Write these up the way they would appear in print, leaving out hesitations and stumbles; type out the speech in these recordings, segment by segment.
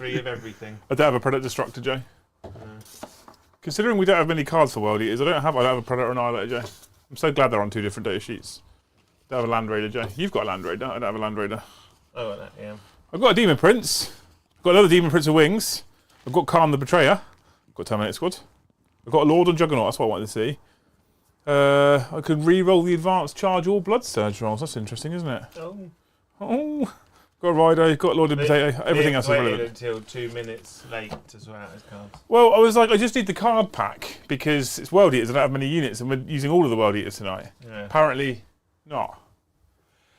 3 of everything. I don't have a Predator Destructor, Joe. Considering we don't have many cards for World Eaters, I don't have a Predator Annihilator, Joe. I'm so glad they're on 2 different data sheets. I don't have a Land Raider, Joe. You've got a Land Raider. I don't have a Land Raider. Oh, that, yeah. I've got a Demon Prince. I've got another Demon Prince of Wings. I've got Khan the Betrayer. I've got Terminator Squad. I've got a Lord and Juggernaut. That's what I wanted to see. I could re-roll the Advanced Charge or Blood Surge rolls. That's interesting, isn't it? Oh. Got a Rider, got a Lord of Potato. Everything else is relevant. Until 2 minutes late to sort out his cards. Well, I was like, I just need the card pack because it's World Eaters. I don't have many units, and we're using all of the World Eaters tonight. Yeah. Apparently, not.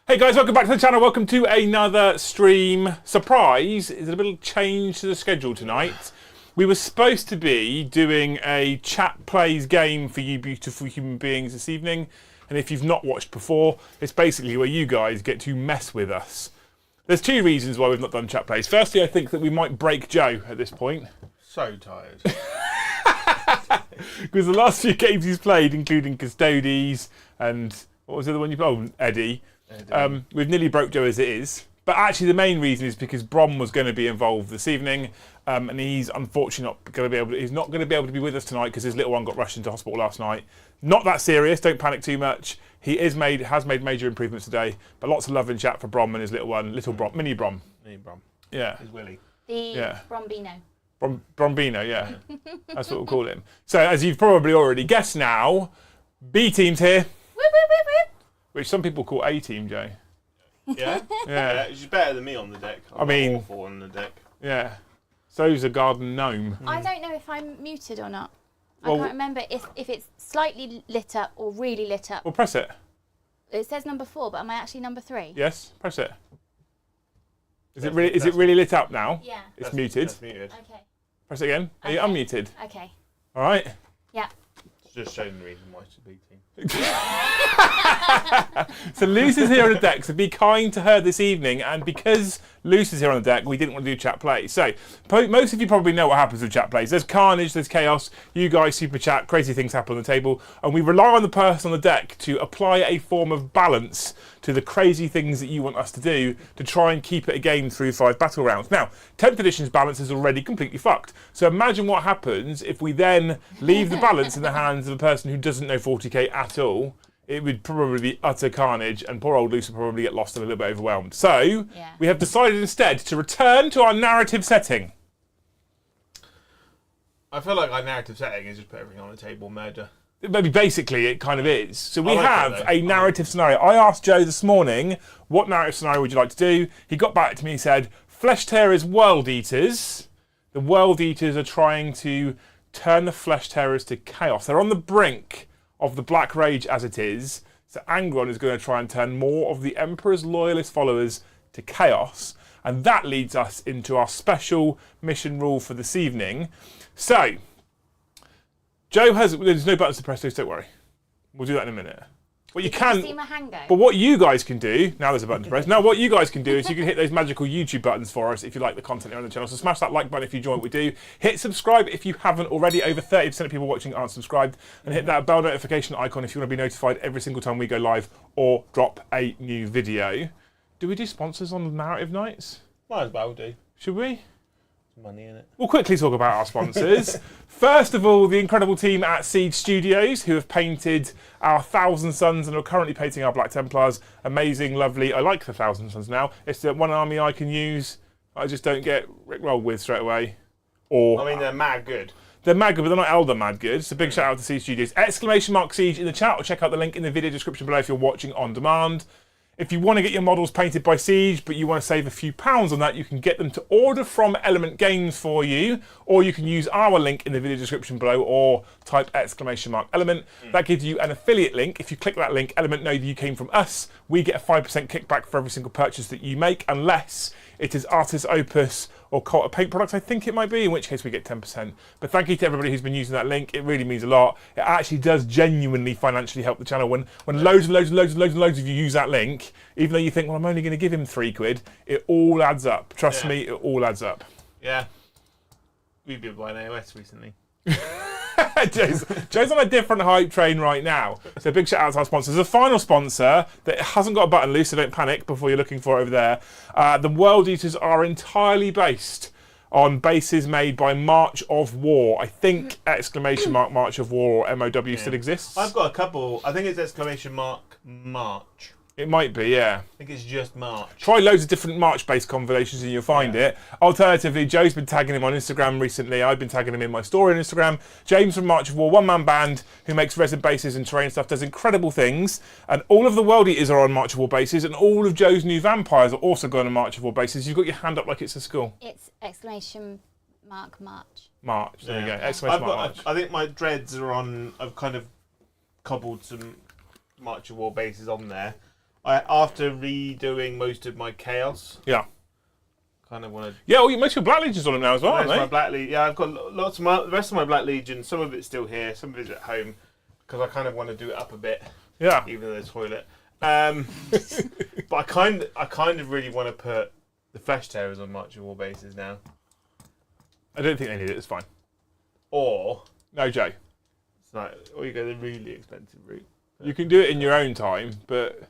Hey guys, welcome back to the channel. Welcome to another stream. Surprise! There's a little change to the schedule tonight. We were supposed to be doing a chat plays game for you beautiful human beings this evening, and if you've not watched before, it's basically where you guys get to mess with us. There's 2 reasons why we've not done chat plays. Firstly, I think that we might break Joe at this point. So tired. Because the last few games he's played, including Custodes and what was the other one you played? Oh, Eddie. We've nearly broke Joe as it is. But actually the main reason is because Brom was going to be involved this evening, and he's unfortunately not going to be able to, he's not going to be able to be with us tonight because his little one got rushed into hospital last night. Not that serious, don't panic too much. He has made major improvements today, but lots of love in chat for Brom and his little one, little Brom, mini Brom. Mini Brom. Yeah. His Willie. Brombino. Brombino, yeah. That's what we'll call him. So as you've probably already guessed now, B team's here. Which some people call A team, Joe. Yeah? Yeah. She's better than me on the deck. I mean, awful on the deck. Yeah. So's a garden gnome. I don't know if I'm muted or not. Well, I can't remember if it's slightly lit up or really lit up. Well, press it. It says number 4, but am I actually number 3? Yes, press it. Is it really lit up now? Yeah. It's muted. That's muted. Okay. Press it again. Are you Okay. unmuted? Okay. All right. It's just showing the reason why it's a B team. So Luce is here on the deck, so be kind to her this evening. And because Luce is here on the deck, we didn't want to do chat plays. So most of you probably know what happens with chat plays. There's carnage, there's chaos. You guys super chat, crazy things happen on the table, and we rely on the person on the deck to apply a form of balance to the crazy things that you want us to do to try and keep it a game through 5 battle rounds. Now, 10th edition's balance is already completely fucked. So imagine what happens if we then leave the balance in the hands of a person who doesn't know 40k at all. It would probably be utter carnage, and poor old Luce would probably get lost and a little bit overwhelmed. So, we have decided instead to return to our narrative setting. I feel like our narrative setting is just put everything on the table, murder. Maybe basically it kind of is. So we like have it, though. a narrative scenario. I asked Joe this morning, what narrative scenario would you like to do? He got back to me and said, Flesh Tearers World Eaters. The World Eaters are trying to turn the Flesh Tearers to chaos. They're on the brink of the Black Rage as it is. So Angron is going to try and turn more of the Emperor's loyalist followers to chaos. And that leads us into our special mission rule for this evening. So, Joe there's no buttons to press, so don't worry. We'll do that in a minute. What you can, see my hand go? but what you guys can do, now there's a button to press, now what you guys can do is you can hit those magical YouTube buttons for us if you like the content here on the channel. So smash that like button if you enjoy what we do. Hit subscribe if you haven't already. Over 30% of people watching aren't subscribed. And hit that bell notification icon if you want to be notified every single time we go live or drop a new video. Do we do sponsors on the narrative nights? Might as well do. Should we? Money in it. We'll quickly talk about our sponsors. First of all, the incredible team at Siege Studios, who have painted our Thousand Suns and are currently painting our Black Templars. Amazing, lovely. I like the Thousand Suns now. It's the one army I can use. I just don't get rickrolled with straight away. Or I mean, they're mad good. They're mad good, but they're not Elder mad good. So big shout out to Siege Studios. !Siege in the chat, or check out the link in the video description below if you're watching on demand. If you want to get your models painted by Siege, but you want to save a few pounds on that, you can get them to order from Element Games for you, or you can use our link in the video description below, or type !Element. That gives you an affiliate link. If you click that link, Element know that you came from us. We get a 5% kickback for every single purchase that you make, unless it is Artis Opus or Cult of Paint products, I think it might be, in which case we get 10%. But thank you to everybody who's been using that link. It really means a lot. It actually does genuinely financially help the channel. When loads of you use that link, even though you think, well, I'm only going to give him £3, it all adds up. Trust me, it all adds up. Yeah. We've been buying AOS recently. Joe's on a different hype train right now. So big shout out to our sponsors. The final sponsor that hasn't got a button loose, so don't panic before you're looking for it over there. The World Eaters are entirely based on bases made by March of War. I think exclamation mark March of War or MOW still exists. I've got a couple. I think it's exclamation mark March. It might be, yeah. I think it's just March. Try loads of different March-based combinations and you'll find it. Alternatively, Joe's been tagging him on Instagram recently. I've been tagging him in my story on Instagram. James from March of War, one-man band who makes resin bases and terrain stuff, does incredible things. And all of the World Eaters are on March of War bases, and all of Joe's new vampires are also going on March of War bases. You've got your hand up like it's a school. It's exclamation mark March. March, there you go. Exclamation mark March. I think my dreads are on. I've kind of cobbled some March of War bases on there. After redoing most of my chaos, kind of want to. Yeah, well, most of your Black Legion's on them now as well, aren't they? My Black Legion, I've got lots of the rest of my Black Legion. Some of it's still here, some of it's at home, because I kind of want to do it up a bit. Yeah. Even though there's toilet, but I kind of really want to put the Flesh Terrors on March of War bases now. I don't think they need it. It's fine. Or no, Joe. It's like, or you go the really expensive route. You can do it in your own time, but.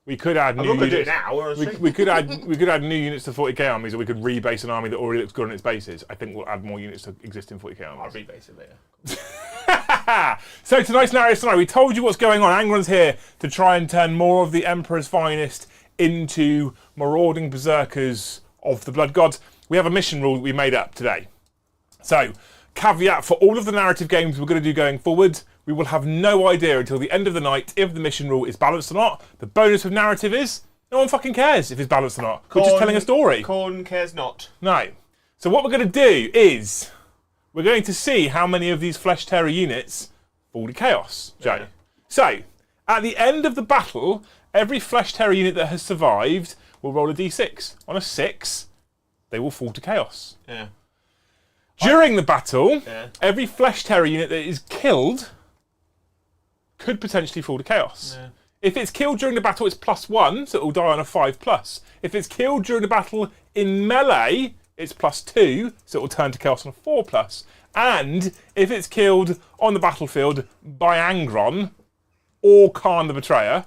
We could add new units. Do it now. We could add new units to 40k armies, or we could rebase an army that already looks good on its bases. I think we'll add more units to existing 40k armies. I'll rebase it later. So tonight's narrative tonight, we told you what's going on. Angron's here to try and turn more of the Emperor's finest into marauding berserkers of the Blood Gods. We have a mission rule that we made up today. So, caveat for all of the narrative games we're going to do going forward. We will have no idea until the end of the night if the mission rule is balanced or not. The bonus of narrative is no one fucking cares if it's balanced or not. We're just telling a story. Corn cares not. No. So what we're going to do is we're going to see how many of these Flesh Terror units fall to chaos, Joe. Yeah. So, at the end of the battle, every Flesh Terror unit that has survived will roll a d6. On a 6, they will fall to chaos. Yeah. During the battle, every Flesh Terror unit that is killed could potentially fall to chaos. Yeah. If it's killed during the battle, it's +1, so it will die on a 5+. If it's killed during the battle in melee, it's +2, so it will turn to chaos on a 4+. And if it's killed on the battlefield by Angron or Khan the Betrayer,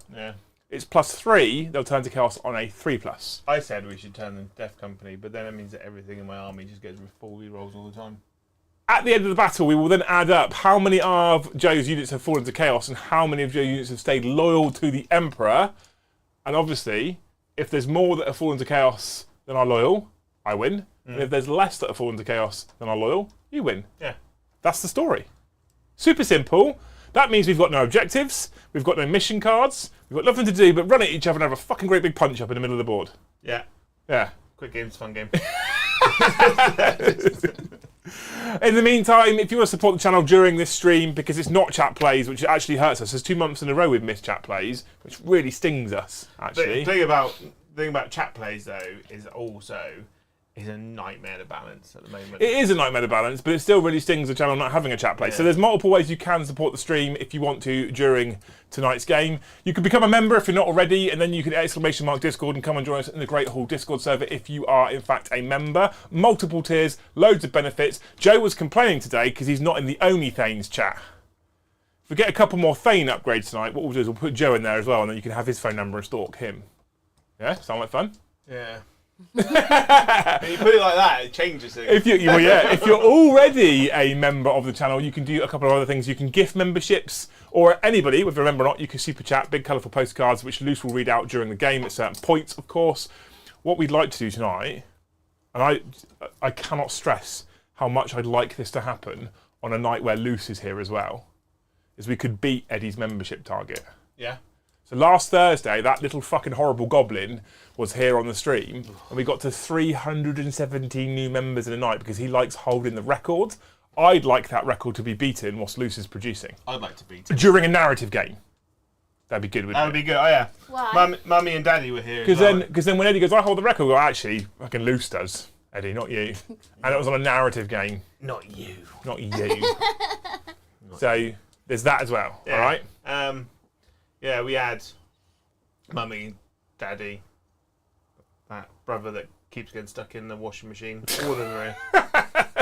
it's +3, they'll turn to chaos on a 3+. I said we should turn them Death Company, but then it means that everything in my army just gets 4 rerolls all the time. At the end of the battle, we will then add up how many of Joe's units have fallen to chaos and how many of Joe's units have stayed loyal to the Emperor. And obviously, if there's more that have fallen to chaos than are loyal, I win. And if there's less that have fallen to chaos than are loyal, you win. Yeah. That's the story. Super simple. That means we've got no objectives, we've got no mission cards, we've got nothing to do but run at each other and have a fucking great big punch up in the middle of the board. Yeah. Yeah. Quick game's fun game. In the meantime, if you want to support the channel during this stream, because it's not chat plays, which actually hurts us. There's 2 months in a row we've missed chat plays, which really stings us, actually. The thing about chat plays, though, is also is a nightmare to balance at the moment. It is a nightmare to balance, but it still really stings the channel not having a chat play. So there's multiple ways you can support the stream if you want to during tonight's game. You can become a member if you're not already, and then you can ! Discord and come and join us in the Great Hall Discord server if you are in fact a member. Multiple tiers, loads of benefits. Joe was complaining today because he's not in the Only Thanes chat. If we get a couple more Thane upgrades tonight, what we'll do is we'll put Joe in there as well, and then you can have his phone number and stalk him. Yeah, sound like fun? Yeah. When you put it like that, it changes things. If you're already a member of the channel, you can do a couple of other things. You can gift memberships, or anybody, whether you're a member or not, you can super chat, big colourful postcards, which Luce will read out during the game at certain points, of course. What we'd like to do tonight, and I cannot stress how much I'd like this to happen on a night where Luce is here as well, is we could beat Eddie's membership target. Yeah. So last Thursday, that little fucking horrible goblin was here on the stream, and we got to 317 new members in a night because he likes holding the record. I'd like that record to be beaten whilst Luce is producing. I'd like to beat it. During a narrative game. That'd be good, wouldn't it? That would be good, oh yeah. Why? Mummy and Daddy were here. Because then when Eddie goes, I hold the record, I go, actually, fucking Luce does. Eddie, not you. And it was on a narrative game. Not you. Not you. So there's that as well, Yeah. all right? Yeah, we had Mummy, Daddy, that brother that keeps getting stuck in the washing machine. All of them were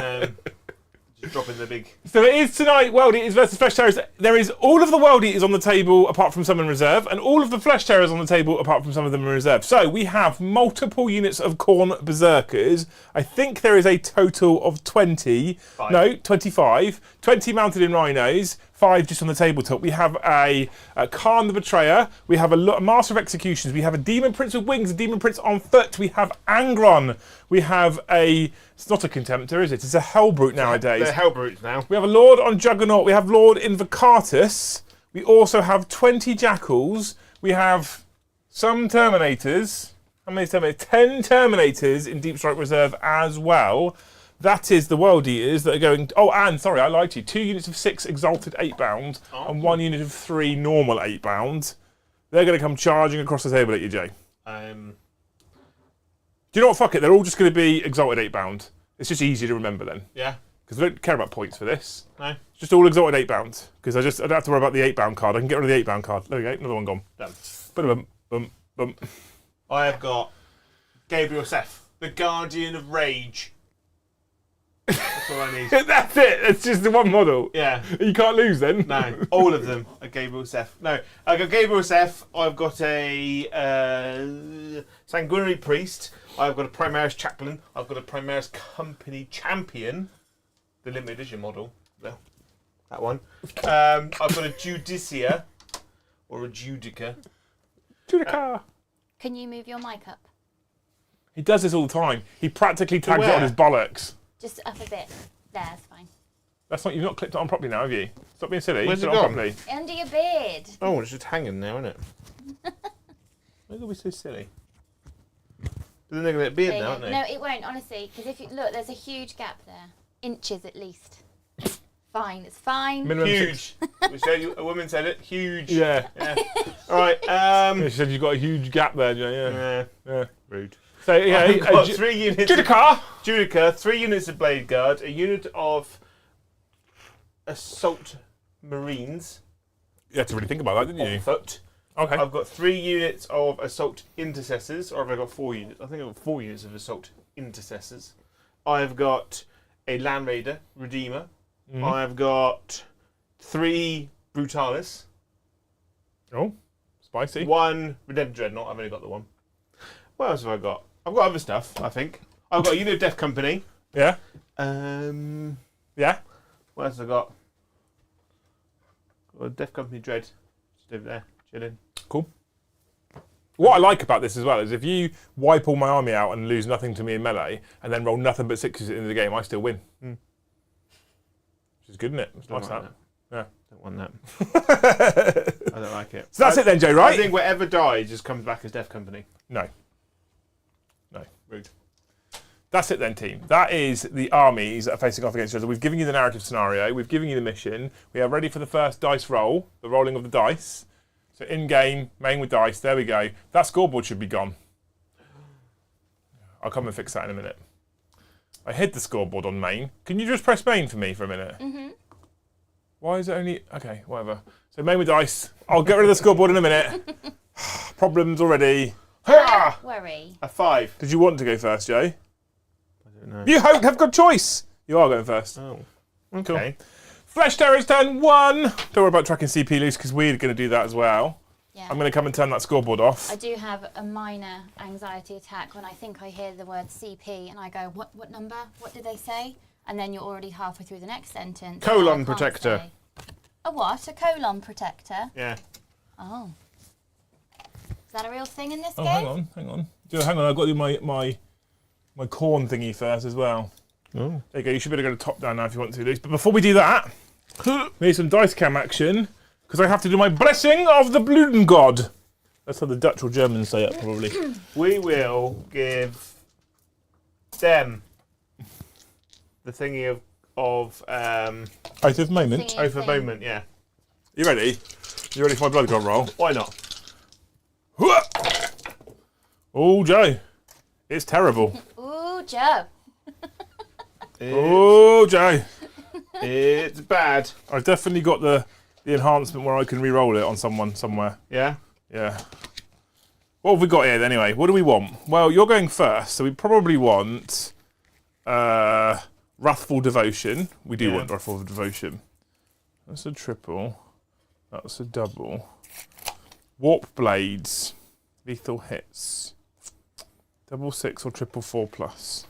here. dropping the big. So it is tonight, World Eaters versus Flesh Terriers. There is all of the World Eaters on the table apart from some in reserve, and all of the Flesh Terriers on the table apart from some of them in reserve. So we have multiple units of Khorne Berserkers. I think there is a total of 20. Five. No, 25. 20 mounted in Rhinos. 5 just on the tabletop. We have a Khan the Betrayer. We have a Master of Executions. We have a Demon Prince with wings, a Demon Prince on foot. We have Angron. We have a... It's not a Contemptor, is it? It's a Hellbrute nowadays. They're Hellbrutes now. We have a Lord on Juggernaut. We have Lord Invocatus. We also have 20 Jackals. We have some Terminators. How many Terminators? 10 Terminators in Deep Strike Reserve as well. That is the World Eaters that are going... Oh, and, sorry, I lied to you. 2 units of 6 Exalted 8-bound and 1 unit of 3 normal 8-bound. They're going to come charging across the table at you, Jay. Do you know what? Fuck it. They're all just going to be Exalted 8-bound. It's just easier to remember then. Yeah. Because I don't care about points for this. No. It's just all Exalted 8-bound. Because I don't have to worry about the 8-bound card. I can get rid of the 8-bound card. There we go. Another one gone. Done. Bum, bum, bum. I have got Gabriel Seth, the Guardian of Rage. That's all I need. That's it. It's just the one model. Yeah. You can't lose then. No, all of them are Gabriel Seth. No, I've got Gabriel Seth. I've got a Sanguinary Priest. I've got a Primaris Chaplain. I've got a Primaris Company Champion. The limited edition model. No, that one. I've got a Judicia. Or a Judica. Judica. Can you move your mic up? He does this all the time. He practically tags it where? on his bollocks. Just up a bit. There's fine. That's not. You've not clipped it on properly now, have you? Stop being silly. Where's Put it on gone? properly. Under your beard. Oh, it's just hanging now, isn't it? Why are we so silly? But then they're going to get beard There you now, go. aren't they? No, it won't, honestly. Because if you look, there's a huge gap there. Inches at least. Fine, it's fine. Minimum Huge. We said, a woman said it. Huge. Yeah. Yeah. All right. She said you've got a huge gap there, Jay. Yeah. Yeah. Rude. So yeah, I've got 3 units. Judica. Judica, 3 units of Blade Guard, a unit of Assault Marines. You had to really think about that, didn't you? On foot. Okay. I've got 3 units of Assault Intercessors, or have I got 4 units? I think I've got 4 units of Assault Intercessors. I've got a Land Raider Redeemer. I've got 3 Brutalis. Oh, spicy. 1 Redemptor Dreadnought. I've only got the 1. What else have I got? I've got other stuff, I think. I've got a unit of Death Company. Yeah. Yeah. What else have I got? Got a Death Company Dread. Just over there, chilling. Cool. What I like about this as well is if you wipe all my army out and lose nothing to me in melee, and then roll nothing but 6s at the end of the game, I still win. Which is good, isn't it? It's nice that. Yeah. Don't want that. I don't like it. So that's it then, Jay, right? I think whatever dies just comes back as Death Company. No. Rude. That's it then, team. That is the armies that are facing off against each other. We've given you the narrative scenario. We've given you the mission. We are ready for the first dice roll, the rolling of the dice. So in-game, main with dice. There we go. That scoreboard should be gone. I'll come and fix that in a minute. I hid the scoreboard on main. Can you just press main for me for a minute? Mm-hmm. Why is it only... Okay, whatever. So main with dice. I'll get rid of the scoreboard in a minute. Problems already. Don't worry. A 5. Did you want to go first, Jay? I don't know. You have got choice. You are going first. Oh. Okay. Flesh Terriers turn 1. Don't worry about tracking CP loose because we're going to do that as well. Yeah. I'm going to come and turn that scoreboard off. I do have a minor anxiety attack when I think I hear the word CP and I go, what number? What did they say? And then you're already halfway through the next sentence. Colon I can't protector. say. A what? A colon protector? Yeah. Oh. Is that a real thing in this Oh, game? hang on. Hang on, I've got to do my corn thingy first as well. Oh. There you go, you should be able to go to top down now if you want to, Luce. But before we do that, we need some dice cam action, because I have to do my blessing of the Bluden God. That's how the Dutch or Germans say it, probably. We will give them the thingy of Oath of moment. Thingy. Oath of Moment, yeah. You ready? You ready for my blood god roll? Why not? Oh, Joe. It's terrible. Ooh, Joe. Oh, Joe. It's bad. I've definitely got the enhancement where I can re-roll it on someone somewhere. Yeah? Yeah. What have we got here anyway? What do we want? Well, you're going first, so we probably want Rhinos Wrathful Devotion. We do Yeah. want Wrathful Devotion. That's a triple. That's a double. Warp Blades. Lethal hits. Double 6 or triple 4+.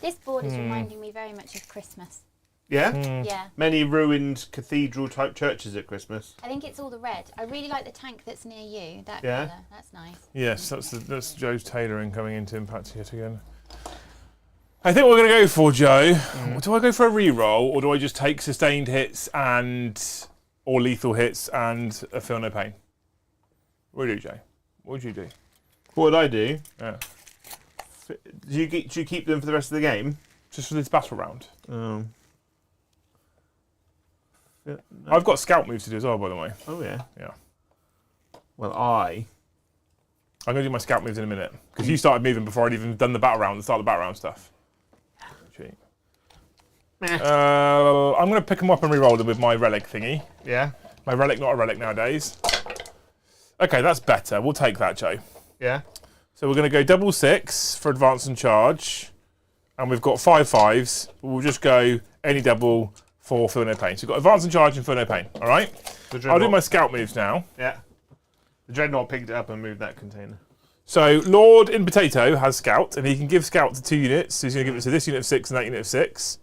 This board is reminding me very much of Christmas. Yeah? Yeah. Many ruined cathedral-type churches at Christmas. I think it's all the red. I really like the tank that's near you. That Yeah? colour. That's nice. Yes, that's Joe's tailoring coming into impact yet again. I think what we're going to go for, Joe. Do I go for a re-roll, or do I just take sustained hits or lethal hits and a feel no pain? What do you do, Joe? What would you do? What would I do? Yeah. Do you keep them for the rest of the game? Just for this battle round. Oh. I've got scout moves to do as well, by the way. Oh, yeah. Yeah. Well, I'm going to do my scout moves in a minute, because you started moving before I'd even done the battle round, the start of the battle round stuff. Cheat. I'm going to pick them up and re-roll them with my relic thingy. Yeah? My relic, not a relic nowadays. Okay, that's better. We'll take that, Joe. Yeah? So we're going to go double 6 for advance and charge. And we've got 5 5s. We'll just go any double for feel no pain. So we've got advance and charge and feel no pain. All right? I'll do my scout moves now. Yeah. The Dreadnought picked it up and moved that container. So Lord in Potato has scout, and he can give scout to 2 units. So he's going to give it to this unit of 6 and that unit of 6.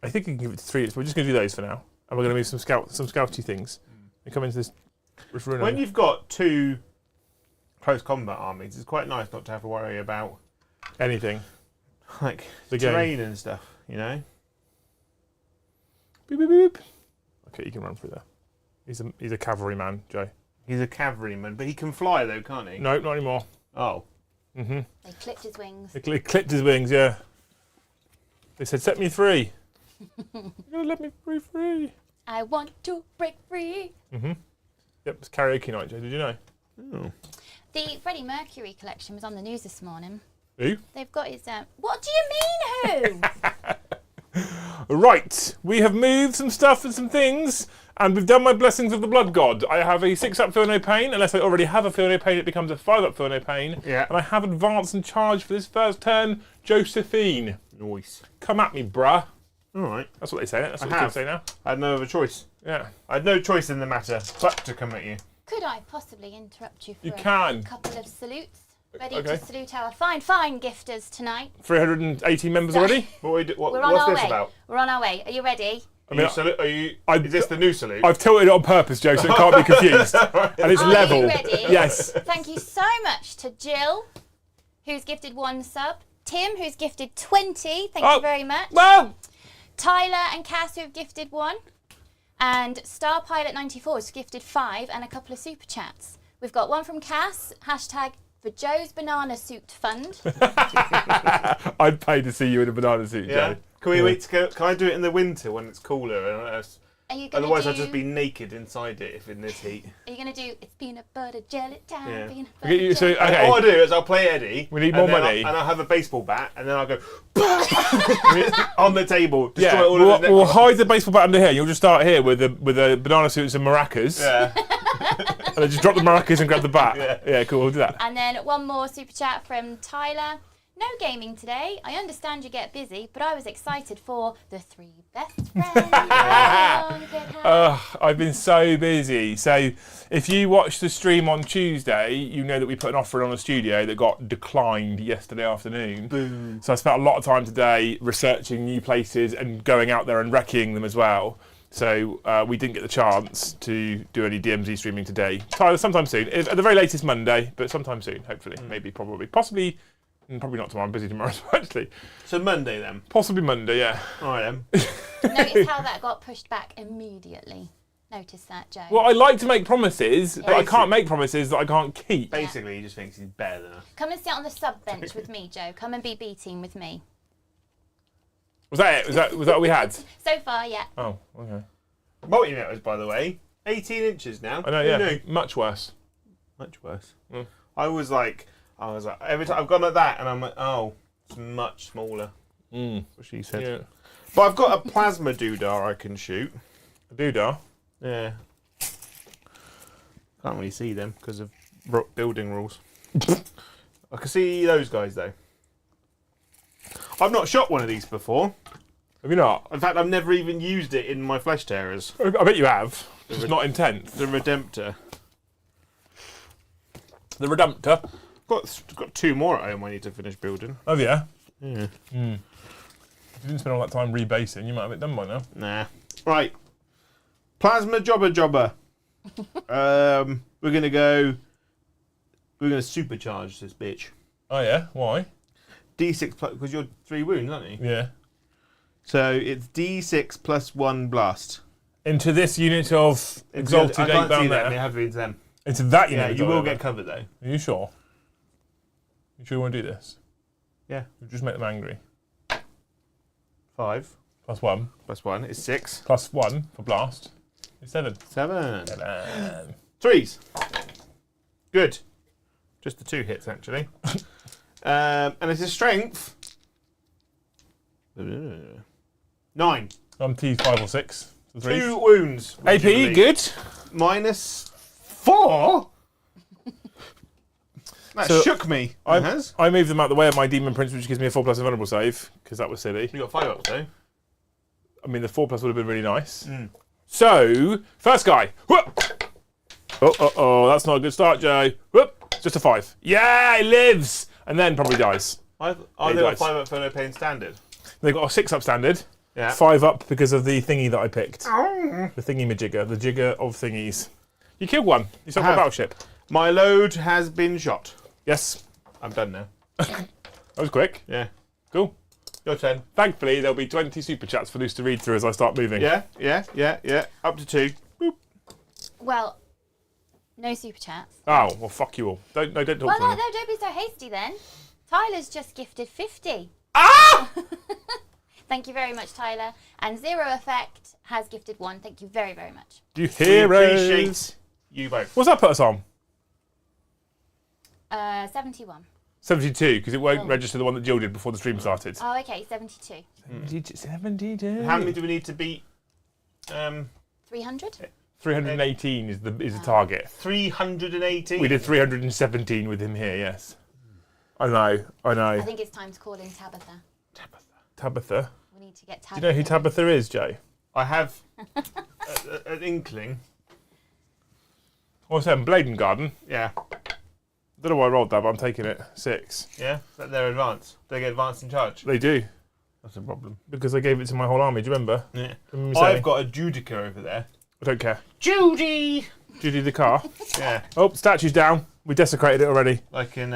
I think he can give it to 3 units, but we're just going to do those for now. And we're going to move some scouty things. And come into this room. When you've got 2 close combat armies, it's quite nice not to have to worry about anything. like The terrain and stuff, you know? Boop, boop, boop. Okay, you can run through there. He's a cavalryman, Joe. He's a cavalryman, but he can fly though, can't he? No, not anymore. Oh. Mm-hmm. They clipped his wings. They clipped his wings, yeah. They said, set me free. You're going to let me be free. I want to break free. Mm-hmm. Yep, it's karaoke night, Joe. Did you know? Oh. The Freddie Mercury collection was on the news this morning. Who? They've got his... What do you mean, who? Right, we have moved some stuff and some things, and we've done my blessings of the blood god. I have a 6-up feel no pain. Unless I already have a feel no pain, it becomes a 5-up feel no pain. Yeah. And I have advance and charge for this first turn. Josephine, Nice. come at me, bruh. All right. That's what they say. That's what I kids have. say now. I had no other choice. Yeah. I had no choice in the matter but to come at you. Could I possibly interrupt you for You a can. couple of salutes? Ready Okay. to salute our fine gifters tonight. 318 members already. We're on What's our this way. about? We're on our way. Are you ready? I mean, Is this the new salute? I've tilted it on purpose, Joe, so it can't be confused. And it's Are level. you ready? Yes. Thank you so much to Jill, who's gifted 1 sub. Tim, who's gifted 20. Thank you very much. Well, Tyler and Cass, who have gifted 1. And Star Pilot 94 has gifted 5 and a couple of super chats. We've got one from Cass, hashtag for Joe's Banana Suit Fund. I'd pay to see you in a banana suit, Yeah. Joe. Can we wait to go? Can I do it in the winter when it's cooler? Are you gonna Otherwise, do, I'd just be naked inside it if in this heat. Are you going to do it's peanut butter jelly time? Yeah. Peanut Okay, butter so, jelly. okay. All I do is I'll play Eddie. We need and more then money. And I'll have a baseball bat, and then I'll go on the table. Destroy Yeah, all of the we'll hide the baseball bat under here. You'll just start here with the banana suits and maracas, Yeah. and then just drop the maracas and grab the bat. Yeah, cool. We'll do that. And then one more super chat from Tyler. No gaming today. I understand you get busy, but I was excited for the 3 best friends. I've been so busy. So if you watch the stream on Tuesday, you know that we put an offer on a studio that got declined yesterday afternoon. Boom. So I spent a lot of time today researching new places and going out there and wrecking them as well. So we didn't get the chance to do any DMZ streaming today. Tyler, sometime soon. At the very latest Monday, but sometime soon, hopefully. Maybe, probably. Possibly, probably not tomorrow. I'm busy tomorrow, actually. So Monday then. Possibly Monday, yeah. All right then. Notice how that got pushed back immediately. Notice that, Joe. Well, I like to make promises, but I Basic. can't make promises that I can't keep. Basically, he just thinks he's better than us. Come and sit on the sub bench with me, Joe. Come and be B team with me. Was that it? Was that what we had? So far, yeah. Oh, okay. Multi-networks, by the way, 18 inches now. I know, Who yeah. knew? Much worse. Much worse. Mm. I was like, every time I've gone at that, and I'm like, oh, it's much smaller. Mm. What she said. Yeah. But I've got a plasma doodah I can shoot. A doodah. Yeah. Can't really see them because of building rules. I can see those guys though. I've not shot one of these before. Have you not? In fact, I've never even used it in my flesh tearers. I bet you have. It's not intense. The Redemptor. The Redemptor. Got 2 more at home I need to finish building. Oh yeah. Yeah. If you didn't spend all that time rebasing, you might have it done by now. Nah. Right. Plasma Jobber. We're gonna supercharge this bitch. Oh yeah. Why? D6 plus, because you're 3 wounds, aren't you? Yeah. So it's D6 plus 1 blast. Into this unit of exalted I can't 8 down see there. that. They have to be them. Into that Yeah, unit. you will get covered though. Are you sure? You sure you want to do this? Yeah. We'll just make them angry. 5 Plus 1. plus 1 is 6. Plus 1 for blast. It's 7. 7. 7. 3s. Good. Just the 2 hits actually. And it's a strength. 9. I'm T5 or 6. So 3. 2 wounds. AP, good. Minus 4? That So shook me. It has. I moved them out the way of my Demon Prince, which gives me a 4+ invulnerable save, because that was silly. You got 5 up though. I mean, the 4+ would have been really nice. So, first guy. Whoop! Oh, that's not a good start, Joe. Whoop! Just a 5. Yeah, he lives! And then probably dies. They got 5 up for no pain standard. They've got a 6 up standard. Yeah. 5 up because of the thingy that I picked. The thingy-majigger. The jigger of thingies. You killed one. You stopped my battleship. My load has been shot. Yes. I'm done now. That was quick. Yeah. Cool. Your turn. Thankfully, there'll be 20 super chats for Luce to read through as I start moving. Yeah. Up to 2. Boop. Well, no super chats. Oh, well, fuck you all. Don't talk Well, to no, me. don't be so hasty then. Tyler's just gifted 50. Ah! Thank you very much, Tyler. And Zero Effect has gifted 1. Thank you very, very much. You We heroes. appreciate you both. What's that put us on? 71. 72, because it won't register the one that Jill did before the stream started. Oh, okay, 72. 72. How many do we need to beat? 300? 318 is the target. 318. We did 317 with him here, yes. I know. I think it's time to call in Tabitha. Tabitha. We need to get Do Tabitha. you know who Tabitha is, Joe? I have an inkling. What's that? Bladen Garden? Yeah. Don't know why I rolled that, but I'm taking it. 6. Yeah. But they're advanced. They get advanced in charge. They do. That's a problem. Because I gave it to my whole army, do you remember? Yeah. Remember me saying? I've got a Judica over there. I don't care. Judy. Judy the car. Yeah. Oh, statue's down. We desecrated it already. Like in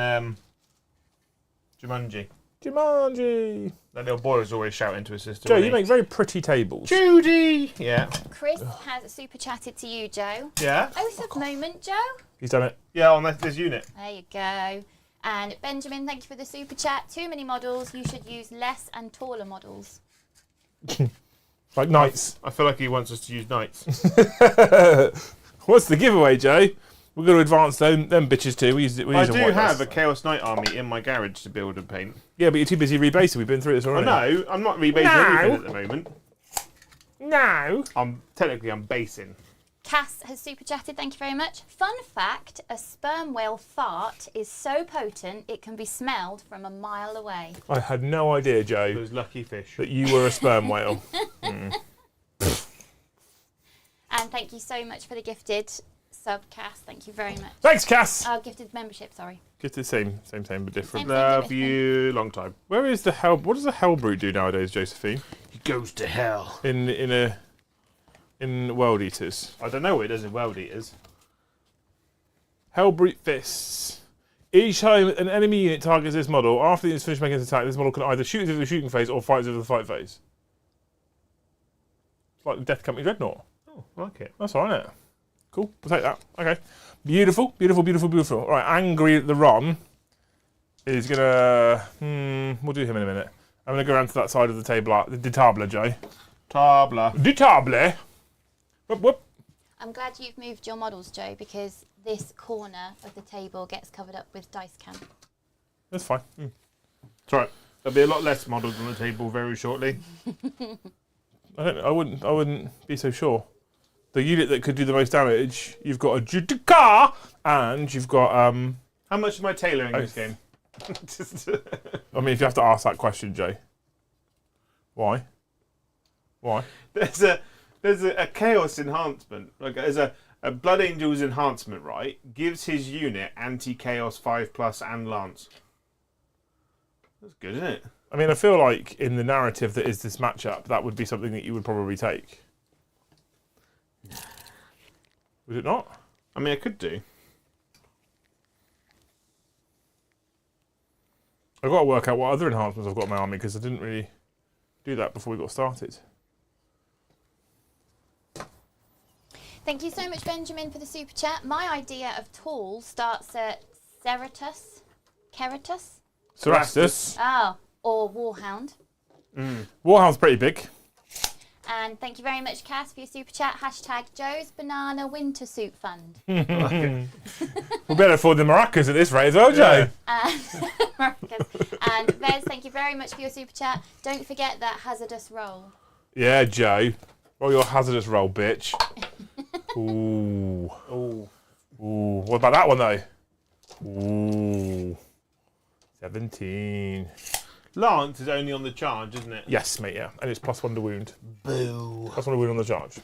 Jumanji. Jumanji. That little boy was always shouting to his sister. Joe, wasn't you he? make very pretty tables. Judy. Yeah. Chris has super chatted to you, Joe. Yeah. Oh, it's a moment, Joe. He's done it. Yeah. On this unit. There you go. And Benjamin, thank you for the super chat. Too many models. You should use less and taller models. Like knights. I feel like he wants us to use knights. What's the giveaway, Joe? We're going to advance them bitches too. We use I them do white have dice. a Chaos Knight army in my garage to build and paint. Yeah, but you're too busy rebasing. We've been through this Oh already. no, I'm not rebasing anything at the moment. No. I'm basing. Cass has super chatted, thank you very much. Fun fact, a sperm whale fart is so potent it can be smelled from a mile away. I had no idea, Joe, Those lucky fish. that you were a sperm whale. And thank you so much for the gifted sub, Cass. Thank you very much. Thanks, Cass. Gifted membership, sorry. Just the same, but different. Same. Love you, long time. Where is the hell? What does the hell brute do nowadays, Josephine? He goes to hell. In World Eaters. I don't know what it does in World Eaters. Hellbrute Fists. Each time an enemy unit targets this model, after it's finished making its attack, this model can either shoot into the shooting phase or fight into the fight phase. It's like the Death Company Dreadnought. Oh, I like it. That's all right, isn't it? Cool, we'll take that. Okay. Beautiful, beautiful, beautiful, beautiful. All right, Angry at the Ron is going to... we'll do him in a minute. I'm going to go around to that side of the table. The Ditable, Joe. Tabla. Ditable. Whoop, whoop. I'm glad you've moved your models, Joe, because this corner of the table gets covered up with dice cam. That's fine. That's right. There'll be a lot less models on the table very shortly. I wouldn't be so sure. The unit that could do the most damage, you've got a Judica and you've got How much am I tailoring this game? I mean, if you have to ask that question, Jay. Why? Why? There's a chaos enhancement. Like there's a Blood Angel's enhancement, right? Gives his unit anti-chaos 5+ and lance. That's good, isn't it? I mean, I feel like in the narrative that is this matchup, that would be something that you would probably take. Would it not? I mean, I could do. I've got to work out what other enhancements I've got in my army because I didn't really do that before we got started. Thank you so much, Benjamin, for the super chat. My idea of tall starts at Ceratus. Cerastus. Oh, or Warhound. Warhound's pretty big. And thank you very much, Cass, for your super chat. Hashtag Joe's Banana Winter Suit Fund. We better afford the maracas at this rate as well, Joe. And Vez, thank you very much for your super chat. Don't forget that hazardous roll. Yeah, Joe. Roll your hazardous roll, bitch. Ooh. Oh. Ooh. What about that one, though? Ooh. 17. Lance is only on the charge, isn't it? Yes, mate, yeah. And it's +1 to wound. Boo. +1 to wound on the charge.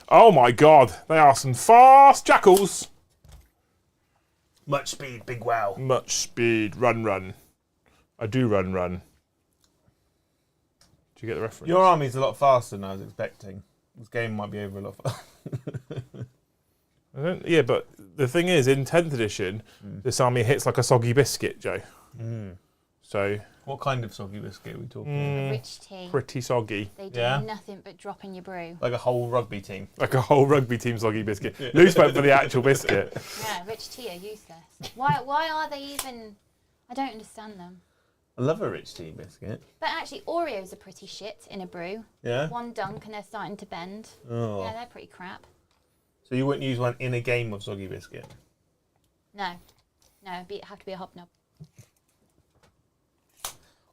Oh my god. They are some fast jackals. Much speed, big wow. Much speed. Run, run. I do run, run. Do you get the reference? Your army's a lot faster than I was expecting. This game might be over a lot faster. Yeah, but the thing is, in 10th edition, this army hits like a soggy biscuit, Joe. So... What kind of soggy biscuit are we talking? Rich tea. Pretty soggy. They do Yeah. nothing but drop in your brew. Like a whole rugby team. Like a whole rugby team soggy biscuit. Loose went for the actual biscuit. Yeah, rich tea are useless. Why are they even... I don't understand them. I love a rich tea biscuit. But actually, Oreos are pretty shit in a brew. Yeah? One dunk and they're starting to bend. Oh. Yeah, they're pretty crap. So you wouldn't use one in a game of soggy biscuit? No. No, it'd have to be a hobnob.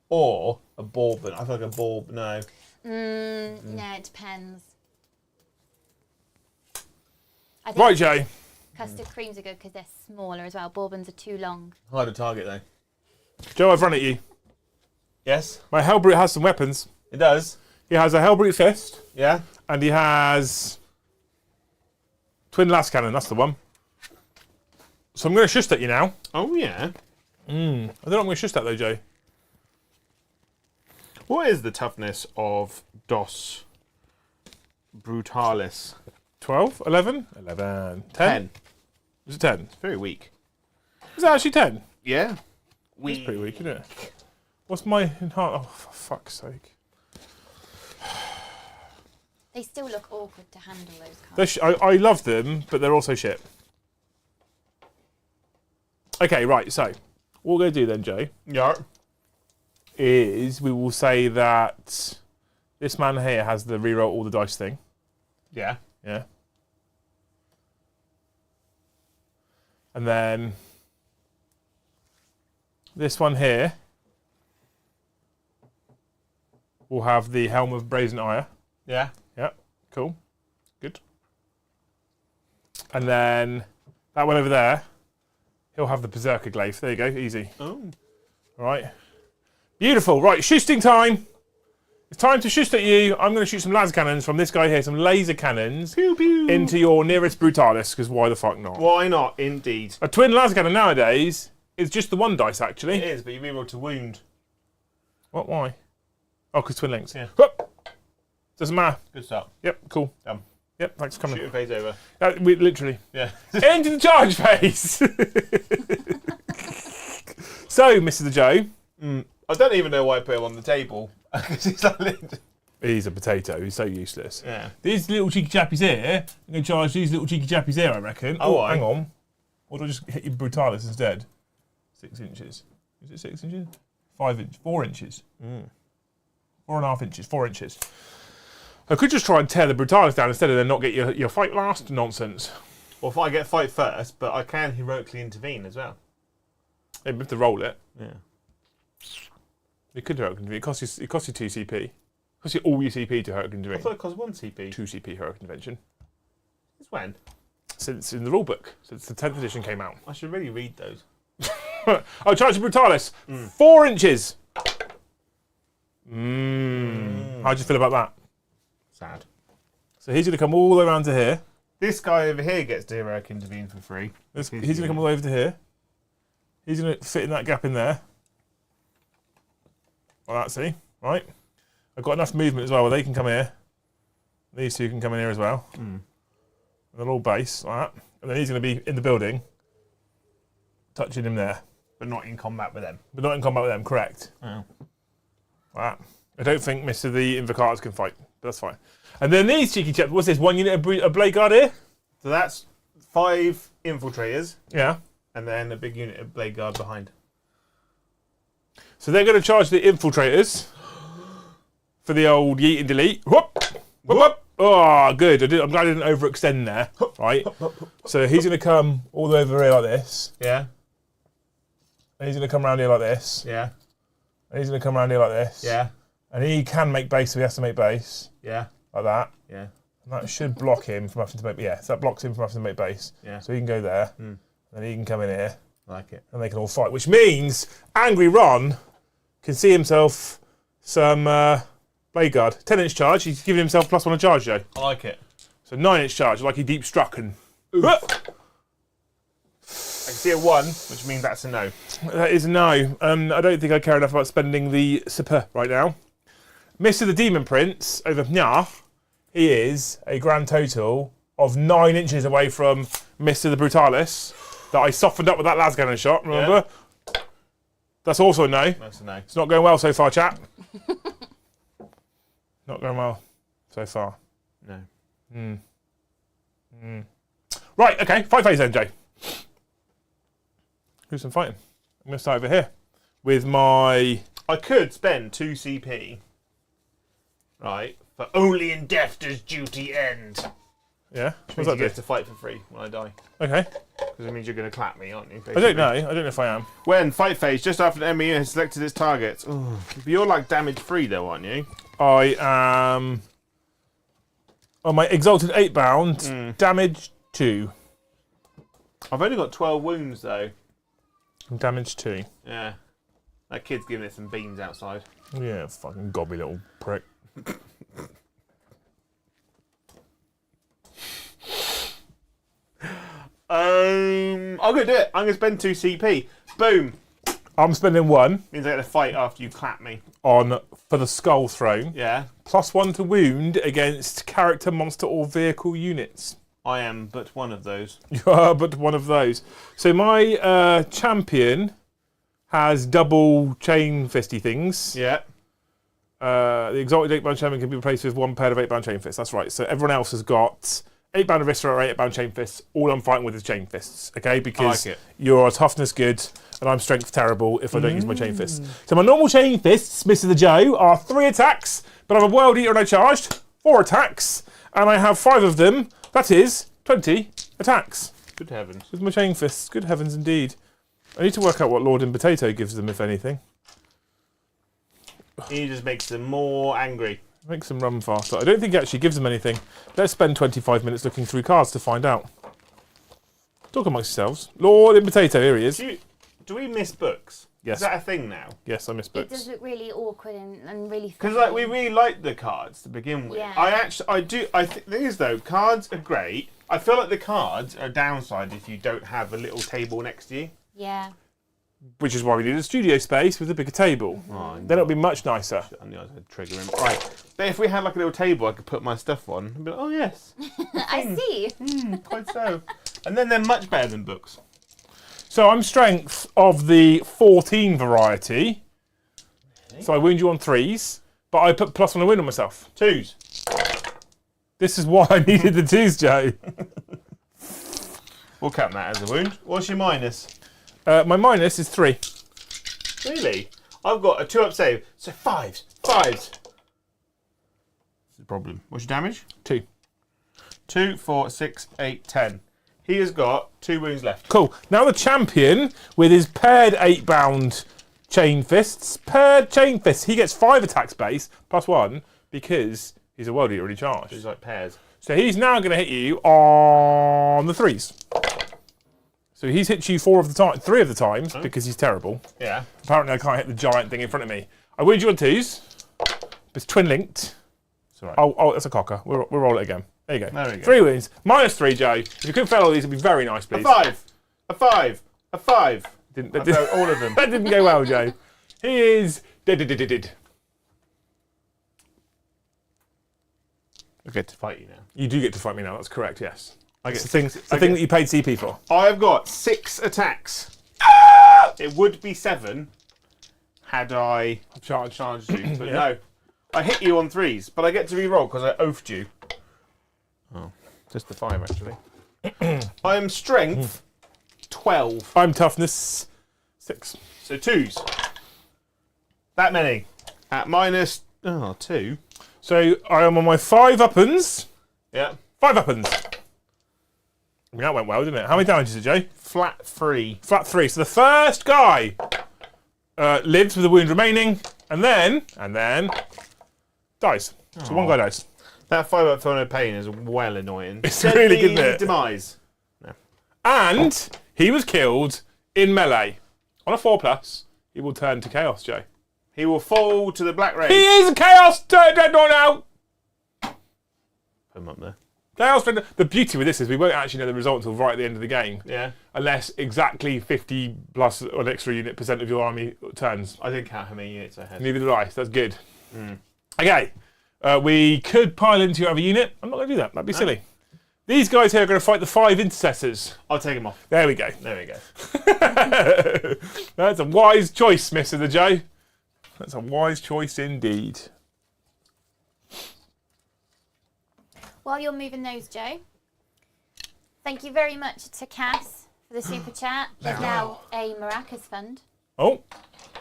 Or a bourbon. I feel like a bourbon. No. No, it depends. I think Right, Joe. custard creams are good because they're smaller as well. Bourbons are too long. Harder target though. Joe, I've run at you. Yes? My Hellbrute has some weapons. It does. He has a Hellbrute fist, Yeah? and he has twin las cannon. That's the one. So I'm going to shust at you now. Oh yeah. I don't know what I'm going to shust at though, Joe. What is the toughness of Dos Brutalis? 12, 11, 11, 10. 10. Is it 10? It's very weak. Is that actually 10? Yeah. It's pretty weak, isn't it? What's my enhance? Oh, for fuck's sake. They still look awkward to handle, those cards. I love them, but they're also shit. Okay, right, so what we're going to do then, Joe, Yeah. is we will say that this man here has the reroll all the dice thing. Yeah. Yeah. And then this one here will have the Helm of Brazen Ire. Yeah. Yeah, cool. Good. And then that one over there, he'll have the Berserker Glaive. There you go, easy. Oh. All right. Beautiful. Right, shooting time. It's time to shoot at you. I'm going to shoot some laser cannons from this guy here, some laser cannons, Pew pew. into your nearest Brutalis, because why the fuck not? Why not? Indeed. A twin laser cannon nowadays is just the one dice, actually. It is, but you reroll to wound. What, why? Oh, because twin links. Yeah. Whoop. Doesn't matter. Good start. Yep, cool. Done. Yep, thanks for coming. Shooting phase over. We literally. Yeah. Into the charge phase! So, Mr. the Joe. I don't even know why I put him on the table. Because he's like... He's a potato. He's so useless. Yeah. These little cheeky chappies here, I'm going to charge these little cheeky chappies here, I reckon. Oh, Oh, hang on. Or do I just hit your Brutalis instead? 6 inches. Is it 6 inches? 5 inches. 4 inches. 4.5 inches. 4 inches. I could just try and tear the Brutalis down instead and then not get your fight last nonsense. Well, if I get fight first, but I can heroically intervene as well. You have to roll it. Yeah. You could heroic intervene. It costs you 2 CP. It costs you all your CP to heroic I intervene. thought it cost 1 CP. 2 CP heroic intervention. Since when? since in the rulebook, since the 10th edition came out. I should really read those. Oh, Charge Brutalis, 4 inches. How do you feel about that? Sad. So he's going to come all the way around to here. This guy over here gets to heroic intervene for free. He's going to come all the way over to here. He's going to fit in that gap in there. Like that, see? Right. I've got enough movement as well where they can come here. These two can come in here as well. They're all base, like that. And then he's going to be in the building, touching him there. But not in combat with them. But not in combat with them, correct. Oh. Like that. I don't think Mr. the Invocatus can fight, but that's fine. And then these cheeky chaps, what's this, 1 unit of Blade Guard here? So that's 5 infiltrators. Yeah. And then a big unit of Blade Guard behind. So they're going to charge the infiltrators for the old yeet and delete. Whoop! Whoop! Whoop! Oh, good. I'm glad I didn't overextend there. Right. So he's going to come all the way over here like this. Yeah. And he's going to come around here like this. Yeah. And he's going to come around here like this. Yeah. And he can make base, so he has to make base. Yeah. Like that. Yeah. And that should block him from having to make... Yeah, so that blocks him from having to make base. Yeah. So he can go there. And he can come in here. Like it. And they can all fight. Which means Angry Ron can see himself some Blade Guard. 10-inch charge. He's giving himself +1 on charge, Joe. I like it. So 9-inch charge, like he deep struck and... I can see a 1, which means that's a no. That is a no. I don't think I care enough about spending the super right now. Mr. the Demon Prince, over here, he is a grand total of 9 inches away from Mr. the Brutalis that I softened up with that las cannon shot, remember? Yeah. That's also a no. That's a no. It's not going well so far, chap. Not going well so far. No. Right, okay, fight phase then, Jay. Do some fighting. I'm going to start over here with my... I could spend 2 CP, right, for only in death does duty end. Yeah? Which What's means that you do? get to fight for free when I die. Okay. Because it means you're going to clap me, aren't you? I don't know. I don't know if I am. When fight phase, just after the enemy unit has selected its targets. Ooh. You're like damage free though, aren't you? I am... On my Exalted 8 bound, damage 2. I've only got 12 wounds though. Damage 2. Yeah. That kid's giving it some beans outside. Yeah, fucking gobby little prick. I'm going to do it. I'm going to spend 2 CP. Boom. I'm spending 1 Means I get to fight after you clap me. on for the Skull Throne. Yeah. +1 to wound against character, monster, or vehicle units. I am but one of those. You are but one of those. So my champion has double chain fisty things. Yeah. The Exalted 8 bound champion can be replaced with 1 pair of 8 bound chain fists. That's right. So everyone else has got 8 bound Viscera or 8 bound chain fists. All I'm fighting with is chain fists. Okay, because I like it. you're toughness good and I'm strength terrible if I don't use my chain fists. So my normal chain fists, Mr. the Joe, are 3 attacks, but I have a World Eater and I charged 4 attacks, and I have 5 of them. That is 20 attacks Good heavens. with my chain fists. Good heavens indeed. I need to work out what Lord and Potato gives them, if anything. He just makes them more angry. Makes them run faster. I don't think it actually gives them anything. Let's spend 25 minutes looking through cards to find out. Talk amongst yourselves. Lord and Potato, here he is. Do we miss books? Yes. Is that a thing now? Yes, I miss It books. does look really awkward and really. Because like we really like the cards to begin with. Yeah. I think the thing is though, cards are great. I feel like the cards are a downside if you don't have a little table next to you. Yeah. Which is why we need a studio space with a bigger table. Oh, Then it'll be much nicer. I knew I was going to trigger him. Right. But if we had like a little table I could put my stuff on, I'd be like, oh yes. I see. Quite so. And then they're much better than books. So I'm strength of the 14 variety. Really? So I wound you on 3s, but I put +1 to wound on myself. 2s. This is why I needed the 2s, Joe. We'll count that as a wound. What's your minus? My minus is 3. Really? I've got a 2-up save. So 5s. 5s. That's the problem. What's your damage? 2. 2, 4, 6, 8, 10. He has got 2 wounds left. Cool. Now the champion, with his paired 8 bound chain fists, he gets 5 attacks base, +1, because he's a World Eater already charged. He's like pairs. So he's now going to hit you on the 3s. So he's hit you 3 of the times because he's terrible. Yeah. Apparently I can't hit the giant thing in front of me. I wound you on 2s. It's twin linked. It's all right. Oh, that's a cocker. We'll roll it again. There you go. There we go. 3 wounds. -3, Joe. If you couldn't fail all these, it'd be very nice, please. A 5. Didn't, I failed all of them. that didn't go well, Joe. He is dead. I get to fight you now. You do get to fight me now. That's correct. Yes. I It's get the thing that you paid CP for. I've got 6 attacks. It would be 7 had I charged you, but no. I hit you on 3s, but I get to re-roll because I oafed you. Oh, just the 5 actually. I am strength 12. I'm toughness 6. So 2s. That many. At -2. So I am on my 5 uppins. Yeah. 5 uppins. I mean, that went well, didn't it? How many damage is it, Joe? Flat 3. Flat 3. So the first guy lives with a wound remaining, and then dies. So one guy dies. That 5 up for no pain is well annoying. It's really good, isn't it? Demise. And he was killed in melee. On a 4+, he will turn to chaos, Joe. He will fall to the black rage. He is a chaos dreadnought now. Put him up there. Chaos dreadnought. The beauty with this is we won't actually know the result until right at the end of the game. Yeah. Unless exactly 50 plus or an extra unit % of your army turns. I didn't count how many units I had. Neither did I, so that's good. Okay, we could pile into your other unit. I'm not going to do that, that'd be silly. These guys here are going to fight the 5 intercessors. I'll take him off. There we go. There we go. That's a wise choice, Mr. the Joe. That's a wise choice indeed. While you're moving those, Joe, thank you very much to Cass for the super chat. There's now a Maracas fund. It's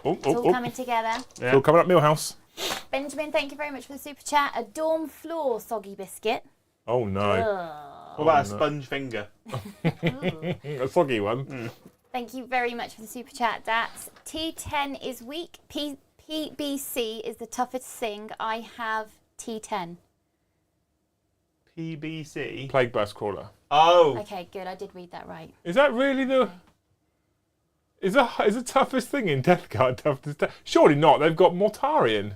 all coming together. Yeah. Still coming up, Millhouse. Benjamin, thank you very much for the super chat. A Dorm Floor soggy biscuit. Oh no. What about a sponge finger? A foggy one. Thank you very much for the super chat, Dats. T10 is weak. PBC is the toughest thing. I have T10. PBC? Plague Burst Crawler. Oh. Okay, good. I did read that right. Is that really the... Is the toughest thing in Death Guard toughest? Surely not. They've got Mortarion.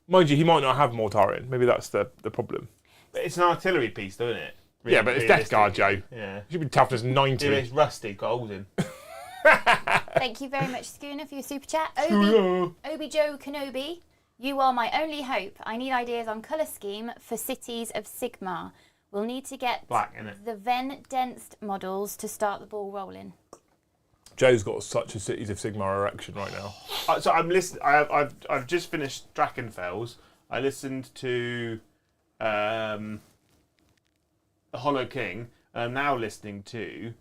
Mind you, he might not have Mortarion. Maybe that's the problem. But it's an artillery piece, though, isn't it? Yeah, but it's Death Guard, Joe. Yeah. It should be toughness 90. Yeah, it's rusty, got holes in. Thank you very much, Schooner, for your super chat. Obi Joe Kenobi, you are my only hope. I need ideas on colour scheme for Cities of Sigmar. We'll need to get Black, innit? the Ven-Denst models to start the ball rolling. Joe's got such a Cities of Sigmar erection right now. So I'm listening. I've just finished Drakenfels. I listened to The Hollow King. And I'm now listening to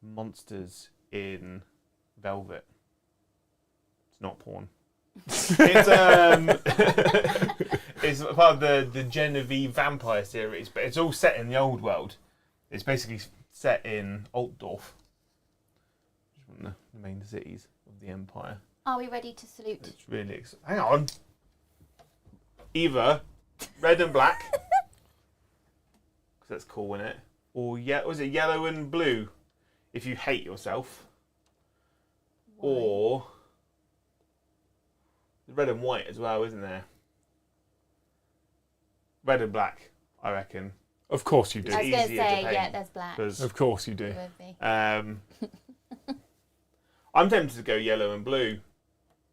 Monsters in Velvet. It's not porn. It's it's part of the Genevieve vampire series, but it's all set in the old world. It's basically set in Altdorf, one of the main cities of the Empire. Are we ready to salute? It's really exciting. Hang on. Either red and black, because that's cool, isn't it? Or was it yellow and blue? If you hate yourself. Why? Or red and white as well, isn't there? Red and black, I reckon. Of course you do. I was going to easier to say, paint. yeah, there's black. Of course you do. It would be. I'm tempted to go yellow and blue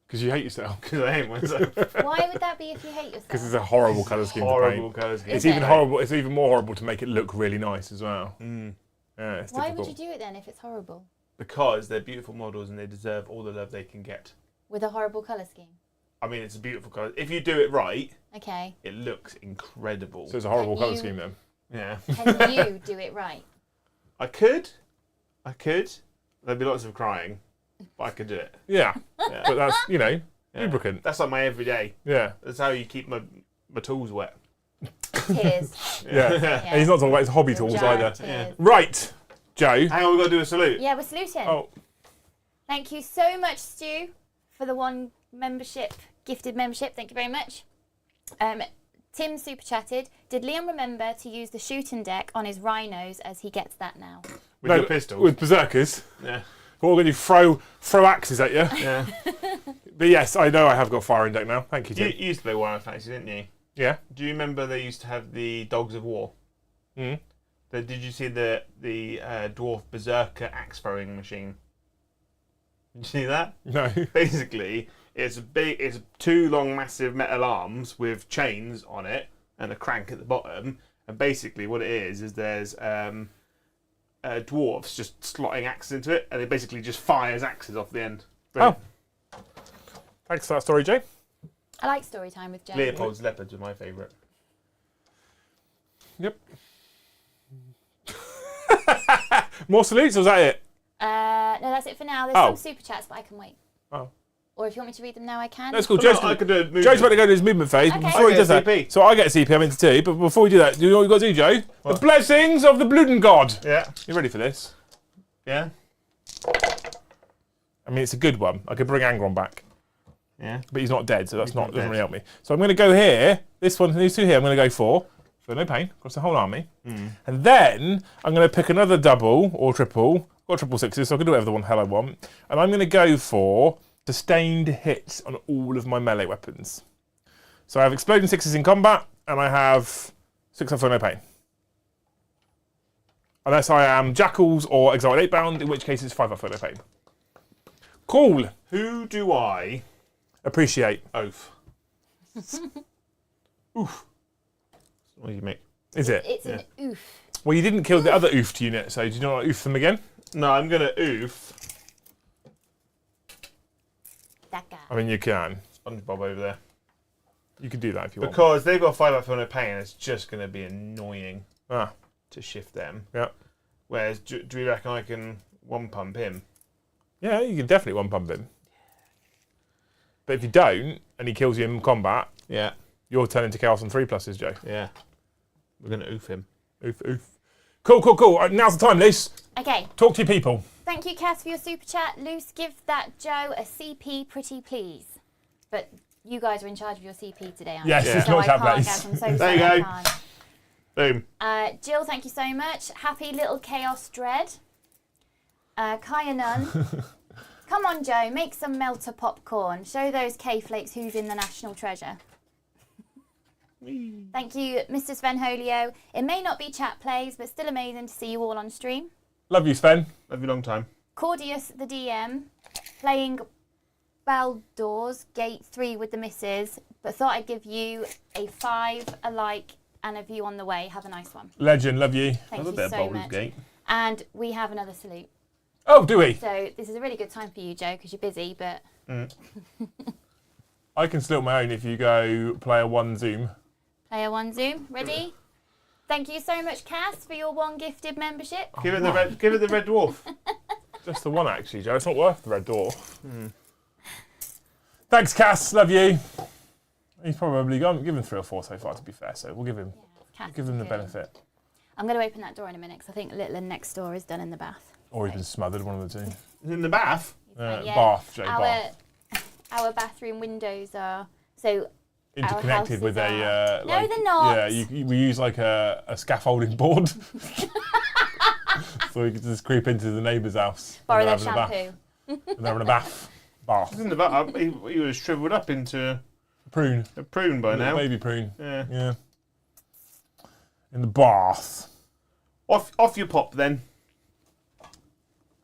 Because you hate yourself. because I hate myself. Why would that be if you hate yourself? Because it's a horrible colour scheme to Horrible paint. colour scheme. It's Is even it? horrible. It's even more horrible to make it look really nice as well. Mm. Yeah, it's Why difficult. would you do it then if it's horrible? Because they're beautiful models and they deserve all the love they can get. With a horrible colour scheme? I mean, it's a beautiful colour. If you do it right, Okay. it looks incredible. So it's a horrible Can colour you- scheme then. Yeah. Can you do it right? I could. There'd be lots of crying, but I could do it. Yeah, Yeah. but that's, you know, Yeah. lubricant. That's like my everyday. Yeah. That's how you keep my tools wet. Tears. Yeah. And he's not talking about his hobby tools Jar of either. tears. Right, Joe. Hang on, we've got to do a salute. Yeah, we're saluting. Oh, Thank you so much, Stu, for the one membership, gifted membership. Thank you very much. Tim super chatted. Did Liam remember to use the shooting deck on his rhinos as he gets that now? With your pistols. With berserkers. Yeah. What we're going to throw axes at you. Yeah. But yes, I know I have got firing deck now. Thank you, Tim. You used to play Warhammer Fantasy, didn't you? Yeah. Do you remember they used to have the Dogs of War? Mm. Did you see the dwarf berserker axe throwing machine? Did you see that? No. Basically, it's two long, massive metal arms with chains on it and a crank at the bottom. And basically, what it is there's dwarfs just slotting axes into it, and it basically just fires axes off the end. Oh. Thanks for that story, Jay. I like story time with Jay. Leopold's leopards are my favourite. Yep. More salutes, or was that it? No, that's it for now. There's some super chats, but I can wait. Oh. Or if you want me to read them now, I can. That's cool. Joe's about to go to his movement phase, but before he does that, so I get a CP, I'm into 2, but before we do that, do you know what you've got to do, Joe? What? The blessings of the Bluden God. Yeah. You ready for this? Yeah. I mean, it's a good one. I could bring Angron back. Yeah. But he's not dead, so that's doesn't really help me. So I'm going to go here. These two here, I'm going to go for no pain, across the whole army. Mm. And then I'm going to pick another double or triple. I've got triple sixes, so I can do whatever the one hell I want. And I'm going to go for sustained hits on all of my melee weapons. So I have exploding sixes in combat, and I have 6 for no pain. Unless I am Jackals or Exiled 8-bound, in which case it's 5 for no pain. Cool. Who do I appreciate? Oath. Oof. What do you make? Is it? It's an oof. Well, you didn't kill the other oofed unit, so do you want to oof them again? No, I'm going to oof that guy. I mean, you can. SpongeBob over there. You can do that if you want. Because they've got 5 for no pain, it's just going to be annoying to shift them. Yeah. Whereas, do you reckon I can one-pump him? Yeah, you can definitely one-pump him. But if you don't, and he kills you in combat, yeah, you're turning to Chaos on 3+, Joe. Yeah. We're going to oof him. Oof, oof. Cool. All right, now's the time, Luce. Okay. Talk to your people. Thank you, Cass, for your super chat. Luce, give that Joe a CP pretty please. But you guys are in charge of your CP today, aren't yes, you? it's so not I chat can't, place. Cass, I'm so there sorry, you go. Boom. Jill, thank you so much. Happy little Chaos Dread. Kaya Nunn. Come on, Joe, make some melter popcorn. Show those K-flakes who's in the national treasure. Thank you, Mr. Sven Holio. It may not be chat plays, but still amazing to see you all on stream. Love you, Sven. Love you long time. Cordius, the DM, playing Baldur's Gate 3 with the missus, but thought I'd give you a 5, a like, and a view on the way. Have a nice one. Legend, love you. Thank you so much. Gate. And we have another salute. Oh, do we? So this is a really good time for you, Joe, because you're busy, but... I can salute my own if you go player 1 Zoom. Player 1 Zoom, ready? Thank you so much, Cass, for your 1 gifted membership. Give it the red dwarf. Just the 1, actually, Joe. It's not worth the red dwarf. Thanks, Cass. Love you. He's probably given 3 or 4 so far, to be fair, so we'll give him the benefit. I'm going to open that door in a minute, because I think little next door is done in the bath. Or he's been smothered, one of the 2. In the bath? Yeah. Bath, Joe, bath. Our bathroom windows are... So interconnected with a... no, they're not. Yeah, we use like a scaffolding board. So we can just creep into the neighbour's house. Borrow their shampoo. And they're having a bath. In the bath. He would have shriveled up into... Prune. A prune by now. Baby prune. Yeah. In the bath. Off your pop then.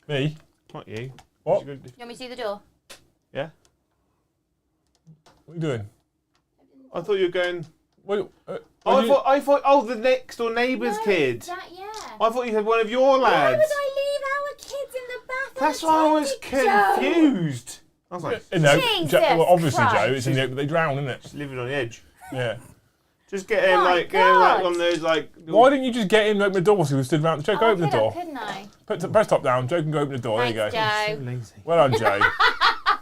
Me? Not you. What? You want me to do the door? Yeah. What are you doing? I thought you were going... Wait, I thought, the next door neighbour's kid. Yeah. I thought you had one of your lads. Why would I leave our kids in the bath? That's why I was confused. I was like, no, Jesus well, obviously, Christ. Joe, it's in the, they drown, isn't it? just living on the edge. Yeah. Just get him My like God. on those like. Why didn't you just get him, open the door so he was stood around? Joe, go open the door. Couldn't I? Press top down, Joe can go open the door. Thanks, There you go. Joe. Lazy. Well done, Joe.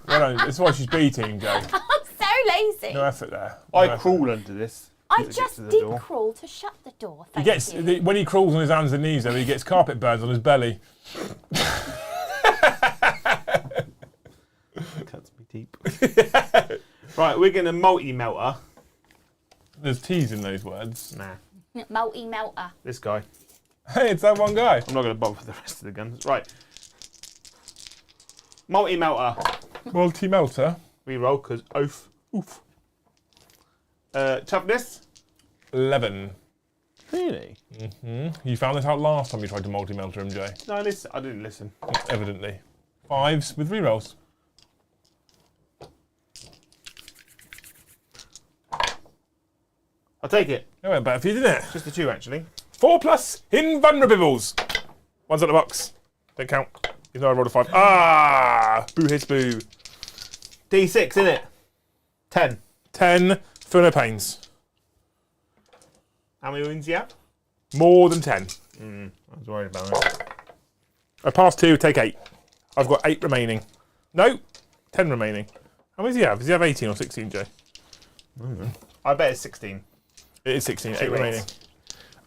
Well done. That's why she's B-team, Joe. I'm so lazy. No effort there. I No effort. crawl under this. I to get just to the did door. crawl to shut the door. He Thank gets you. when he crawls on his hands and knees, though, he gets carpet burns on his belly. Cuts me deep. Right, we're going to multi-melter. There's T's in those words. Nah. Multi-melter. This guy. Hey, it's that one guy. I'm not going to bother with the rest of the guns. Right. Multi-melter. Multi-melter. Reroll, because oof. Toughness. 11. Really? You found this out last time you tried to multi-melter him, Jay. No, listen. I didn't listen. Evidently. 5s with rerolls. I'll take it. It went better for you, didn't it? Just the 2, actually. 4+ invulnerables. One's at the box. Don't count. Even though I rolled a 5. Ah! Boo hiss boo. D6, innit? 10. 10. Feel no pains. How many wounds do you have? More than 10. I was worried about it. I passed 2, take 8. I've got 8 remaining. No, 10 remaining. How many does he have? Does he have 18 or 16, Joe? I bet it's 16. It is 16, 8 Two remaining. eights.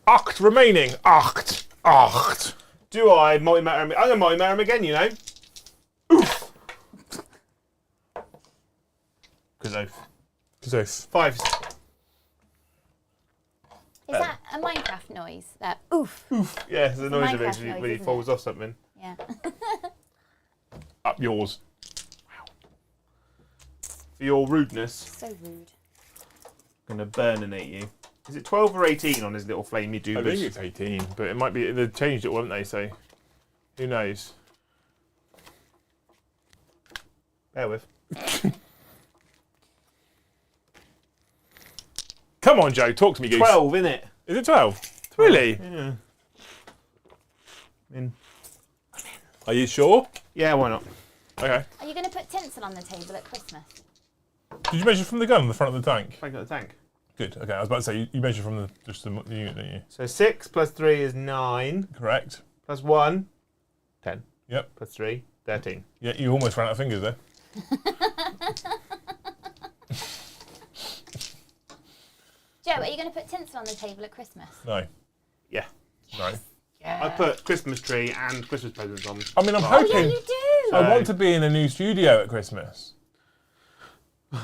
8 remaining. 8. Do I multi-matter him? I'm going to multi-matter him again, you know. Oof. Because So 5. Is that a Minecraft noise? That oof. Yeah, it's the noise of it Minecraft when he noise, falls isn't it? off something. Yeah. up yours. For your rudeness, So rude. I'm going to burninate you. Is it 12 or 18 on his little flamey I doobers? think it's 18, but it might be. They've changed it, won't they? So who knows? Bear with. Come on, Joe. Talk to me, Goose. 12, innit? Is it 12? Really? Yeah. Are you sure? Yeah, why not? Okay. Are you going to put tinsel on the table at Christmas? Did you measure from the gun on the front of the tank? I got the tank. Good. Okay. I was about to say you measure from just the unit, don't you? So 6 plus 3 is 9. Correct. Plus 1, 10. Yep. Plus 3, 13. Yeah. You almost ran out of fingers there. Joe, are you going to put tinsel on the table at Christmas? No. Yeah. No. I put Christmas tree and Christmas presents on. I mean, I'm Oh, yeah, hoping. you do! I want to be in a new studio at Christmas. So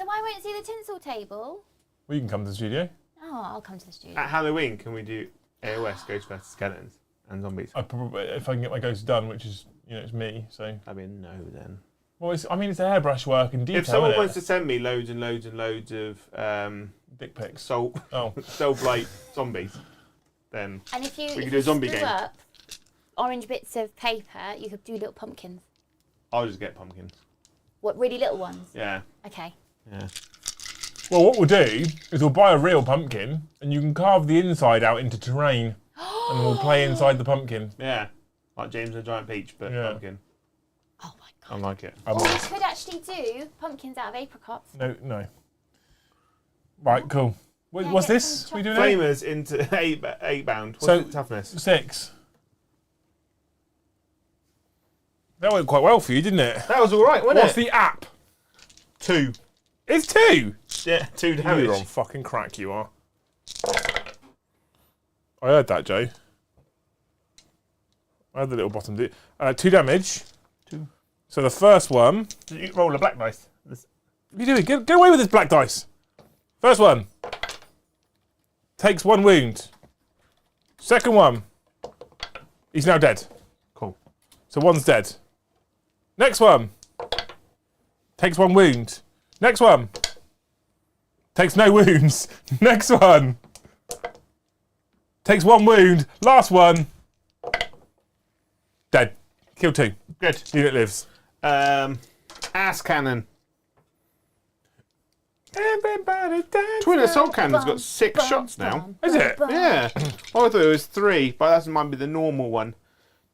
why won't you see the tinsel table? Well, you can come to the studio. Oh, I'll come to the studio. At Halloween, can we do AOS, Ghost vs. Skeletons, and Zombies? I probably, if I can get my ghost done, which is, it's me. So. I mean, no, then. Well, it's airbrush work and detail. If someone innit? wants to send me loads and loads and loads of dick pics. Soul Blight zombies, then And if you, we if could do a you zombie screw game. up orange bits of paper, you could do little pumpkins. I'll just get pumpkins. What, really little ones? Yeah. Okay. Yeah. Well, what we'll do is we'll buy a real pumpkin, and you can carve the inside out into terrain, and we'll play inside the pumpkin. Yeah. Like James and the Giant Peach, but Yeah. pumpkin. Oh my I god. like it. Or you could actually do pumpkins out of apricots. No. Right, cool. Yeah, What's get this? some We doing eight? Flamers into 8 bound. What's So- the toughness? 6. That went quite well for you, didn't it? That was alright, wasn't What's it? the app? 2. It's 2. Yeah, 2 damage. You're on fucking crack, you are. I heard that, Joe. I heard the little bottom. 2 damage. 2. So the first one. Did you roll a black dice? What are you doing? Get away with this black dice. First one. Takes 1 wound. Second one. He's now dead. Cool. So 1's dead. Next one. Takes 1 wound. Next one. Takes no wounds. Next one. Takes 1 wound. Last one. Dead. Kill 2. Good. Unit lives. Ass cannon. Everybody dance. Twin assault cannon's got 6 shots now. Is it? Yeah. Oh, I thought it was 3, but that might be the normal one.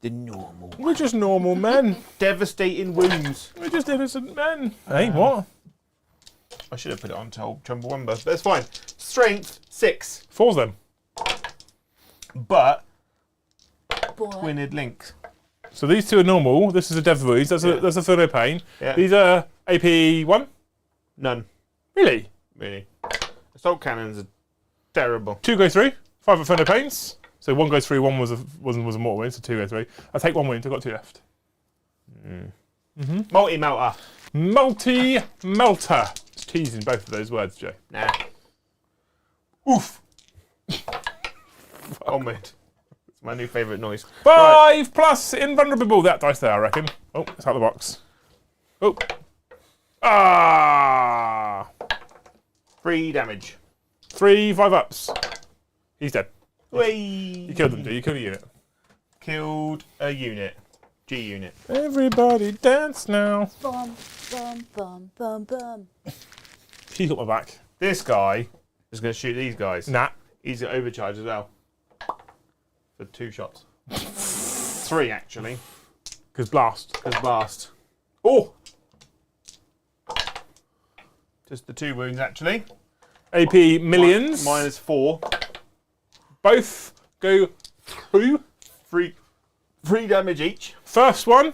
The normal one. We're just normal men. Devastating wounds. We're just innocent men. Hey, what? I should have put it on Chumbawamba, but that's fine. Strength 6, 4's them. but Boy. twined links. So these 2 are normal. This is a Dev Voice. That's a Feel No Pain. Yeah. These are AP 1. None, Really? really. Assault cannons are terrible. 2 go through. 5 at Feel No Pains. So 1 goes through. 1 was a mortal wound. So 2 go through. I take 1 wound. I've got 2 left. Multi-melter. Multi-melter. It's teasing both of those words, Joe. Nah. Oof. Onward. It's my new favourite noise. 5 plus invulnerable. That dice there, I reckon. Oh, it's out of the box. Oh. Ah. 3 damage. 3 5-ups. He's dead. Whee! You killed them, dude. You killed a unit. Killed a unit. G unit. Everybody dance now. Bum, bum, bum, bum, bum. She's got my back. This guy is going to shoot these guys. Nah. He's at overcharge as well. For 2 shots. 3 actually. Because blast. Because blast. Oh! Just the 2 wounds actually. AP millions. Minus 4. Both go through. 3 damage each. First one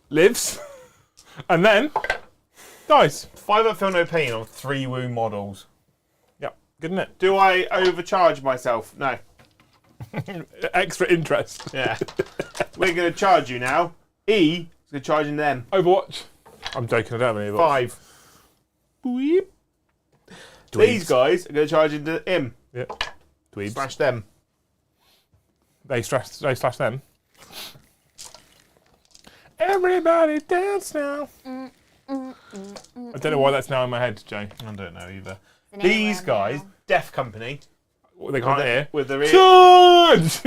lives. And then dies. 5 up feel no pain on 3 wound models. Yep. Good, isn't it? Do I overcharge myself? No. Extra interest. Yeah. We're going to charge you now. E is going to charge in them. Overwatch. I'm joking, I don't have any. 5. Dweeb. These guys are going to charge into him. Yeah. Dweebs. Smash them. They slash them. Everybody dance now. I don't know why that's now in my head, Jay. I don't know either. It's These anywhere guys, now. Deaf Company, They can't hear. with their, ear, Charge!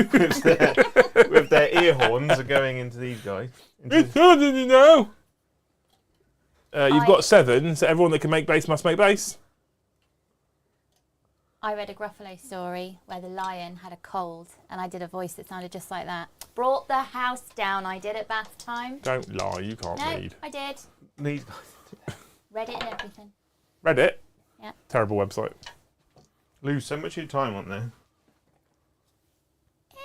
with their ear horns are going into these guys. It's charging you now. You've got 7, so everyone that can make base must make base. I read a Gruffalo story where the lion had a cold and I did a voice that sounded just like that. Brought the house down. I did it bath time. Don't lie, you can't No, read. I did. These guys Read it and everything. Reddit? Yeah. Terrible website. lose so much of your time on there.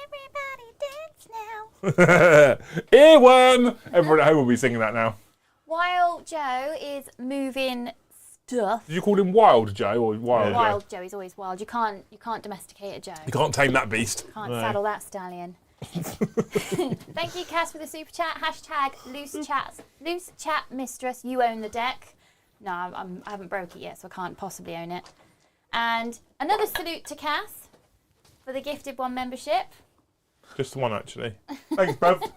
Everybody dance now. Earworm! Everyone at home will be singing that now. While Joe is moving stuff. Did you call him Wild Joe or Wild Joe? Wild Joe is always wild. You can't domesticate a Joe. You can't tame that beast. Can't No. saddle that stallion. Thank you, Cass, for the super chat. Hashtag loose chat mistress. You own the deck. No, I haven't broke it yet, so I can't possibly own it. And another salute to Cass for the Gifted One membership. Just the one, actually. Thanks, bruv.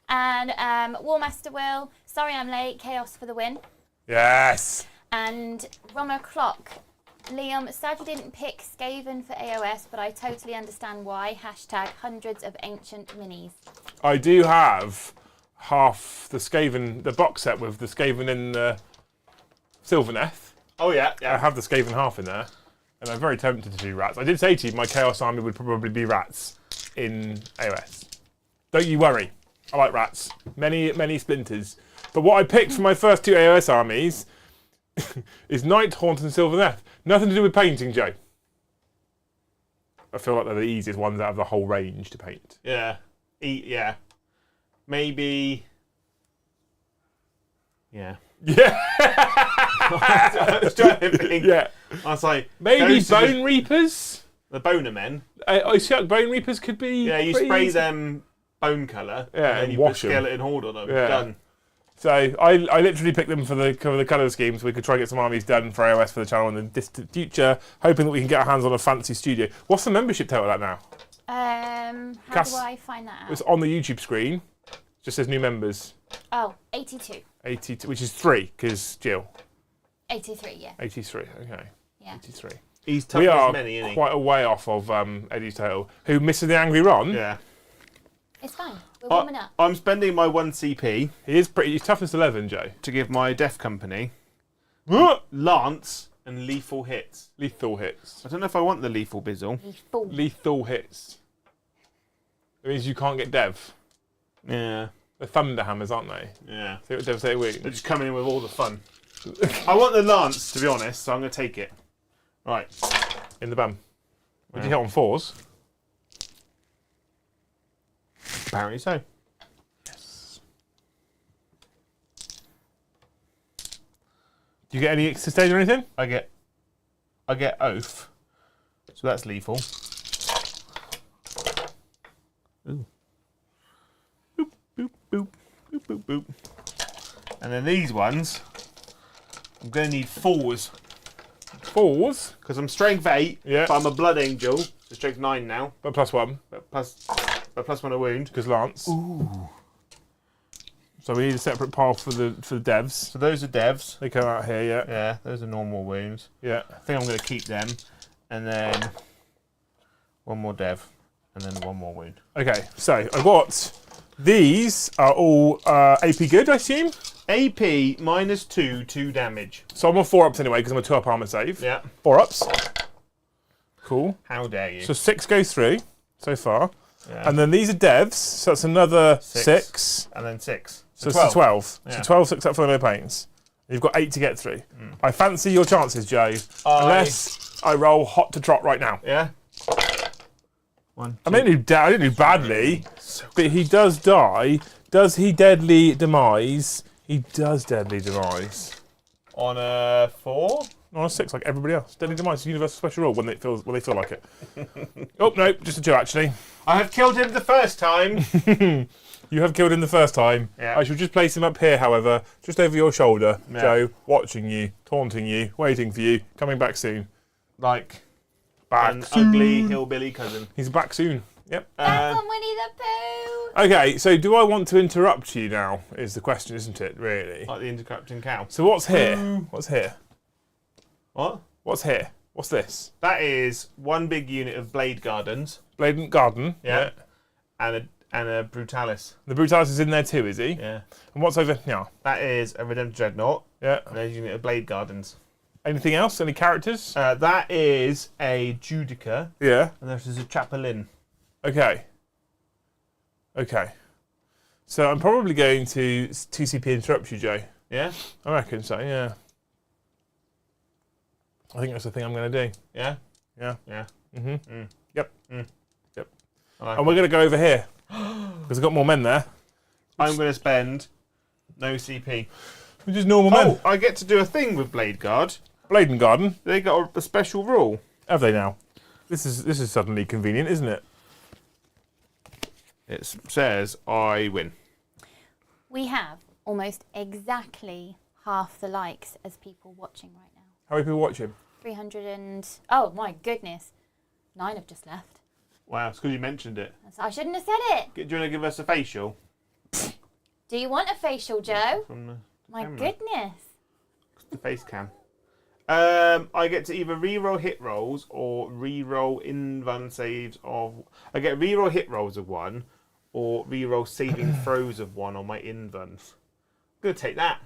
And Warmaster Will. Sorry I'm late. Chaos for the win. Yes! And Romo Clock. Liam, sad you didn't pick Skaven for AOS, but I totally understand why. Hashtag hundreds of ancient minis. I do have half the Skaven, the box set with the Skaven in the Sylvaneth. Oh, yeah. I have the Skaven half in there, and I'm very tempted to do rats. I did say to you my Chaos army would probably be rats in AOS. Don't you worry. I like rats. Many splinters. But what I picked for my first 2 AOS armies is Nighthaunt and Sylvaneth. Nothing to do with painting, Joe. I feel like they're the easiest ones out of the whole range to paint. Yeah. Yeah. Maybe. Yeah. Yeah. I was trying to think. Yeah. I was like, Maybe those are Bone Reapers? the Boner Men. I see like Bone Reapers could be. Yeah, you pretty spray easy. them bone colour. Yeah, and then and you wash put 'em. skeleton horde on them. Yeah. Done. So I literally picked them for the colour scheme so we could try and get some armies done for AOS for the channel in the distant future, hoping that we can get our hands on a fancy studio. What's the membership total at now? How Cass, do I find that out? It's on the YouTube screen. It just says new members. Oh, 82. 82, which is 3, because Jill. 83, yeah. 83, okay. Yeah. 83. He's tough We as are many, isn't he? quite a way off of Eddie's total. Who, Mr. the Angry Ron? Yeah. It's fine. We're warming up. I'm spending my 1 CP He's toughness 11, Joe. to give my Deaf Company Lance and Lethal Hits. Lethal hits. I don't know if I want the Lethal Bizzle. Full. Lethal hits. It means you can't get Dev. Yeah. They're Thunder Hammers, aren't they? Yeah. See what Dev say we. They're just coming in with all the fun. I want the Lance, to be honest, so I'm going to take it. Right. In the bum. What did you hit on 4s? Apparently so. Yes. Do you get any sustain or anything? I get Oath. So that's lethal. Ooh. Boop, boop, boop, boop, boop, boop. And then these ones, I'm going to need 4s. 4s. Because I'm strength 8, Yeah. but I'm a blood angel. So strength 9 now. But +1. But plus 1 a wound. Because Lance. Ooh. So we need a separate pile for the devs. So those are devs. They come out here, yeah. Yeah, those are normal wounds. Yeah. I think I'm going to keep them. And then 1 more dev. And then 1 more wound. Okay, so I've got... These are all AP good, I assume? AP -2, 2 damage. So I'm on 4-ups anyway, because I'm a 2-up armor save. Yeah. 4-ups. Cool. How dare you? So 6 go through so far. Yeah. And then these are devs, so that's another 6. And then 6. So it's 12. Yeah. So 12 6 up for no paints. You've got 8 to get through. I fancy your chances, Joe. Unless I roll hot to trot right now. Yeah. 1, 2. I didn't do badly, but he does die. Does he deadly demise? He does deadly demise. On a 4? On a 6, like everybody else. Deadly demise is a universal special rule when they feel like it. Oh no, just a 2 actually. I have killed him the first time. You have killed him the first time. Yeah. I shall just place him up here, however, just over your shoulder, Yeah. Joe, watching you, taunting you, waiting for you, coming back soon. Like Back an soon. ugly hillbilly cousin. He's back soon. Yep. Back on Winnie the Pooh. Okay, so do I want to interrupt you now? Is the question, isn't it? Really. Like the interrupting cow. So what's here? What's here? What? What's here? What's this? That is 1 big unit of Blade Gardens. Blade Garden. Yeah. And a Brutalis. The Brutalis is in there too, is he? Yeah. And what's over here? That is a Redemptor Dreadnought. Yeah. And a unit of Blade Gardens. Anything else? Any characters? That is a Judica. Yeah. And that is a Chapelin. Okay. Okay. So I'm probably going to 2CP interrupt you, Joe. Yeah? I reckon so, yeah. I think that's the thing I'm going to do. Yeah? Yeah. Yeah. Yep. I like And we're going to go over here. Because I've got more men there. I'm going to spend no CP. We're just normal men. Oh, I get to do a thing with Blade Guard. Blade and Garden. They got a special rule. Have they now? This is suddenly convenient, isn't it? It says I win. We have almost exactly half the likes as people watching right now. How many people watching? 300 and... Oh, my goodness. 9 have just left. Wow, it's because you mentioned it. I shouldn't have said it. Do you want to give us a facial? Do you want a facial, Joe? From the My camera? goodness. The face cam. I get to either re-roll hit rolls or re-roll invuln saves of... I get re-roll hit rolls of 1 or re-roll saving throws of 1 on my invulns. I'm going to take that.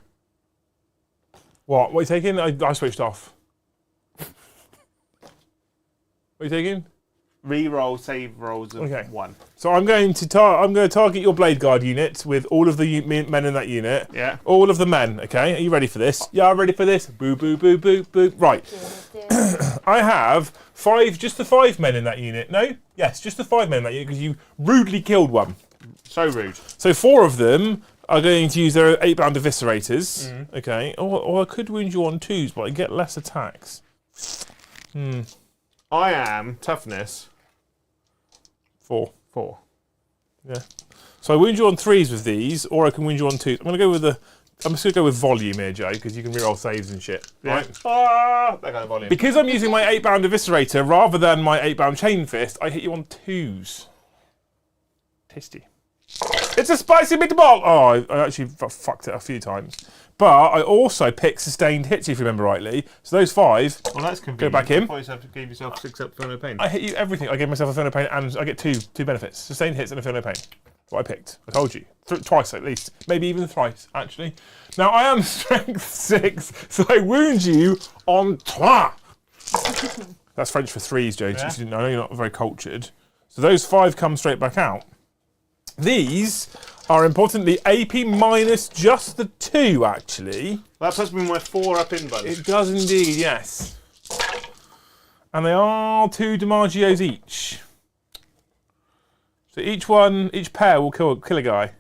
What? What are you taking? I switched off. What are you taking? Re-roll save rolls of Okay. 1. So I'm going to target your Blade Guard unit with all of the men in that unit. Yeah. All of the men, okay? Are you ready for this? Yeah, I'm ready for this. Boo, boo, boo, boo, boo. Right. I have just the 5 men in that unit. No? Yes, just the 5 men in that unit because you rudely killed one. So rude. So 4 of them are going to use their 8-bound eviscerators. Okay. Or I could wound you on 2s, but I get less attacks. I am toughness 4. 4. Yeah. So I wound you on 3s with these, or I can wound you on 2s. I'm just going to go with volume here, Joe, because you can reroll saves and shit. Yeah. Right? Ah, that kind of volume. Because I'm using my 8-bound eviscerator rather than my 8-bound chain fist, I hit you on 2s. Tasty. It's a spicy meatball! Oh, I actually fucked it a few times. But I also picked sustained hits, if you remember rightly. So those 5, Well, that's convenient. go back in. I thought you gave yourself 6 up for no pain. I hit you everything. I gave myself a feel no pain, and I get two benefits. Sustained hits and a feel no pain. What I picked. I told you. Twice at least. Maybe even thrice, actually. Now, I am strength 6, so I wound you on 3. That's French for 3s, Joe. Yeah. I know you're not very cultured. So those 5 come straight back out. These are importantly AP minus just the 2, actually. That puts me in my 4 up invuln. It does indeed, yes. And they are 2 DiMaggios each. So each pair will kill a guy.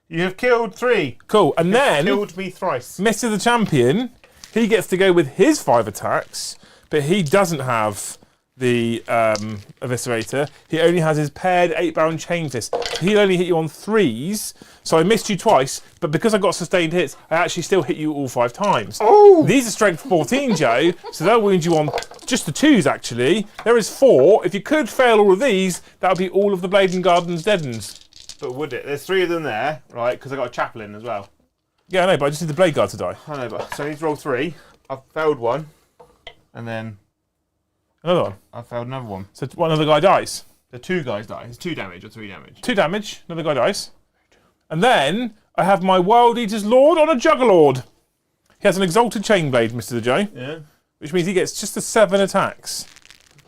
You have killed 3. Cool. And then Killed me thrice. Mr. the Champion, he gets to go with his 5 attacks, but he doesn't have the Eviscerator, he only has his paired 8-bound chain fist. He'll only hit you on 3s, so I missed you twice, but because I got sustained hits, I actually still hit you all 5 times. Oh! These are strength 14, Joe, so they'll wound you on just the 2s, actually. There is 4. If you could fail all of these, that would be all of the Blade and Garden's deadens. But would it? There's 3 of them there, right? Because I got a chaplain as well. Yeah, I know, but I just need the Blade Guard to die. I know, but so I need to roll 3. I've failed one, and then Another one. I failed another one. So one other guy dies. The 2 guys die. It's 2 damage or 3 damage. 2 damage, another guy dies. And then I have my Wild Eater's Lord on a Juggerlord. He has an Exalted Chainblade, Mr. the Joe, Yeah. which means he gets just the 7 attacks.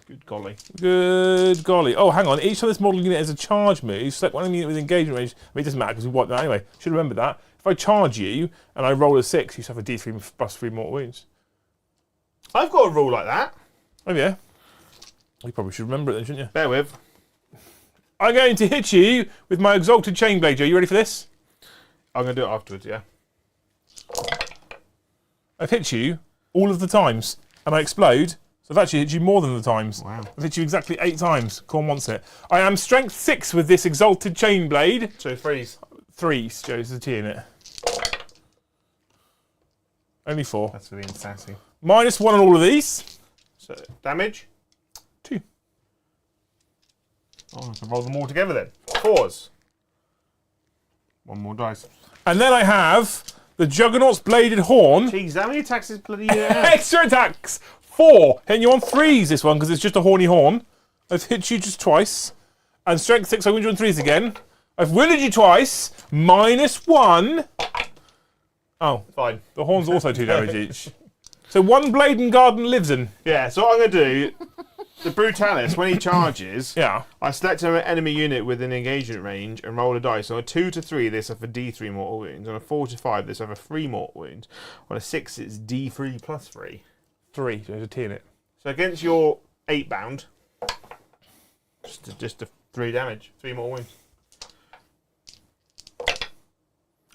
Good golly. Good golly. Oh, hang on. Each time this model unit has a charge move, select one unit with engagement range. I mean, it doesn't matter because we wiped that anyway. Should remember that. If I charge you and I roll a 6, you suffer D3 plus 3 mortal wounds. I've got a rule like that. Oh, yeah. You probably should remember it then, shouldn't you? Bear with. I'm going to hit you with my Exalted Chainblade, Joe. You ready for this? I'm going to do it afterwards, yeah. I've hit you all of the times, and I explode. So I've actually hit you more than the times. Wow. I've hit you exactly 8 times. Corn wants it. I am strength 6 with this Exalted Chainblade. So freeze. 3, Joe's the T in it. Only 4. That's really sassy. -1 on all of these. So damage. 2. Oh, I can roll them all together then. 4s. 1 more dice. And then I have the Juggernaut's Bladed Horn. Jeez, how many attacks is bloody Extra attacks! 4. Hitting you on 3s this one because it's just a horny horn. I've hit you just twice. And strength 6, I wound you on 3s again. I've wounded you twice. -1. Oh, Fine. the horn's also 2 damage each. So 1 Blade and Garden lives in. Yeah, so what I'm going to do, the Brutalis, when he charges, Yeah. I select an enemy unit within engagement range and roll a dice. On a 2 to 3, they suffer D3 mortal wounds. On a 4 to 5, they suffer 3 mortal wounds. On a 6, it's D3 plus 3. 3. There's a T in it. So against your 8 bound, just a 3 damage, 3 mortal wounds.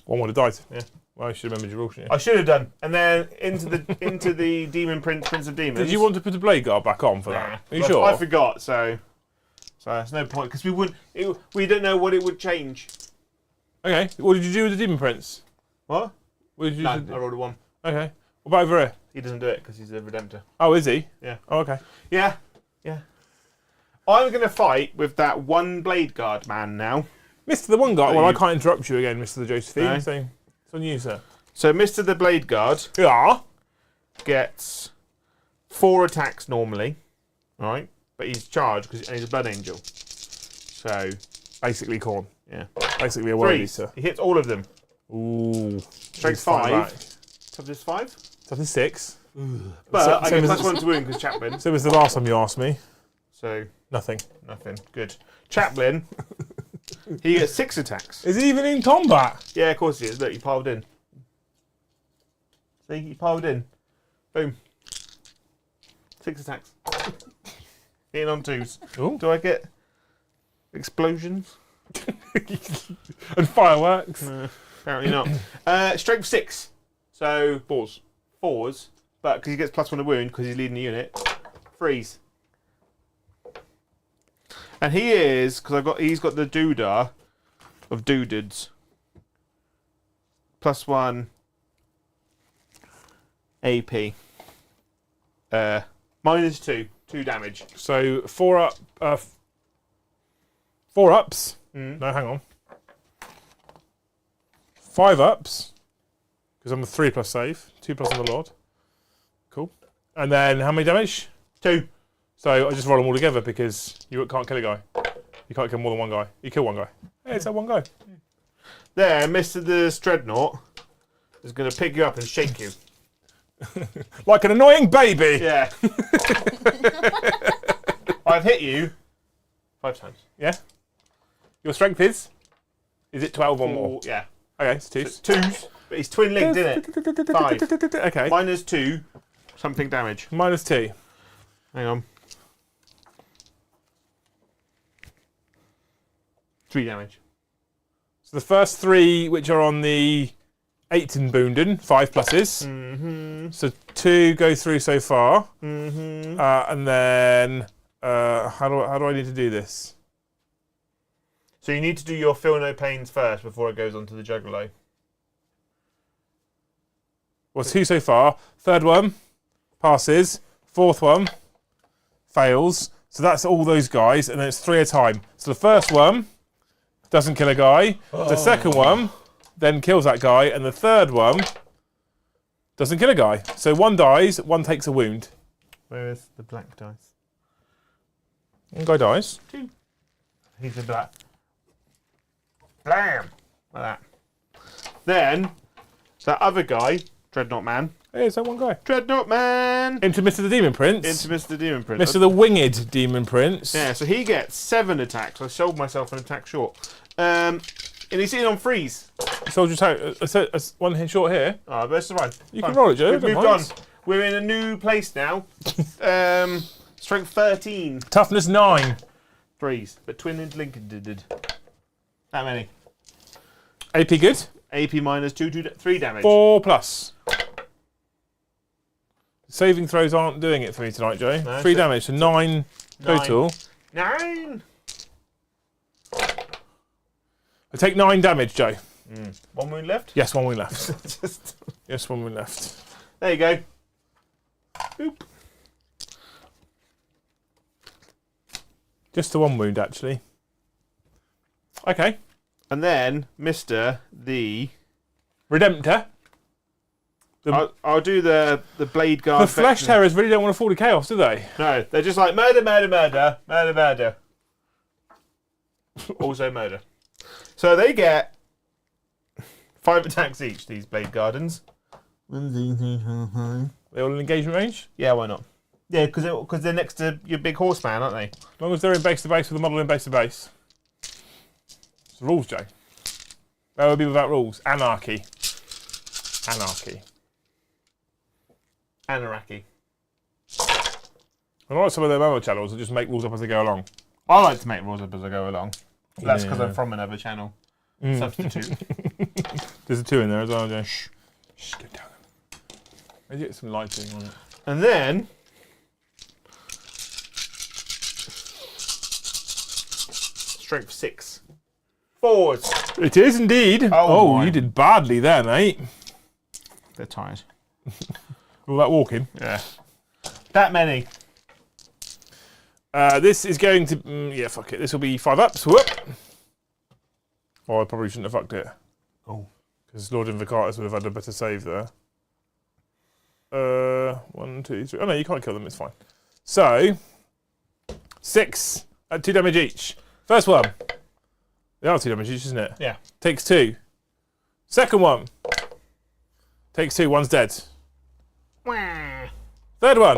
1 would have died. Yeah. Well, you should have remembered your rule, shouldn't you? I should have done. And then into the Demon Prince of Demons. Did you want to put the Blade Guard back on for that? Are you Well, sure? I forgot, so there's no point because we don't know what it would change. Okay. What did you do with the Demon Prince? What? What did you No, do? I rolled a 1. Okay. What about over here? He doesn't do it because he's a Redemptor. Oh, is he? Yeah. Oh, okay. Yeah. I'm going to fight with that 1 Blade Guard man now. Mr. the One Guy. Oh, Well, I you- can't interrupt you again, Mr. the Josephine. No. So it's on you, sir. So Mr. the Blade Guard Yeah. gets 4 attacks normally, right? But he's charged because he's a Blood Angel. So, Basically corn. yeah. Basically a worthy, 3. sir. He hits all of them. Ooh. Strength 5. Toughness 5. Toughness 6. But So- I so get is plus it- 1 to wound because Chaplain. So it was the last time you asked me. So, Nothing. nothing. Good. Chaplain, he gets 6 attacks. Is he even in combat? Yeah, of course he is. Look, he piled in. See, he piled in. Boom. 6 attacks. Hitting on 2s. Ooh. Do I get explosions? And fireworks. Apparently not. Strength 6. So, 4s. But because he gets plus 1 to wound because he's leading the unit. Freeze. And he is, because he's got the Doodah of Doodeds. Plus 1 AP. -2. 2 damage. So 4 up. 4 ups. Mm. No, hang on. 5 ups. Because I'm a 3 plus save. 2 plus on the Lord. Cool. And then how many damage? 2. So I just roll them all together because you can't kill a guy. You can't kill more than one guy. You kill one guy. Hey, it's that one guy. There, Mr. the Dreadnought is going to pick you up and shake you. Like an annoying baby. Yeah. I've hit you 5 times. Yeah. Your strength is? Is it 12 or more? Yeah. Okay, it's 2. So 2s, but he's twin-legged, isn't it? 5. Okay. -2, something damage. -2. Hang on. 3 damage. So the first 3, which are on the 18-Bunden, 5 pluses. Mm-hmm. So 2 go through so far. Mm-hmm. And then How do I need to do this? So you need to do your feel no pains first before it goes on to the juggalo. Well, 2 so far. Third one passes. Fourth one fails. So that's all those guys, and then it's 3 at a time. So the first one doesn't kill a guy. The second one then kills that guy, and the third one doesn't kill a guy. So 1 dies, 1 takes a wound. Where is the black dice? 1 guy dies. 2. He's the black. Blam! Like that. Then, that other guy, Dreadnought Man. Hey, is that 1 guy? Dreadnought Man! Into Mr. the Demon Prince. Into Mr. the Demon Prince. Mr. the Winged Demon Prince. Yeah, so he gets 7 attacks. I sold myself an attack short. And he's sitting on freeze. Soldier attack. 1 hit short here. Oh, but it's fine. You can roll it, Joe. We've moved on. We're in a new place now. Strength 13. Toughness 9. 3s. But twin Lincoln did. That many. AP good. AP minus 3 damage. 4 plus. Saving throws aren't doing it for me tonight, Joe. No, 3 damage, so 9 total. 9! I take 9 damage, Joe. 1 wound left? Yes, 1 wound left. Yes, 1 wound left. There you go. Boop. Just the 1 wound, actually. Okay. And then, Mr. the... Redemptor. I'll do the blade guard. The flesh terrors really don't want to fall to chaos, do they? No, they're just like murder, murder, murder, murder, murder. Also murder. So they get 5 attacks each, these blade gardens. They all in engagement range? Yeah, why not? Yeah, because they're next to your big horseman, aren't they? As long as they're in base to base with the model in base to base. It's the rules, Joe. That would be without rules. Anarchy. Anarchy. Anarchy. I like some of their memo channels that just make rules up as they go along. I like to make rules up as I go along. That's because Yeah. I'm from another channel. Substitute. There's a 2 in there as well, Joe. Shh, don't tell them. Maybe get some lighting on it. And then... Strength 6. 4s. It is indeed. Oh, my. You did badly there, mate. They're tired. All that walking. Yeah. That many. This is going to... yeah, fuck it. This will be 5 ups. Whoop. Oh, I probably shouldn't have fucked it. Oh. Because Lord Invocatus would have had a better save there. 1, 2, 3. Oh, no, you can't kill them. It's fine. So, 6 at 2 damage each. First one. They are 2 damage each, isn't it? Yeah. Takes 2. Second one. Takes 2. 1's dead. Third one.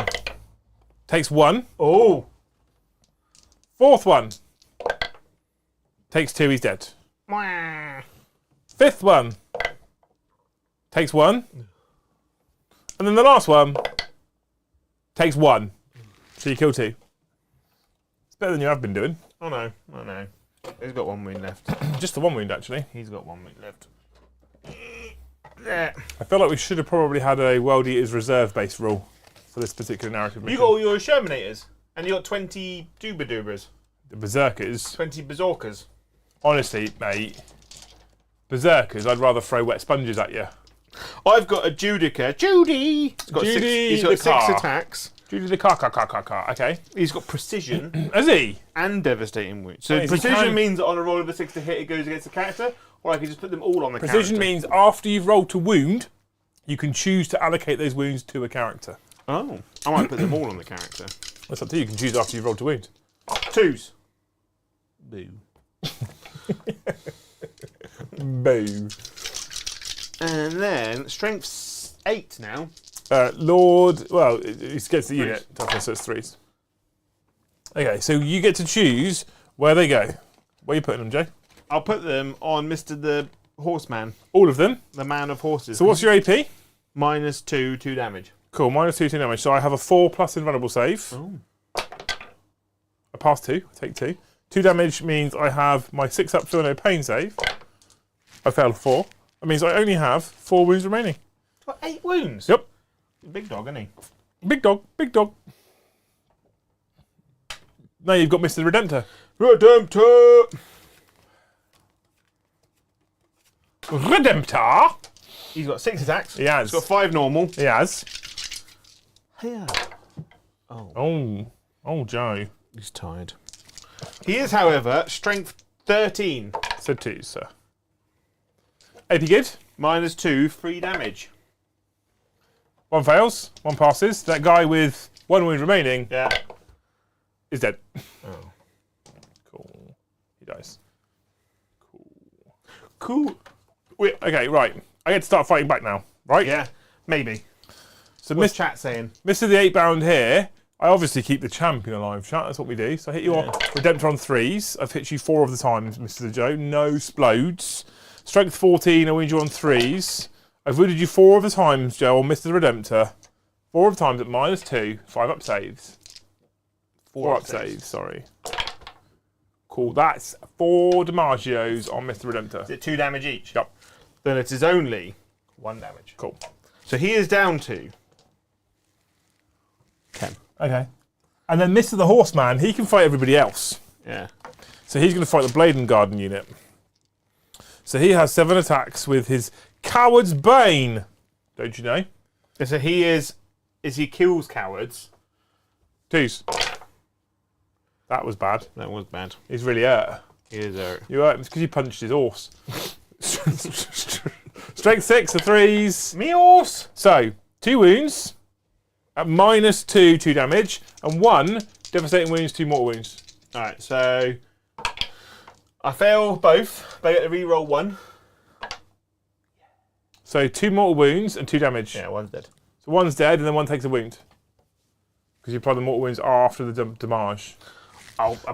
Takes 1. Oh. Fourth one. Takes 2. He's dead. Fifth one. Takes 1. And then the last one. Takes 1. So you kill 2. It's better than you have been doing. Oh no. Oh no. He's got 1 wound left. Just the 1 wound, actually. He's got 1 wound left. Yeah. I feel like we should have probably had a World Eaters reserve-based rule for this particular narrative mission. You got all your Shermanators. And you got 20 Doober-Doobers. The Berserkers. 20 Berserkers. Honestly, mate. Berserkers, I'd rather throw wet sponges at you. I've got a Judica. Judy! He's got 6 attacks. Judy the car. Okay. He's got precision Is he? and devastating wounds. So Wait, is he precision can- means that on a roll of a 6 to hit, it goes against the character, or I can just put them all on the Precision character. means after you've rolled to wound, you can choose to allocate those wounds to a character. Oh. I might put them all on the character. That's up to you. You can choose after you've rolled to wound. 2s. Boo. Boo. And then strength 8 now. Lord, well, it gets the unit. Toughness, so it's 3s. Okay, so you get to choose where they go. Where are you putting them, Jay? I'll put them on Mr. the Horseman, All of them. the man of horses. So what's your AP? Minus 2 damage. Cool, minus 2 damage. So I have a 4 plus invulnerable save. Oh. I pass 2, I take 2. 2 damage means I have my 6 up feel no pain save. I failed 4. That means I only have 4 wounds remaining. Got 8 wounds? Yep. Big dog, isn't he? Big dog, big dog. No, you've got Mr. Redemptor. Redemptor! Redemptor? He's got 6 attacks. He has. He's got 5 normal. He has. Yeah. Oh, Joe. He's tired. He is, however, strength 13. So 2, sir. AP good. -2, 3 damage. 1 fails, 1 passes. That guy with 1 wound remaining Yeah. is dead. Oh. Cool. He dies. Cool. Wait, okay, right. I get to start fighting back now, right? Yeah, maybe. So What's chat saying? Mr. the 8-bound here, I obviously keep the champion alive, chat. That's what we do. So I hit you on Redemptor on 3s. I've hit you 4 of the times, Mr. the Joe. No splodes. Strength 14, I wound you on 3s. I've wounded you 4 of the times, Joe, on Mr. the Redemptor. 4 of the times at -2, 5 up saves. 4 up saves, sorry. Cool, that's 4 Damagios on Mr. Redemptor. Is it 2 damage each? Yep. Then it is only 1 damage. Cool. So he is down to 10. Okay. And then Mr. the Horseman, he can fight everybody else. Yeah. So he's going to fight the Blade and Garden unit. So he has 7 attacks with his Coward's Bane. Don't you know? So he is he kills cowards. 2s. That was bad. That was bad. He's really hurt. He is hurt. You hurt him because you punched his horse. Strength 6 for 3s. Me horse! So, 2 wounds at -2, 2 damage, and 1 devastating wounds, 2 mortal wounds. Alright, so I fail both, but I get to re-roll 1. So 2 mortal wounds and 2 damage. Yeah, 1's dead. So 1's dead and then 1 takes a wound. Because you apply the mortal wounds after the damage.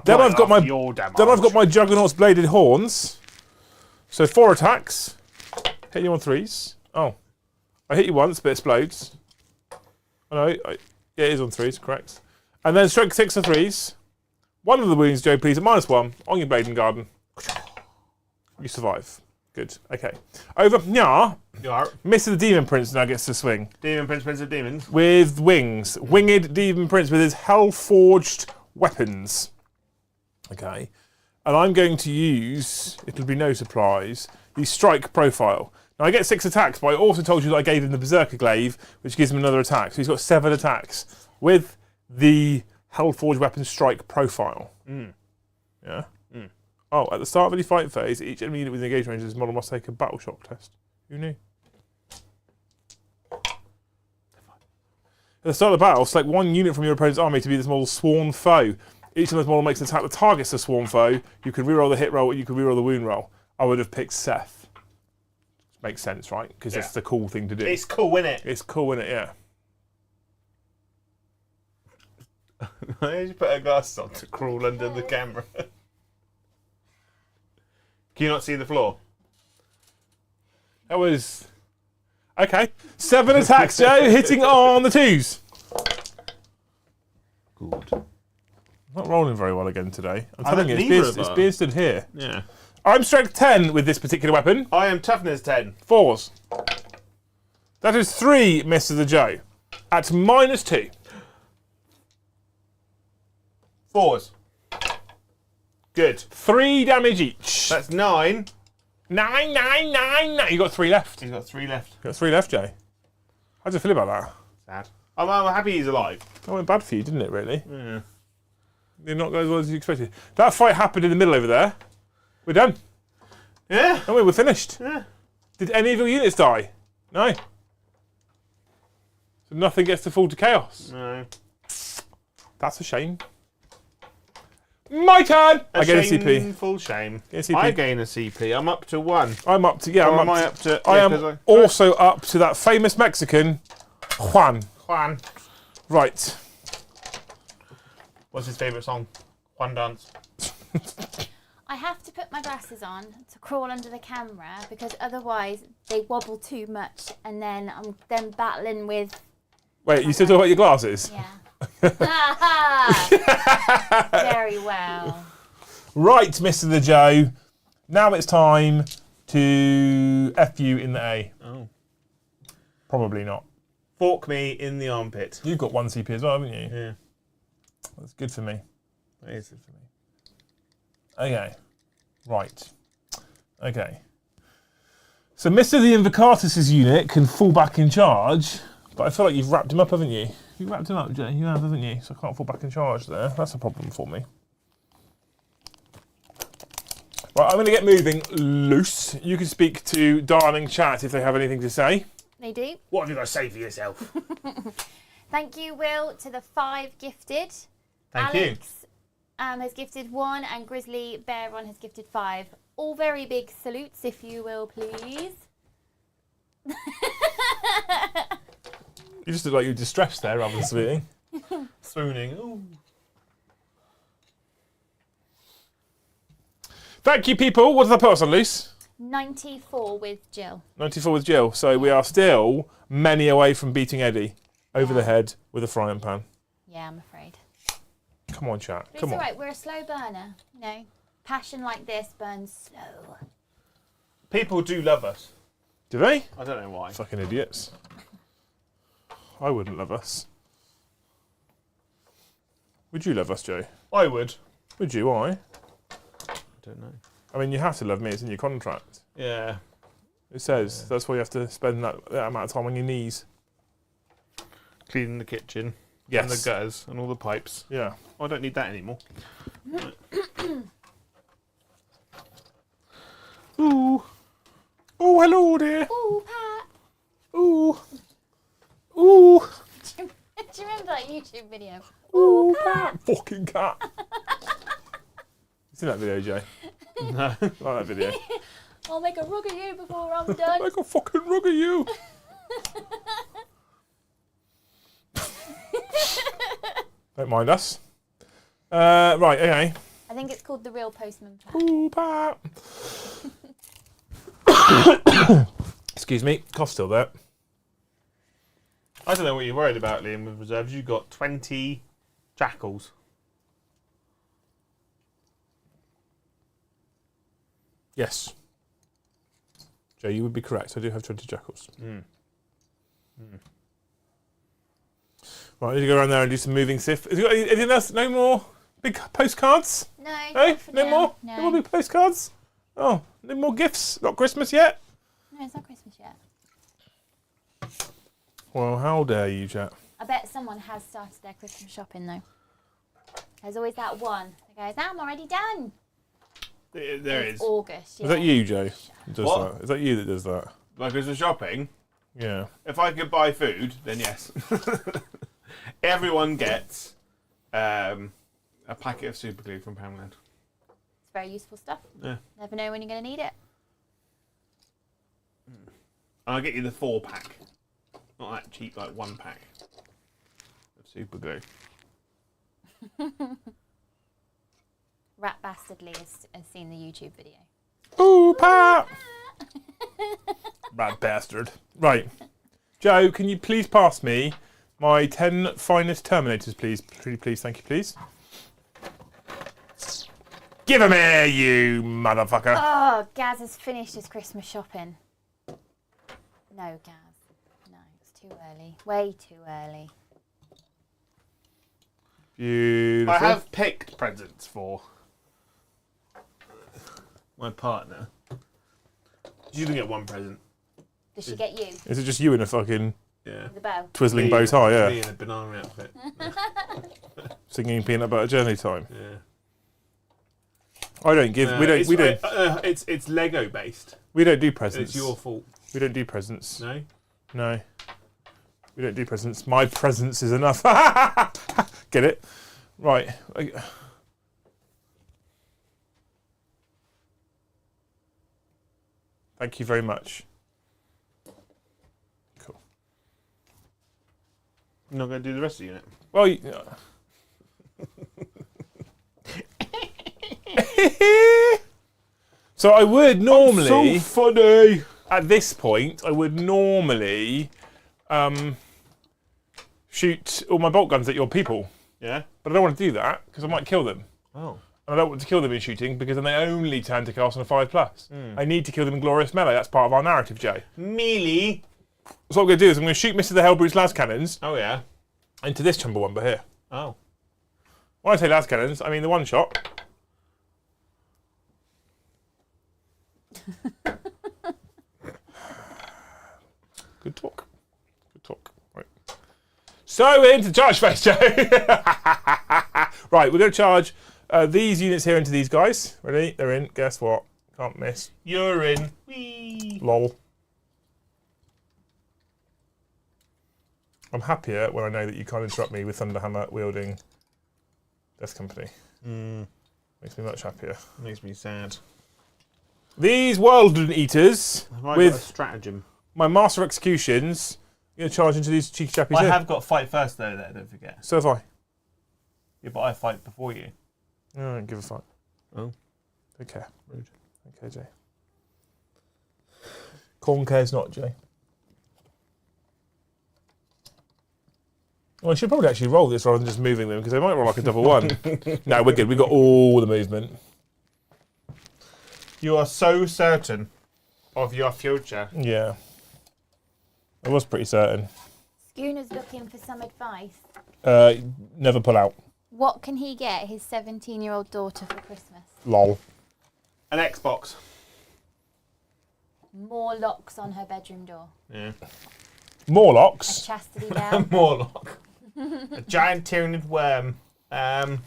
Then I've got my Juggernaut's Bladed Horns. So 4 attacks. Hit you on 3s. Oh. I hit you once, but it explodes. Oh, no, yeah, it is on 3s, correct. And then strength 6 for 3s. 1 of the wounds, Joe, please, at -1 on your Blade and Garden. You survive. Good. Okay. Over here, Mr. the Demon Prince now gets to swing. Demon Prince, Prince of Demons. With wings. Winged Demon Prince with his Hell-forged weapons. Okay. And I'm going to use, it'll be no surprise, the Strike Profile. Now, I get 6 attacks, but I also told you that I gave him the Berserker Glaive, which gives him another attack. So he's got 7 attacks with the Hell-forged weapons Strike Profile. Yeah? Oh, at the start of any fight phase, each enemy unit within engagement range of this model must take a battle shock test. Who knew? At the start of the battle, select 1 unit from your opponent's army to be this model's sworn foe. Each time this model makes an attack that targets the sworn foe, you can reroll the hit roll and you can reroll the wound roll. I would have picked Seth. Makes sense, right? Because it's the cool thing to do. It's cool, isn't it? It's cool, isn't it? Yeah. Why did you put her glasses on to crawl under the camera? Can you not see the floor? That was... Okay. 7 attacks, Joe, hitting on the 2s. Good. Not rolling very well again today. I'm telling you, it's Beardstood here. Yeah. I'm strength 10 with this particular weapon. I am toughness 10. 4s. That is 3, Mr. the Joe. At -2. 4s. Good. 3 damage each. That's 9. 9, 9, 9, 9. You got 3 left. He's got 3 left. You got 3 left, Joe. How do you feel about that? Sad. I'm happy he's alive. That went bad for you, didn't it, really? Yeah. Did not go as well as you expected. That fight happened in the middle over there. We're done. Yeah. No, we're finished. Yeah. Did any of your units die? No. So nothing gets to fall to chaos. No. That's a shame. My turn! I get a CP. Shameful shame. Get a CP. I gain a CP. I'm up to 1. I'm up to, yeah, Or I'm am I up up to... I yeah, am 'cause I- also up to that famous Mexican, Juan. Juan. Right. What's his favourite song? Juan Dance. I have to put my glasses on to crawl under the camera because otherwise they wobble too much and then I'm then battling with... Wait, you still talk about your glasses? Yeah. Very well. Right, Mr. the Joe. Now it's time to F you in the A. Oh. Probably not. Fork me in the armpit. You've got 1 CP as well, haven't you? Yeah. That's good for me. It is for me. Okay. Right. Okay. So Mr. the Invocatus' unit can fall back in charge, but I feel like you've wrapped him up, haven't you? You wrapped him up, Jay. You have, haven't you? So I can't fall back in charge there. That's a problem for me. Right, I'm going to get moving loose. You can speak to Darling Chat if they have anything to say. They do. What have you got to say for yourself? Thank you, Will, to the 5 gifted. Thank you. Alex has gifted 1 and Grizzly Bearon has gifted 5. All very big salutes, if you will, please. You just look like you're distressed there rather than swooning. Swooning. Ooh. Thank you, people. What did I put us on, Luce? 94 with Jill. 94 with Jill. So we are still many away from beating Eddie over the head with a frying pan. Yeah, I'm afraid. Come on, chat. But Come it's on. all right. We're a slow burner. You know, passion like this burns slow. People do love us. Do they? I don't know why. Fucking idiots. I wouldn't love us. Would you love us, Joe? I would. Would you? Why? I don't know. I mean, you have to love me. It's in your contract. Yeah. It says that's why you have to spend that amount of time on your knees. Cleaning the kitchen. Yes. And the gutters and all the pipes. Yeah. I don't need that anymore. Ooh. Oh, hello there. Ooh, Pat. Ooh. Ooh. Do you remember that YouTube video? Ooh, Pat. Fucking cat. You seen that video, Jay? No. I like that video. I'll make a rug of you before I'm done. Like a fucking rug of you. Don't mind us. Right, okay. I think it's called The Real Postman Pat. Ooh, Pat. Excuse me, cough's still there. I don't know what you're worried about, Liam, with reserves. You've got 20 jackals. Yes. Joe, you would be correct. I do have 20 jackals. Right, I need to go around there and do some moving stuff. Have you got anything else? No more big postcards? No. No? not for No now. more? No. No more big postcards? Oh, no more gifts? Not Christmas yet? No, it's not Christmas yet. Well, how dare you, chat? I bet someone has started their Christmas shopping though. There's always that one that goes, I'm already done. There It's is. August. Yeah. Is that you, Joe? Who does What? that? Is that you that does that? My Christmas shopping. Yeah. If I could buy food, then yes. Everyone gets a packet of super glue from Poundland. It's very useful stuff. Yeah. Never know when you're going to need it. I'll get you the 4-pack. Not that cheap, like 1-pack of super glue. Rat Bastardly has seen the YouTube video. Ooh, Pat! Bad bastard. Right. Joe, can you please pass me my 10 finest Terminators, please? Pretty please, thank you, please. Give 'em here, you motherfucker. Oh, Gaz has finished his Christmas shopping. No, Gaz. No, it's too early. Way too early. Beautiful. I have picked presents for my partner. She didn't get one present. Does she get you? Is it just you in a fucking Yeah. The bow? twizzling bow tie, Me yeah? in a banana outfit. Singing Peanut Butter Journey time. Yeah. I don't give. We don't It's Lego based. we don't do presents. It's your fault. We don't do presents. No. No. We don't do presents. My presence is enough. Get it? Right. Thank you very much. Cool. I'm not going to do the rest of the unit. Well, so I would normally, So funny. at this point, I would normally shoot all my bolt guns at your people. Yeah. But I don't want to do that because I might kill them. Oh. And I don't want to kill them in shooting because then they only turn to cast on a 5+. I need to kill them in glorious melee. That's part of our narrative, Jay. Melee. So what I'm going to do is I'm going to shoot Mr. the Hellbrute's las cannons Oh yeah. into this Chumbawamba here. Oh. When I say las cannons, I mean the one shot. Good talk. Good talk. Right. So we're into charge phase, Joe. Right, we're going to charge these units here into these guys. Ready? They're in. Guess what? Can't miss. You're in. Whee! Lol. I'm happier when I know that you can't interrupt me with Thunderhammer wielding Death Company. Makes me much happier. Makes me sad. These World Eaters Have I got a with stratagem? my Master Executions, you're going to charge into these cheeky chappies I here. have got fight first though. There, don't forget. So have I. Yeah, but I fight before you. I don't give a fuck. Oh. Don't care. Rude. Okay, Jay. Corn cares not, Jay. Well, I should probably actually roll this rather than just moving them because they might roll like a double one. No, we're good. We've got all the movement. You are so certain of your future. Yeah. I was pretty certain. Schooner's looking for some advice. Never pull out. What can he get his 17-year-old daughter for Christmas? Lol. An Xbox. More locks on her bedroom door. Yeah. More A locks. chastity belt. Morlock. A giant tyrannid worm. Dunno.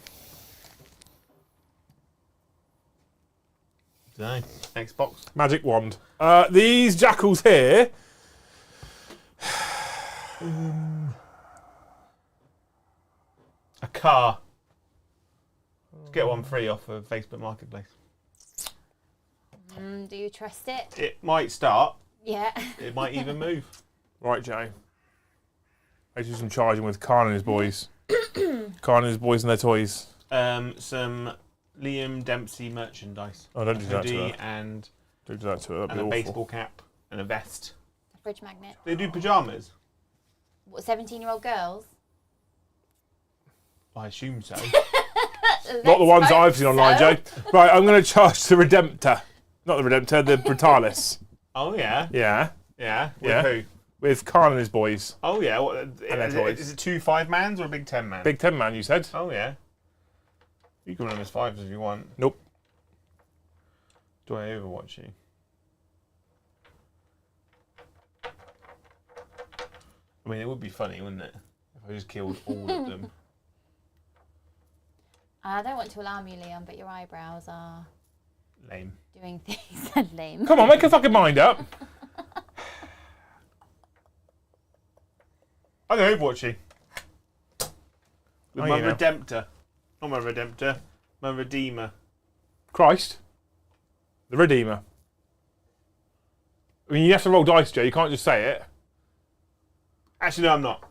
Xbox. Magic wand. These jackals here. A car. Let's get one free off of Facebook Marketplace. Do you trust it? It might start. Yeah. It might even move. Right, Jay. I do some charging with Khan and his boys. Khan and his boys and their toys. Some Liam Dempsey merchandise. Oh, don't do that to Hoodie her. and Don't do that to her. That'd a be awful. baseball cap and a vest. A fridge magnet. They do pajamas. What, 17-year-old girls? I assume so. Not the ones Let's I've seen hope online, so. Jay. Right, I'm going to charge the Redemptor. Not the Redemptor, the Brutalis. Oh yeah. Yeah. Yeah. With Yeah. who? With Khan and his boys. Oh yeah. What, their toys. is it 2 5-mans or a big 10-man? Big 10 man, you said? Oh yeah. You can run them as 5s if you want. Nope. Do I overwatch you? I mean, it would be funny, wouldn't it? If I just killed all of them. I don't want to alarm you, Leon, but your eyebrows are Lame. doing things lame. Come on, make your fucking mind up. I'm going to overwatch you. With Oh, my you know. Redemptor. Not my Redemptor. My Redeemer. Christ. The Redeemer. I mean, you have to roll dice, Jay. You can't just say it. Actually, no, I'm not.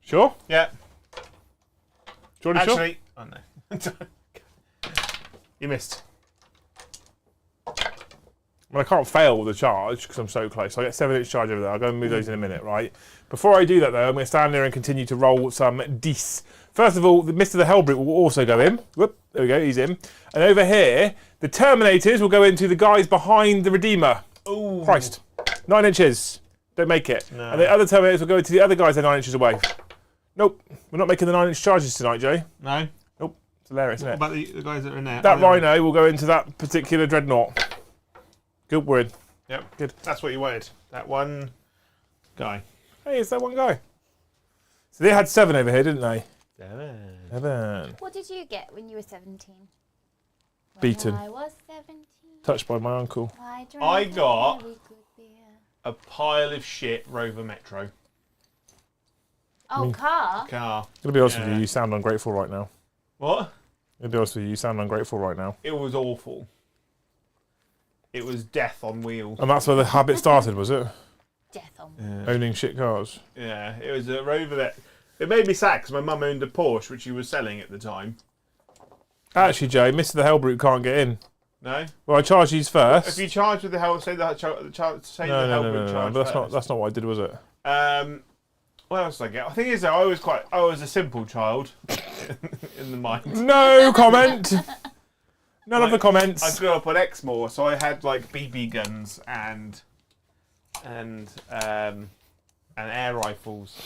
Sure? Yeah. Do you want to sure? Actually, oh no. You missed. Well, I can't fail with the charge because I'm so close. So I get 7-inch charge over there. I'll go and move those in a minute, right? Before I do that, though, I'm going to stand there and continue to roll some dice. First of all, the Mr. the Hellbrute will also go in. Whoop, there we go, he's in. And over here, the Terminators will go into the guys behind the Redeemer. Ooh. Christ. 9 inches. Don't make it. No. And the other Terminators will go into the other guys that are 9 inches away. Nope. We're not making the 9-inch charges tonight, Jay. No. Nope. It's hilarious, isn't What it? about the guys that are in there? That Oh, no. Rhino will go into that particular Dreadnought. Good word. Yep. Good. That's what you wanted. That one guy. Hey, it's that one guy. So they had 7 over here, didn't they? 7. What did you get when you were 17? When Beaten. I was 17. Touched by my uncle. I got- very good beer. A pile of shit Rover Metro Oh, car? car. Gonna be honest with Yeah. you, you sound ungrateful right now. What? Gonna be honest with you, you sound ungrateful right now. It was awful. It was death on wheels. And that's where the habit started, was it? Death on. Yeah. Owning shit cars. Yeah, it was a Rover that. It made me sad because my mum owned a Porsche, which she was selling at the time. Actually, Jay, Mr. the Hellbrute can't get in. No. Well, I charge these first. If you charge with the hell, say the say no, the no, Hellbrute no, no, charge but first. that's not what I did, was it? What else did I get? I think is that I was a simple child in the mind. No comment. None of the comments. I grew up on Exmoor, so I had like BB guns and air rifles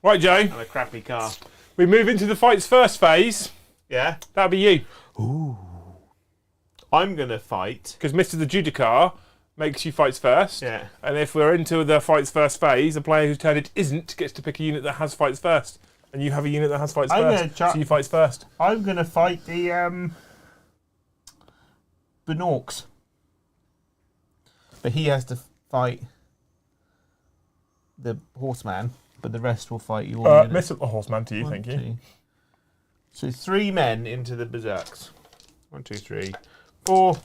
Right, Jay. and a crappy car. we move into the fights first phase. Yeah. That'll be you. I'm going to fight. Because Mr. the Judicar makes you fights first. Yeah. And if we're into the fights first phase, the player whose turn it isn't gets to pick a unit that has fights first. And you have a unit that has fights first. So you fights first. I'm going to fight the Benorks. But he has to fight the horseman, but the rest will fight you all. Mr. Horseman to you, thank you. So 3 men into the berserks. 1, 2, 3, 4.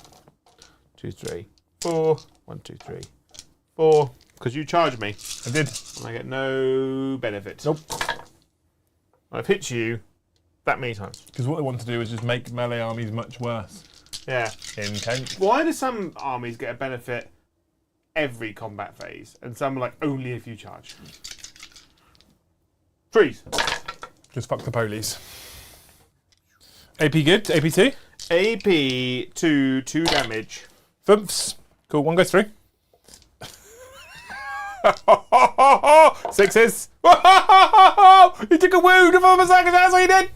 2, 3, 4. 1, 2, 3, 4. Because you charged me. I did. And I get no benefit. Nope. I've hit you that many times. Because what they want to do is just make melee armies much worse. Yeah. In Kent. Why do some armies get a benefit every combat phase, and some like only if you charge? Freeze. Just fuck the polies. AP good? AP 2? AP 2 damage. Thumps. Cool, 1 goes through. 6s. You took a wound of a second, that's what you did.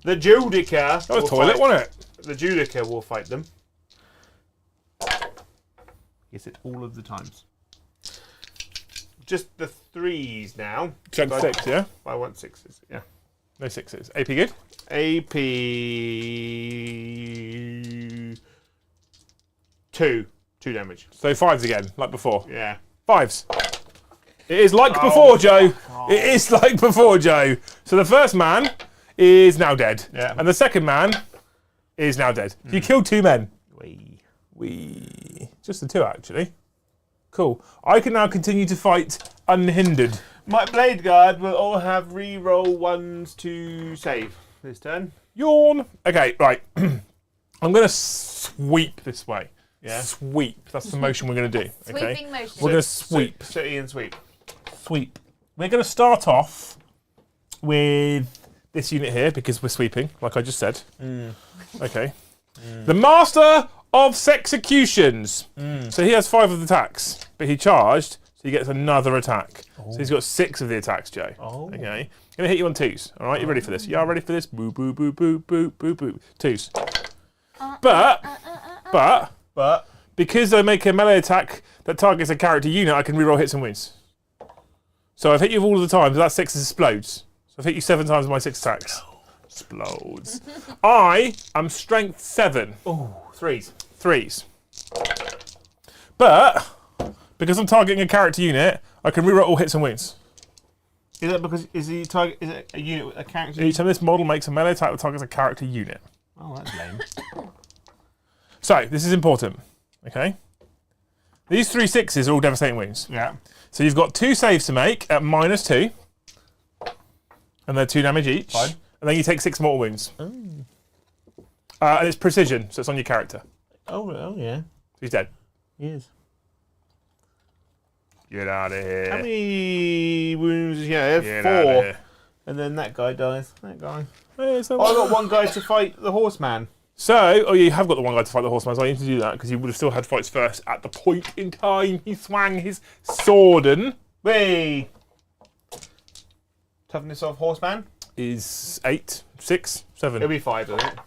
The Judica. That was toilet, wasn't it? The Judica will fight them. Yes, it all of the times. Just the 3s now. Strength 6, yeah? I want 6s, yeah. No 6s. AP good? AP 2 damage. So 5s again, like before. Yeah. 5s. It is like before, Joe. It is like before, Joe. So the first man is now dead. Yeah. And the second man is now dead. You killed 2 men. Wee. Just the 2, actually. Cool. I can now continue to fight unhindered. My Blade Guard will all have re-roll 1s to save this turn. Yawn. Okay, right. I'm going to sweep this way. Yeah. Sweep. That's the motion we're going to do. Okay. Sweeping motion. We're going to sweep. So Ian, sweep. Sweep. We're going to start off with this unit here because we're sweeping, like I just said. Okay. The Master of Sexecutions. So he has 5 of the attacks, but he charged, so he gets another attack. So he's got 6 of the attacks, Joe. Okay. I'm going to hit you on 2s. All right, you ready for this? You are ready for this? Boo, boo, boo, boo, boo, boo, boo. 2s. But, because I make a melee attack that targets a character unit, I can reroll hits and wounds. So I've hit you all of the time, so that 6 explodes. So I've hit you 7 times with my 6 attacks. Explodes. I am strength 7. Oh, 3s. 3s. But, because I'm targeting a character unit, I can reroll all hits and wounds. Is that because is it a unit with a character? Each time this model makes a melee attack that targets a character unit. Oh, that's lame. So, this is important. Okay? These 3 6s are all devastating wounds. Yeah. So you've got 2 saves to make at -2. And they're 2 damage each. Fine. And then you take 6 mortal wounds. And it's precision, so it's on your character. Oh yeah. So he's dead. He is. Get out of here. How many wounds? Yeah, Get out of 4. here. And then that guy dies. That guy. Hey, so I got 1 guy to fight the horseman. So, you have got the 1 guy to fight the horseman, so I need to do that because he would have still had fights first at the point in time he swung his sword in. Whee! Toughness of horseman Is 8, 6, 7. It'll be 5, isn't it?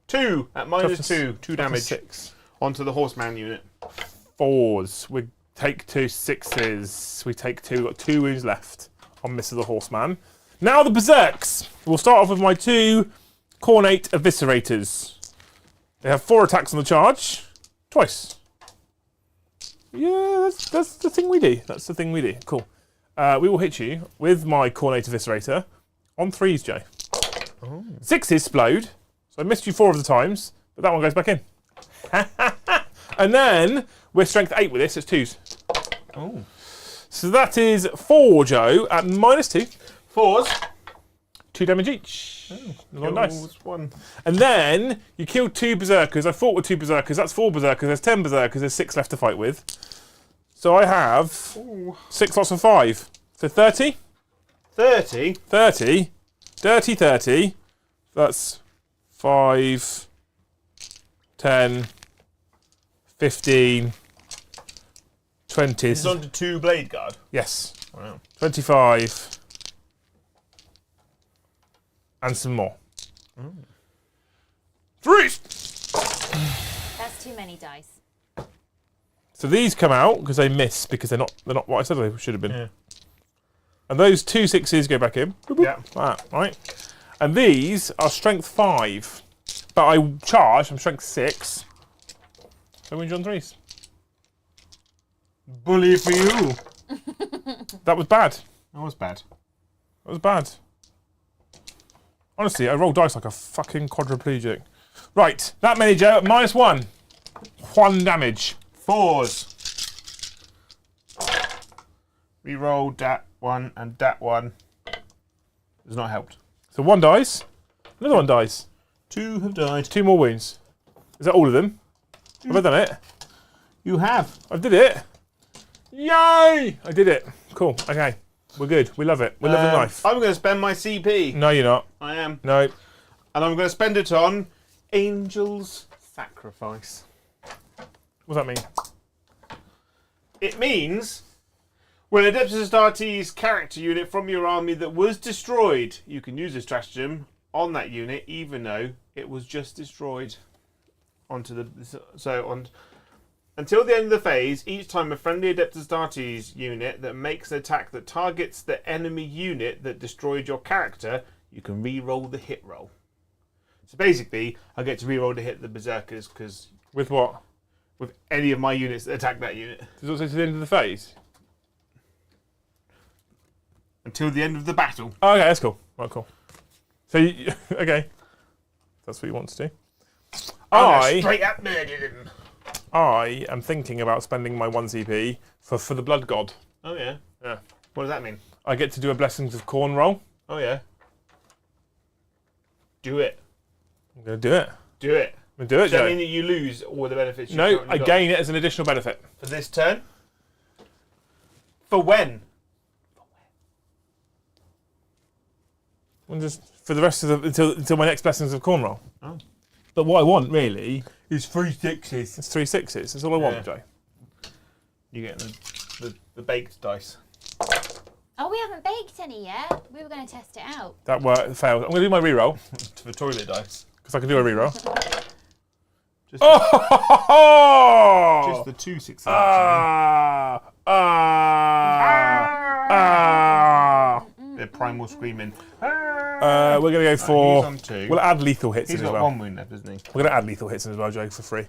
2 at -2. 2 damage 6. onto the horseman unit. 4s. We take 2 6s. We take 2. We've got 2 wounds left on Mr. the Horseman. Now the Berserks. We'll start off with my 2 Cornate Eviscerators. They have 4 attacks on the charge. Twice. Yeah, that's the thing we do. That's the thing we do. Cool. We will hit you with my Cornate Eviscerator on 3s, Joe. 6s explode. So I missed you 4 of the times, but that one goes back in. And then we're strength 8 with this. It's 2s. Oh. So that is 4, Joe, at -2. 4s. 2 damage each. Oh, nice. 1. And then you killed 2 berserkers. I fought with 2 berserkers. That's 4 berserkers. There's 10 berserkers. There's 6 left to fight with. So I have 6 lots of 5. So 30. 30. 30. Dirty 30. That's 5, 10, 15, 20. It's on to 2 blade guard. Yes. Wow. 25. and some more. 3. That's too many dice. So these come out because they miss because they're not what I said they should have been. Yeah. And those 2 6s go back in. Yeah. Like that, right? And these are strength 5. But I charge, I'm strength 6. So win John 3s. Bully for you. That was bad. That was bad. That was bad. Honestly, I roll dice like a fucking quadriplegic. Right, that many, Joe, -1. 1 damage. 4s. Reroll that one and that one. Has not helped. So 1 dies. Another 1 dies. 2 have died. 2 more wounds. Is that all of them? Have I done it? You have. I did it. Yay! I did it. Cool. Okay. We're good. We love it. We love the life. I'm going to spend my CP. No, you're not. I am. No. And I'm going to spend it on Angel's Sacrifice. What does that mean? It means when a Dempsey Astartes character unit from your army that was destroyed, you can use this stratagem on that unit, even though it was just destroyed. Until the end of the phase, each time a friendly Adept Astartes unit that makes an attack that targets the enemy unit that destroyed your character, you can re-roll the hit roll. So basically, I get to re-roll to hit the Berserkers because With what? with any of my units that attack that unit Does it say to the end of the phase? until the end of the battle. Oh, okay, that's cool. Right, cool. So, okay. That's what you want to do. I'm gonna straight up murder them. I am thinking about spending my 1 CP for the Blood God. Oh yeah. Yeah. What does that mean? I get to do a Blessings of Corn roll. Oh yeah. Do it. I'm going to do it. Do it. I'm going to do it, Does that Joe. mean that you lose all the benefits? No, You've I got gain it as an additional benefit. for this turn. For when? And just for the rest of until my next Blessings of Corn roll. Oh. But what I want really It's 3 6s. is 3 6s. That's all I want, Yeah. Joe. You get the baked dice. Oh, we haven't baked any yet. We were going to test it out. That failed. I'm going to do my reroll For toilet dice. because I can do a reroll. Just, Oh! just the 2 6s. actually. They're primal screaming. We're going to go for. He's on 2. We'll add lethal hits He's in as got well. 1 wound left, isn't he? We're going to add lethal hits in as well, Joe, for free.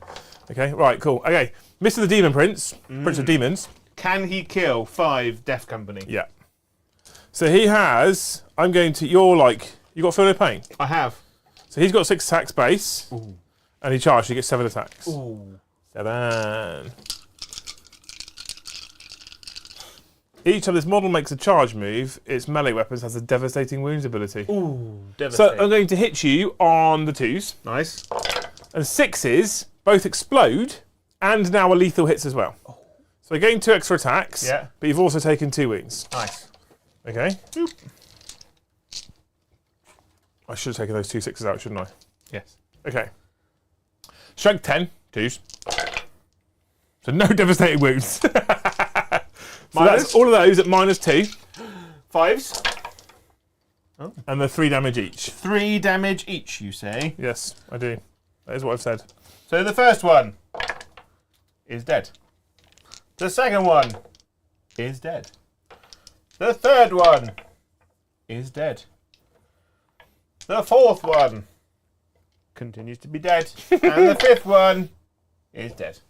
Okay, right, cool. Okay, Mr. the Demon Prince, Prince of Demons. Can he kill 5 Death Company? Yeah. So he has. I'm going to. You're like. You got Feel No Pain. I have. So he's got 6 attacks base, Ooh. and he charged. He gets 7 attacks. Ooh. 7. Each time this model makes a charge move, its melee weapons has a devastating wounds ability. Ooh. So Devastating. I'm going to hit you on the 2s, Nice. and 6s both explode, and now are lethal hits as well. So you're getting 2 extra attacks, Yeah. but you've also taken 2 wounds. Nice. Okay? Boop. I should have taken those 2 6s out, shouldn't I? Yes. Okay. Strength 10, 2s. So no devastating wounds. So Minus? that's all of those at -2, 5s. and they're 3 damage each. 3 damage each, you say? Yes, I do. That is what I've said. So the first one is dead. The second one is dead. The third one is dead. The fourth one continues to be dead. And the fifth one is dead.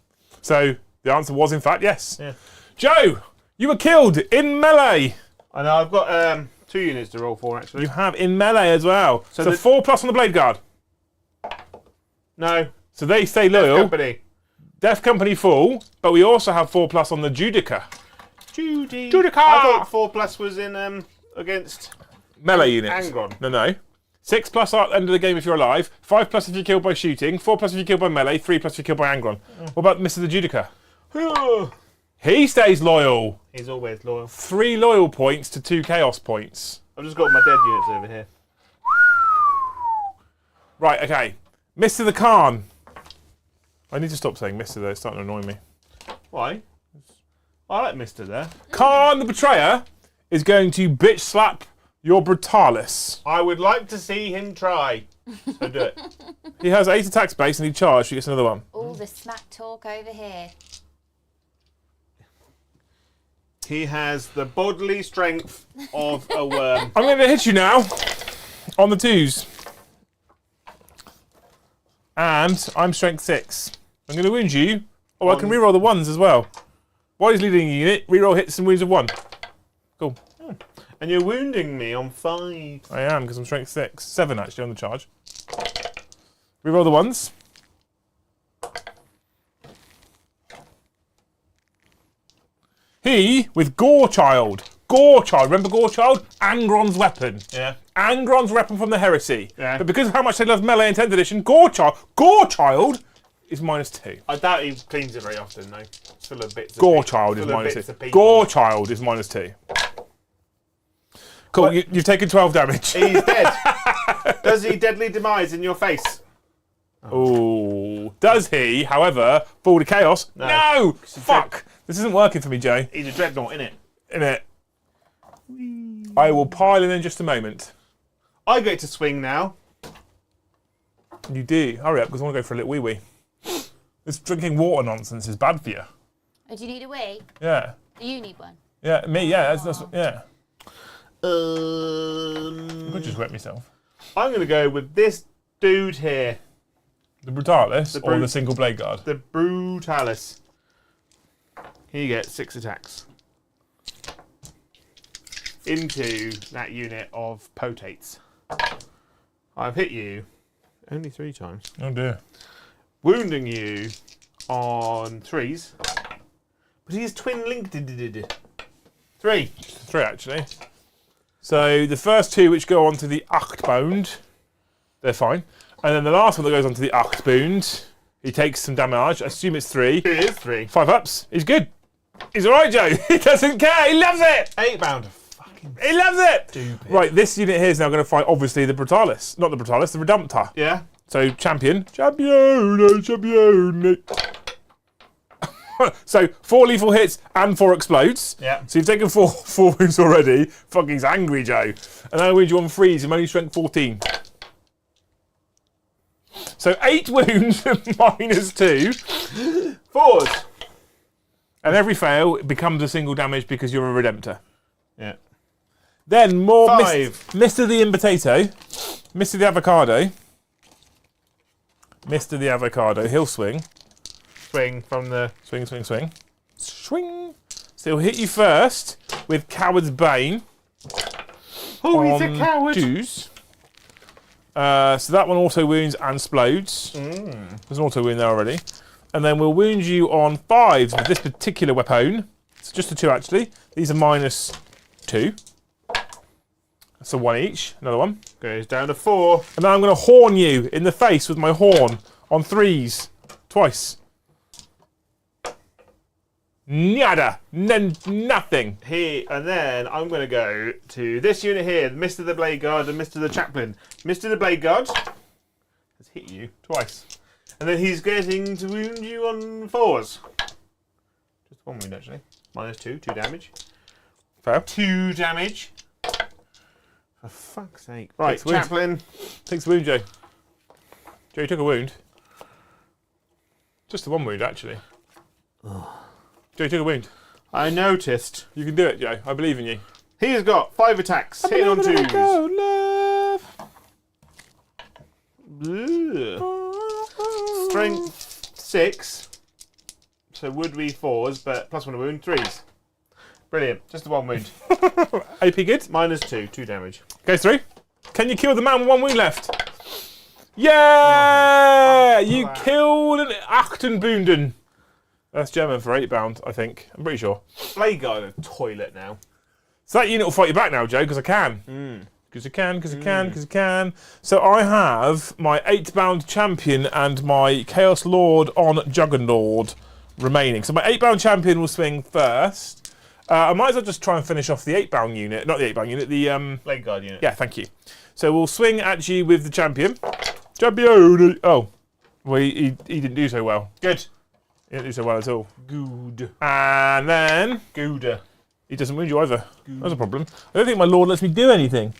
So the answer was, in fact, yes. Yeah. Joe, you were killed in melee. I know, I've got 2 units to roll for, actually. You have in melee as well. So the- 4+ on the Blade Guard. No. So they stay loyal. Company. Death Company fall, but we also have 4+ on the Judica. Judica! I thought 4+ was in against Melee units. Angron. No. 6+ at the end of the game if you're alive. 5+ if you're killed by shooting. 4+ if you're killed by melee. 3+ if you're killed by Angron. What about Mr. the Judica? He stays loyal. He's always loyal. 3 loyal points to 2 chaos points. I've just got my dead units over here. Right, okay. Mr. the Khan. I need to stop saying Mr. though, it's starting to annoy me. Why? I like Mister there. Khan the Betrayer is going to bitch slap your Brutalis. I would like to see him try. So do it. He has 8 attack space and he charged. He gets another one. All the smack talk over here. He has the bodily strength of a worm. I'm going to hit you now on the 2s. And I'm strength 6. I'm going to wound you. Oh, I can reroll the 1s as well. While he's leading a unit, reroll hits and wounds of 1. Cool. And you're wounding me on 5. I am, because I'm strength 6. 7 actually on the charge. Reroll the 1s. He, with Gorechild. Gorechild, remember Gorechild? Angron's weapon. Yeah. Angron's weapon from the Heresy. Yeah. But because of how much they love Melee in 10th edition, Gorechild is -2. I doubt he cleans it very often, though. It's full of bits of Gorechild is full of bits -2. of people. Gorechild is -2. Cool, you've taken 12 damage. He's dead. Does he deadly demise in your face? Oh. Does he, however, fall to chaos? No! Fuck! This isn't working for me, Joe. He's a dreadnought, innit? Innit? I will pile in just a moment. I get to swing now. You do. Hurry up, because I want to go for a little wee-wee. This drinking water nonsense is bad for you. Oh, do you need a wee? Yeah. Do you need one? Yeah, me, yeah. That's yeah. I I'm could just wet myself. going to go with this dude here. The Brutalis or Brute. the single blade guard? The Brutalis. He gets 6 attacks. Into that unit of potates. I've hit you only 3 times. Oh dear. Wounding you on 3s. But he is twin linked. 3. 3 actually. So the first 2 which go onto the Achtbound, they're fine. And then the last one that goes onto the Achtbound, he takes some damage. I assume it's 3. It is 3. 5 ups. He's good. He's alright, Joe. He doesn't care. He loves it. 8 bound. Fucking He loves it. stupid. Right, this unit here is now going to fight, obviously, the Brutalis. Not the Brutalis, the Redemptor. Yeah. So, champion. Champion. So, 4 lethal hits and 4 explodes. Yeah. So, you've taken 4 wounds already. Fucking he's angry, Joe. And then I wound you on 3s. I'm only strength 14. So, 8 wounds -2. 4s. And every fail becomes a single damage because you're a Redemptor. Yeah. Then more 5. Mr. the Impotato, Mr. the Avocado, Mr. the Avocado. He'll swing, Swing from the... swing. So he'll hit you first with Coward's Bane. Oh, he's a on coward. 2s. So that one auto wounds and explodes. There's an auto wound there already. And then we'll wound you on 5s with this particular weapon. It's just a 2 actually. These are -2. So 1 each. Another one. Goes down to 4. And then I'm going to horn you in the face with my horn on 3s. Twice. Nada. Nothing. And then I'm going to go to this unit here, Mr. the Blade Guard and Mr. the Chaplain. Mr. the Blade Guard has hit you twice. And then he's getting to wound you on 4s. Just 1 wound actually. -2, 2 damage. Fair. 2 damage. For fuck's sake. Right, Takes wound. Chaplain. Takes the wound, Joe. Joe, you took a wound. Just the 1 wound, actually. Joe, you took a wound. I noticed. You can do it, Joe. I believe in you. He has got 5 attacks. Hitting on 2s. Love. Strength 6. So would be 4s, but +1 wound, 3s. Brilliant. Just the 1 wound. AP good. -2, 2 damage. Goes through. Can you kill the man with 1 wound left? Yeah! You killed an Achtenbunden. That's German for 8 bound, I think. I'm pretty sure. Blade Guard a toilet now. So that unit will fight you back now, Joe, because I can. Because I can. So I have my 8 bound champion and my Chaos Lord on Juggernaut remaining. So my 8 bound champion will swing first. I might as well just try and finish off the 8 bound unit. Not the 8 bound unit, the... Blade Guard unit. Yeah, thank you. So we'll swing at you with the champion. Champion! Oh. Well, he didn't do so well. Good. He didn't do so well at all. Good. And then... Gouda. He doesn't wound you either. That's a problem. I don't think my lord lets me do anything.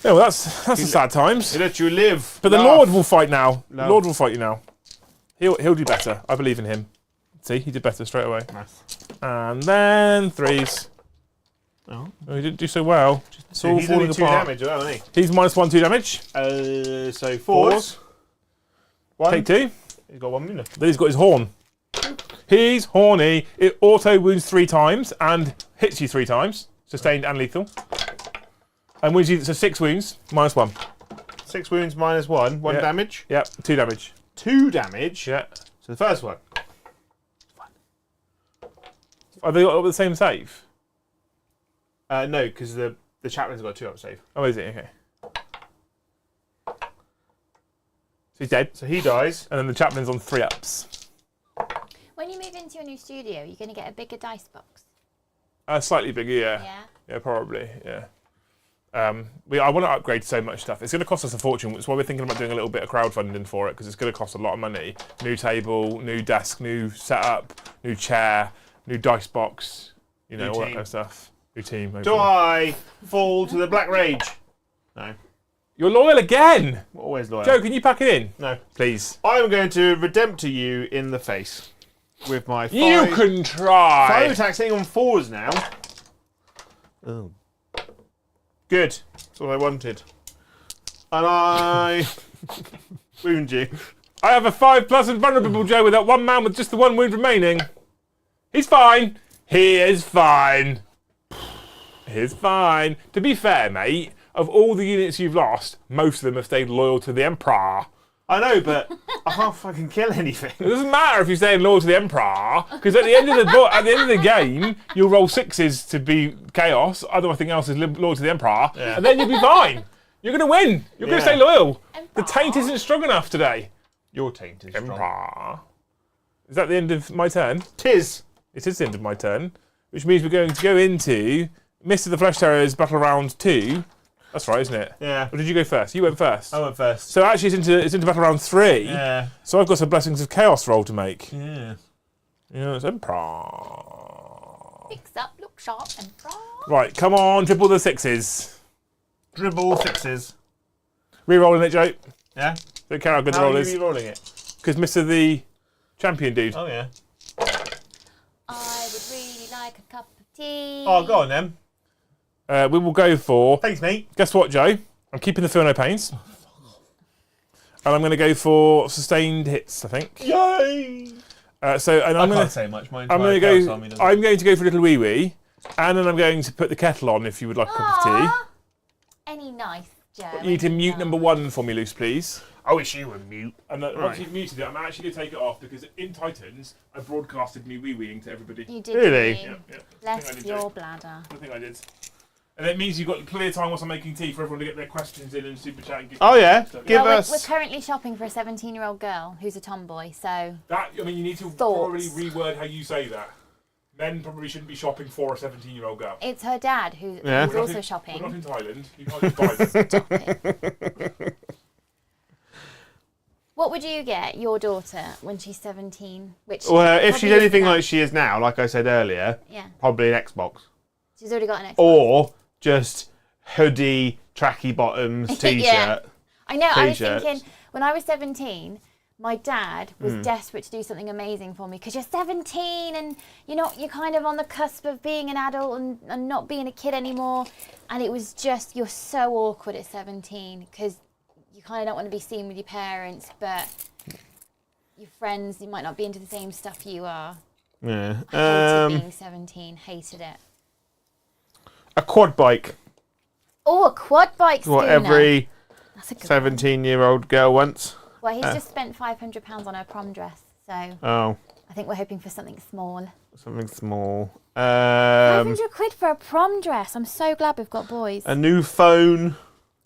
Yeah, well, that's the sad times. He lets you live. But the laugh. Lord will fight now. No. The Lord will fight you now. He'll do better. I believe in him. See, he did better straight away. Nice. And then 3s. Oh. Oh, he didn't do so well. It's all He's falling only 2 apart. damage, isn't he? He's -1, 2 damage. So 4s. 1. Take 2. He's got 1 minute. Then he's got his horn. He's horny. It auto wounds 3 times and hits you 3 times. Sustained and lethal. And wounds you, so 6 wounds, -1. 6 wounds -1. 1 Yeah. damage. Yep, 2 damage. 2 damage. Yeah. So the first one. Are they all the same save? No, because the chaplain's got a 2-up save. Oh, is it? Okay. So he's dead. So he dies. And then the chaplain's on 3-ups. When you move into your new studio, you're going to get a bigger dice box. Slightly bigger, yeah. Yeah. Yeah, probably, yeah. I want to upgrade so much stuff. It's going to cost us a fortune. That's why we're thinking about doing a little bit of crowdfunding for it, because it's going to cost a lot of money. New table, new desk, new setup, new chair, new dice box, you know, New all that team. kind of stuff. New team. Do hopefully. I fall to the Black Rage? No. You're loyal again! Always loyal. Joe, can you pack it in? No. Please. I'm going to redemptor you in the face with my 5. You can 5 try! attacks hitting on 4s now. Oh. Good. That's what I wanted. And I wound you. I have a 5+ invulnerable, Joe, with that one man with just the 1 wound remaining. He's fine. He is fine. He's fine. To be fair, mate, of all the units you've lost, most of them have stayed loyal to the Emperor. I know, but I can't fucking kill anything. It doesn't matter if you stay loyal to the Emperor, because at the end of the game, you'll roll 6s to be chaos. Everything else is loyal to the Emperor, and then you'll be fine. You're going to win. You're going to stay loyal. The taint isn't strong enough today. Your taint is strong. Emperor. Is that the end of my turn? Tis. It is the end of my turn, which means we're going to go into Mist of the Flesh Terrors Battle Round 2. That's right, isn't it? Yeah. Or did you go first? You went first. I went first. So actually it's into Battle Round 3. Yeah. So I've got some Blessings of Chaos roll to make. Yeah. Yeah, it's Emperor. Fix up, look sharp, and draw. Right, come on, triple the 6s. Dribble 6s. Re-rolling it, Joe. Yeah. Don't care how good the How roll are is. you re-rolling it? Because Mr. the Champion dude. Oh, yeah. I would really like a cup of tea. Oh, go on then. We will go for... Thanks, mate. Guess what, Joe? I'm keeping the Feel No Pains. And I'm going to go for sustained hits, I think. Yay! I'm I going can't say much. My I'm entire going to Chaos go. Army doesn't. I'm going to go for Little Wee Wee, and then I'm going to put the kettle on if you would like a cup of tea. Aw. Any nice, Joe. You need to any mute nice. number 1 for me, Luce, please. I wish you were mute. And Right. once you've muted it, I'm actually going to take it off because in Titans, I broadcasted me wee-weeing to everybody. You did. Really? didn't you? Yeah. Bless I did, your Joe. bladder. I think I did. And it means you've got clear time whilst I'm making tea for everyone to get their questions in and super chat and give Oh, yeah. stuff. Give Well, us. we're currently shopping for a 17-year-old girl who's a tomboy, so That, I mean, you need to Thoughts? probably reword how you say that. Men probably shouldn't be shopping for a 17-year-old girl. it's her dad Yeah. who's We're not also in- shopping. We're not in Thailand. You can't just buy them. Stop it. What would you get your daughter when she's 17? Which Well, if probably she's is anything now. like she is now, like I said earlier, Yeah, probably an Xbox. she's already got an Xbox. Or just hoodie, tracky bottoms, t-shirt. Yeah. I know, I was T-shirts. thinking, when I was 17, my dad was desperate to do something amazing for me because you're 17 and you're kind of on the cusp of being an adult and not being a kid anymore. And it was just, you're so awkward at 17 because you kind of don't want to be seen with your parents, but your friends, you might not be into the same stuff you are. Yeah. I hated being 17, hated it. A quad bike. Oh, a quad bike schooner. What every That's a good one. 17-year-old girl wants. Well, he's just spent £500 on her prom dress, so Oh, I think we're hoping for something small. something small. 500 quid for a prom dress. I'm so glad we've got boys. A new phone,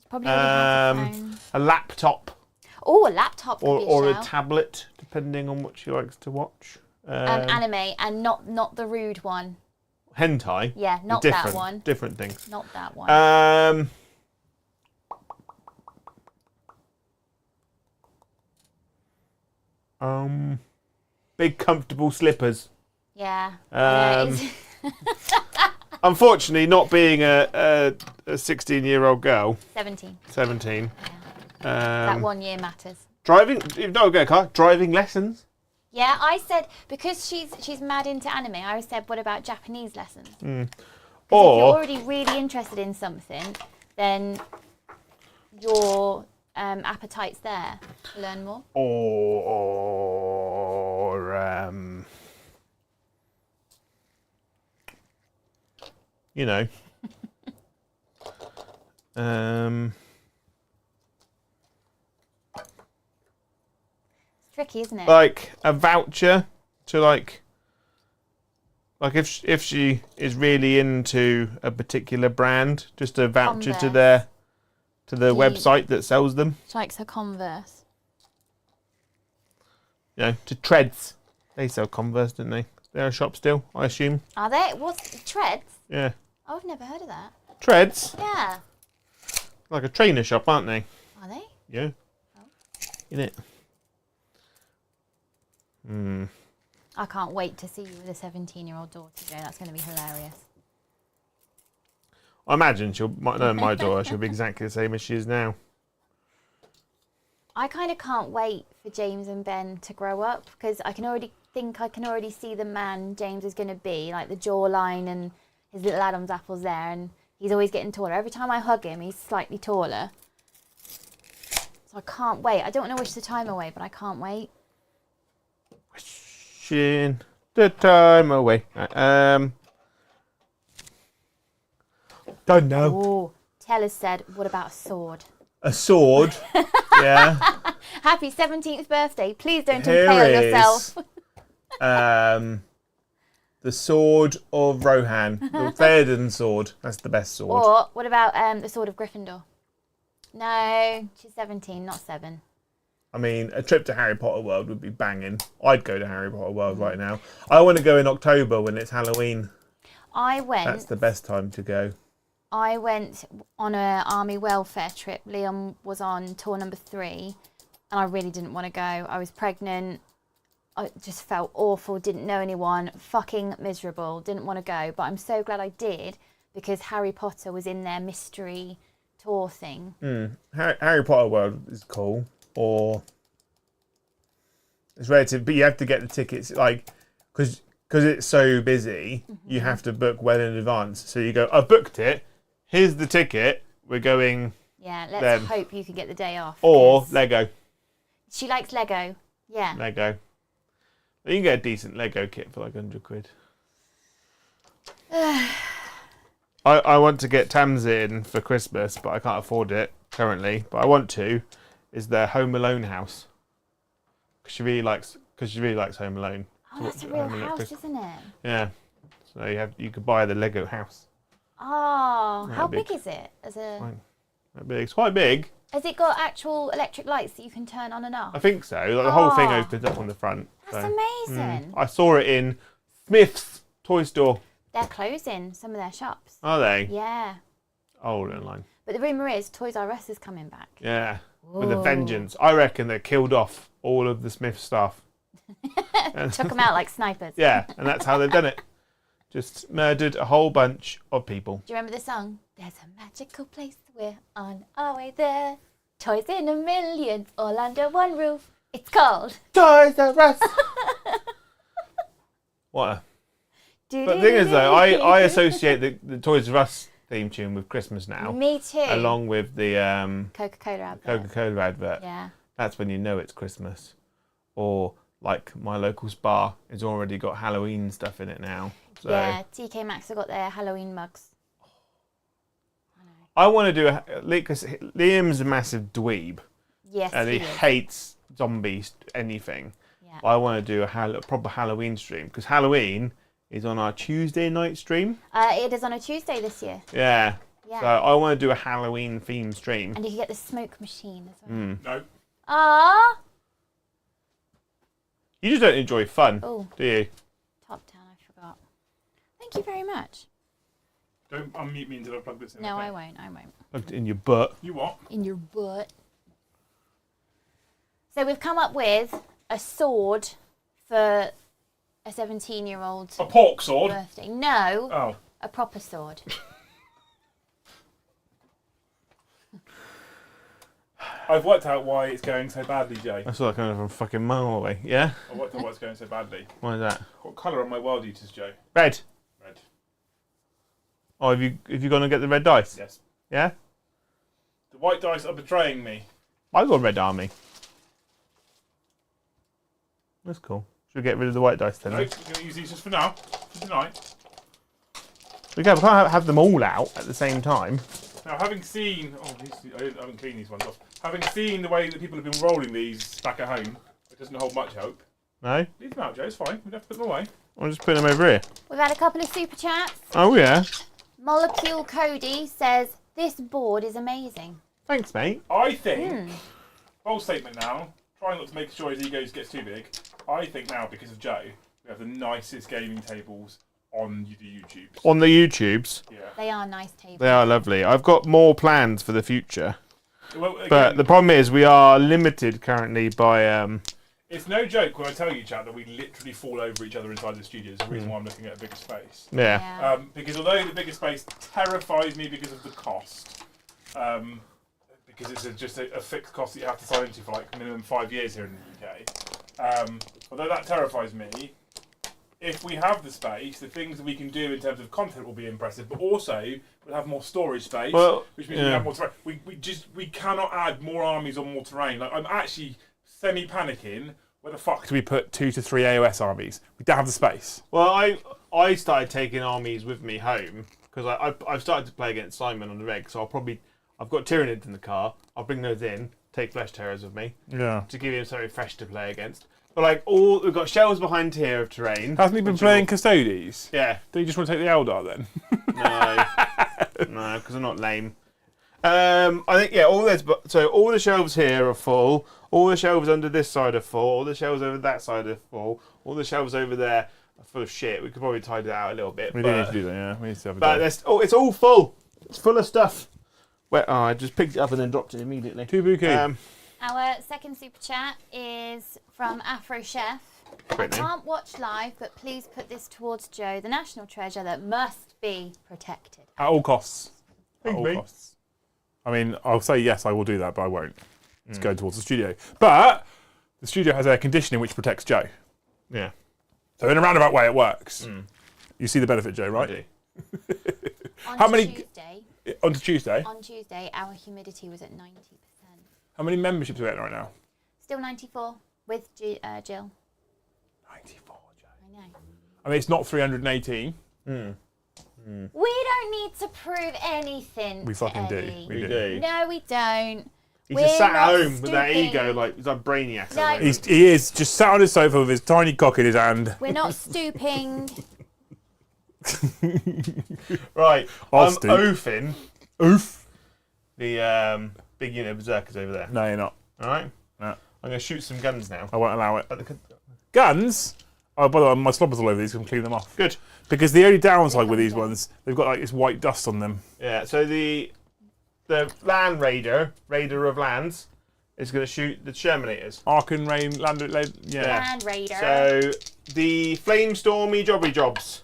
Probably already has a phone. a laptop, Oh, a laptop could be or a a shout. tablet, depending on what she likes to watch. Anime, and not the rude one. Hentai. Yeah, not different, that one. Different things. Not that one. Big comfortable slippers. Yeah. I know, Unfortunately, not being a 16-year-old girl, 17. 17. That 1 year matters. Driving, if not get a car, driving lessons. Yeah, I said, because she's mad into anime, I said, what about Japanese lessons? Because if you're Or already really interested in something, then your appetite's there to learn more. You know, It's tricky, isn't it? like a voucher to like if she is really into a particular brand, just a voucher to Converse. the website that sells them. She likes her Converse. You know, to Treads. They sell Converse, don't they? They're a shop still, I assume. Are they? What's Treads? Yeah. Oh, I've never heard of that. Treads, Yeah. like a trainer shop, aren't they? Are they? Yeah. In it. I can't wait to see you with a 17-year-old daughter, Joe. That's going to be hilarious. I imagine my daughter, she'll be exactly the same as she is now. I kind of can't wait for James and Ben to grow up because I can already see the man James is going to be, like the jawline and his little Adam's apples there, and he's always getting taller. Every time I hug him, he's slightly taller. So I can't wait. I don't want to wish the time away, but I can't wait. Wishing the time away. Don't know. Oh, Tell has said, what about a sword? A sword. Yeah. Happy 17th birthday. Please don't Here impale is, yourself. the sword of Rohan. The Theoden sword. That's the best sword. Or what about the sword of Gryffindor? No, she's 17, not 7. I mean, a trip to Harry Potter World would be banging. I'd go to Harry Potter World right now. I want to go in October when it's Halloween. That's the best time to go. I went on an army welfare trip. Liam was on tour number 3, and I really didn't want to go. I was pregnant. I just felt awful, didn't know anyone, fucking miserable, didn't want to go. But I'm so glad I did, because Harry Potter was in their mystery tour thing. Harry Potter World is cool. Or it's relative, but you have to get the tickets, like, because it's so busy, you have to book well in advance. So you go, I've booked it, here's the ticket, we're going. Yeah, let's then. hope you can get the day off. Or Lego. She likes Lego, yeah. Lego. You can get a decent Lego kit for like £100. I want to get Tamsin for Christmas, but I can't afford it currently. But I want to. Is their Home Alone house? Because she really likes Home Alone. Oh, that's a real house, isn't it? Yeah. So you could buy the Lego house. Oh, Not how big. big is it? That big. It's quite big. Has it got actual electric lights that you can turn on and off? I think so. Like the whole thing Oh. opens up on the front. That's amazing. I saw it in Smith's toy store. They're closing some of their shops. Are they? Yeah. Old in line. But the rumour is Toys R Us is coming back. Yeah. With a Ooh. vengeance. I reckon they killed off all of the Smith staff. Took them out like snipers. Yeah, and that's how they've done it. Just murdered a whole bunch of people. Do you remember the song? There's a magical place, we're on our way there. Toys in a million, all under one roof. It's called Toys R Us. What? But the thing is, though, I associate the Toys R Us theme tune with Christmas now. Me too. Along with the Coca-Cola advert. Coca-Cola advert. Yeah. That's when you know it's Christmas. Or like my local spa has already got Halloween stuff in it now. So Yeah, TK Maxx have got their Halloween mugs. I want to do because Liam's a massive dweeb Yes, and he is. hates zombies, anything. Yeah. I want to do a proper Halloween stream because Halloween is on our Tuesday night stream. It is on a Tuesday this year. Yeah. Yeah. So I want to do a Halloween themed stream. And you can get the smoke machine as well. No. Ah. You just don't enjoy fun, Oh, do you? top 10, I forgot. Thank you very much. Don't unmute me until I plug this in. No, okay? I won't. Looked in your butt. You what? In your butt. So we've come up with a sword for a 17-year-old A pork sword. birthday. No, Oh. a proper sword. I've worked out why it's going so badly, Jay. I saw that coming from a fucking mile away. Yeah? I've worked out why it's going so badly. Why is that? What colour are my World Eaters, Joe? Red. Red. Oh, have you gone to get the red dice? Yes. Yeah? The white dice are betraying me. I got red army. That's cool. Should we get rid of the white dice then? No, we're going to use these just for now, for tonight. We can't have them all out at the same time. Now, having seen... Oh, I haven't cleaned these ones off. Having seen the way that people have been rolling these back at home, it doesn't hold much hope. No? Leave them out, Joe. It's fine. We don't have to put them away. I'm just putting them over here. We've had a couple of super chats. Oh, yeah. Molecule Cody says, this board is amazing. Thanks, mate. I think... Bold statement now. Try not to make sure his ego gets too big. I think now, because of Joe, we have the nicest gaming tables on the YouTubes. On the YouTubes. Yeah. They are nice tables. They are lovely. I've got more plans for the future. Well, again, But the problem is we are limited currently by... it's no joke when I tell you, chat, that we literally fall over each other inside the studio. It's the reason why I'm looking at a bigger space. Yeah. Because although the bigger space terrifies me because of the cost, because it's just a fixed cost that you have to sign into for like minimum 5 years here in the UK, although that terrifies me, if we have the space, the things that we can do in terms of content will be impressive, but also we'll have more storage space, which means we have more terrain. We cannot add more armies or more terrain. Like, I'm actually semi-panicking. Where the fuck do we put 2 to 3 AOS armies? We don't have the space. Well, I started taking armies with me home because I've started to play against Simon on the reg, so I've got Tyranids in the car. I'll bring those in, take Flesh Terrors with me to give him something fresh to play against. But like we've got shells behind here of terrain. Hasn't he been playing Custodes? Yeah. Do you just want to take the Eldar then? No, because I'm not lame. I think all the shelves here are full. All the shelves under this side are full. All the shelves over that side are full. All the shelves over there are full of shit. We could probably tidy that out a little bit. We do need to do that. Yeah, we need to have a But go. it's all full. It's full of stuff. I just picked it up and then dropped it immediately. Too bouquet. Our second super chat is from Afro Chef. Great name. Can't watch live, but please put this towards Joe, the national treasure that must be protected. At all costs. At Thank all you. costs. I mean, I'll say yes, I will do that, but I won't. It's going towards the studio. But the studio has air conditioning which protects Joe. Yeah. So in a roundabout way, it works. You see the benefit, Joe, right? I do. How many- Tuesday, On to Tuesday. on Tuesday, our humidity was at 90%. How many memberships are we at right now? Still 94 with Jill. 94, Joe. I know. I mean, it's not 318. We don't need to prove anything. We to fucking do. Eddie. We do. No, we don't. He's We're just sat not at home with that stooping. ego, like he's like brainiac. No. He is just sat on his sofa with his tiny cock in his hand. We're not stooping. Right, I'll I'm stoop. oafing Oof. the big unit of berserkers over there. No, you're not. All right, No. I'm going to shoot some guns now. I won't allow it. At the- Guns? Oh, by the way, my slobbers all over these. Can clean them off. Good. Because the only downside with these ones, they've got like this white dust on them. Yeah. So the land raider of lands, is going to shoot the Shermanators. Arcan Rain, yeah. Land Raider. So the flame stormy jobby jobs.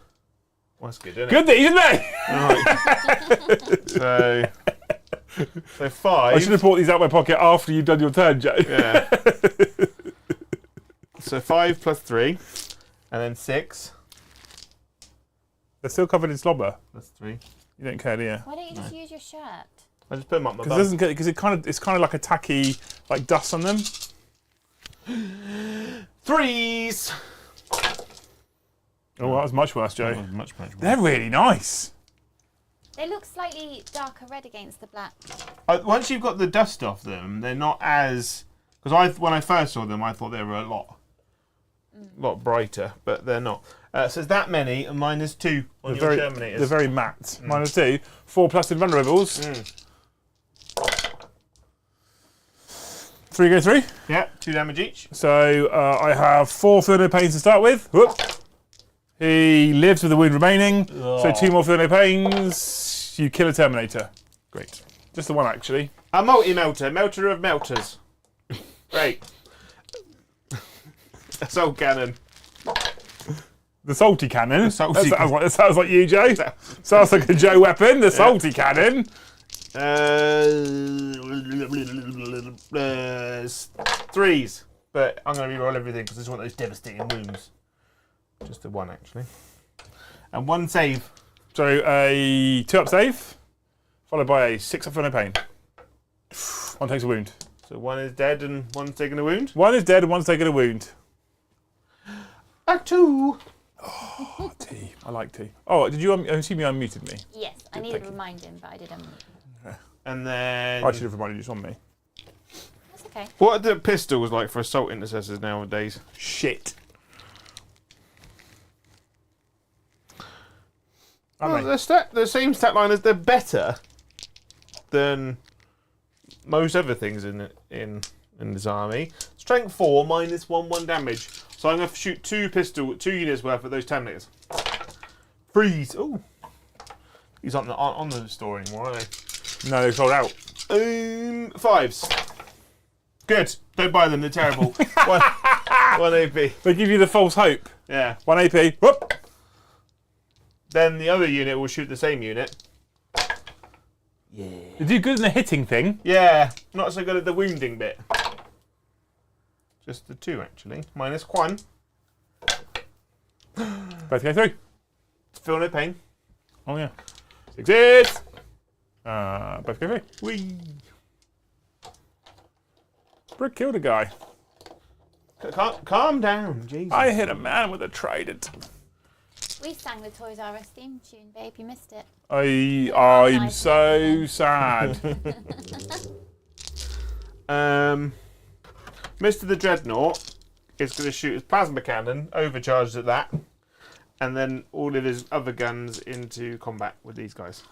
Well, that's good, isn't it? Good these, isn't they? Right. So 5. I should have brought these out of my pocket after you've done your turn, Joe. Yeah. So 5 plus 3, and then 6. They're still covered in slobber. That's 3. You don't care, do you? Why don't you just use your shirt? I just put them up my Because bum. it doesn't get because it's kind of like a tacky like dust on them. 3s. Oh, that was much worse, Joe. Much more. They're really nice. They look slightly darker red against the black. Once you've got the dust off them, they're not as. Because when I first saw them, I thought they were a lot brighter, but they're not. So it's that many, and minus 2 on your Terminators. They're very matte. Minus 2. 4 plus invulnerables. 3 go 3. Yeah, 2 damage each. So I have 4 Furno Pains to start with. Whoop. He lives with a wound remaining. So 2 more Furno Pains. You kill a Terminator. Great. Just the one, actually. A multi-melter, melter of melters. Great. Assault cannon. The salty cannon. The salty that sounds like you, Joe. Sounds like a Joe weapon. The salty cannon. Threes. But I'm going to reroll everything because I just want those devastating wounds. Just the one, actually. And one save. So a 2-up save, followed by a 6-up for no pain. One takes a wound. So one is dead and one's taking a wound. One is dead and one's taking a wound. Act 2. Oh, tea. I like tea. Oh, did you assume you unmuted me? Yes, I needed to remind him, but I did unmute. And then... I should have reminded you it's on me. That's okay. What are the pistols like for assault intercessors nowadays? Shit. Well, the same stat line as they're better than most other things in this army. Strength 4 minus 1 damage. So I'm going to shoot 2 units worth of those Terminators. Freeze. Ooh. These aren't on the store anymore, are they? No, they've sold out. 5s. Good. Don't buy them. They're terrible. one AP. They give you the false hope. Yeah. 1 AP. Whoop. Then the other unit will shoot the same unit. Yeah. They do good in the hitting thing. Yeah. Not so good at the wounding bit. Just the 2, actually. Minus 1. Both go through. Feel no pain. Oh, yeah. 6 hits. Both go through. Whee. Brick killed a guy. Calm down, Jesus. I hit a man with a trident. We sang the Toys R Us theme tune, babe. You missed it. I'm so sad. Mr. the Dreadnought is going to shoot his plasma cannon, overcharged at that, and then all of his other guns into combat with these guys.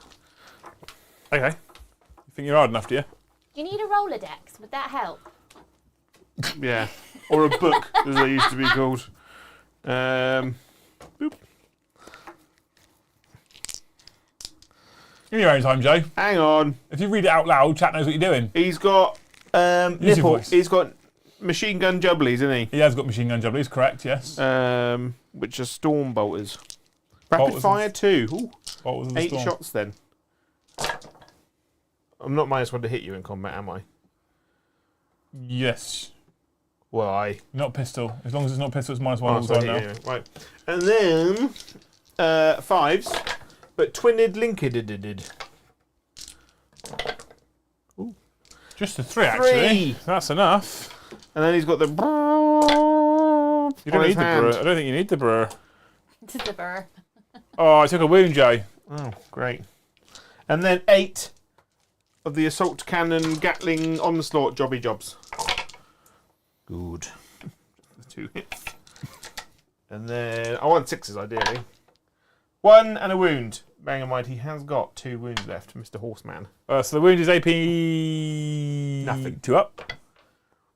Okay. You think you're hard enough, do you? Do you need a Rolodex? Would that help? Yeah. Or a book, as they used to be called. Boop. In your own time, Joe. Hang on. If you read it out loud, chat knows what you're doing. He's got Use your nipple. voice. He's got machine gun jubblies, isn't He has got machine gun jubblies, correct, yes. he? Which are storm bolters. Rapid Bolters fire 2. Ooh. What was the 8 storm? shots then. I'm not -1 to hit you in combat, am I? Yes. Why? Not pistol. As long as it's not pistol, it's -1 Oh, all the sorry, time now. yeah, right. And then 5s, but twinned linked. Just the 3, actually. That's enough. And then he's got the. You don't need the brewer. I don't think you need the brewer. To the burr. Oh, I took a wound, Joe. Oh, great. And then 8 of the assault cannon Gatling onslaught jobby jobs. Good. 2 hits. And then I want 6s ideally. 1 and a wound. Bearing in mind he has got 2 wounds left, Mr. Horseman. So the wound is AP... Nothing. 2 up.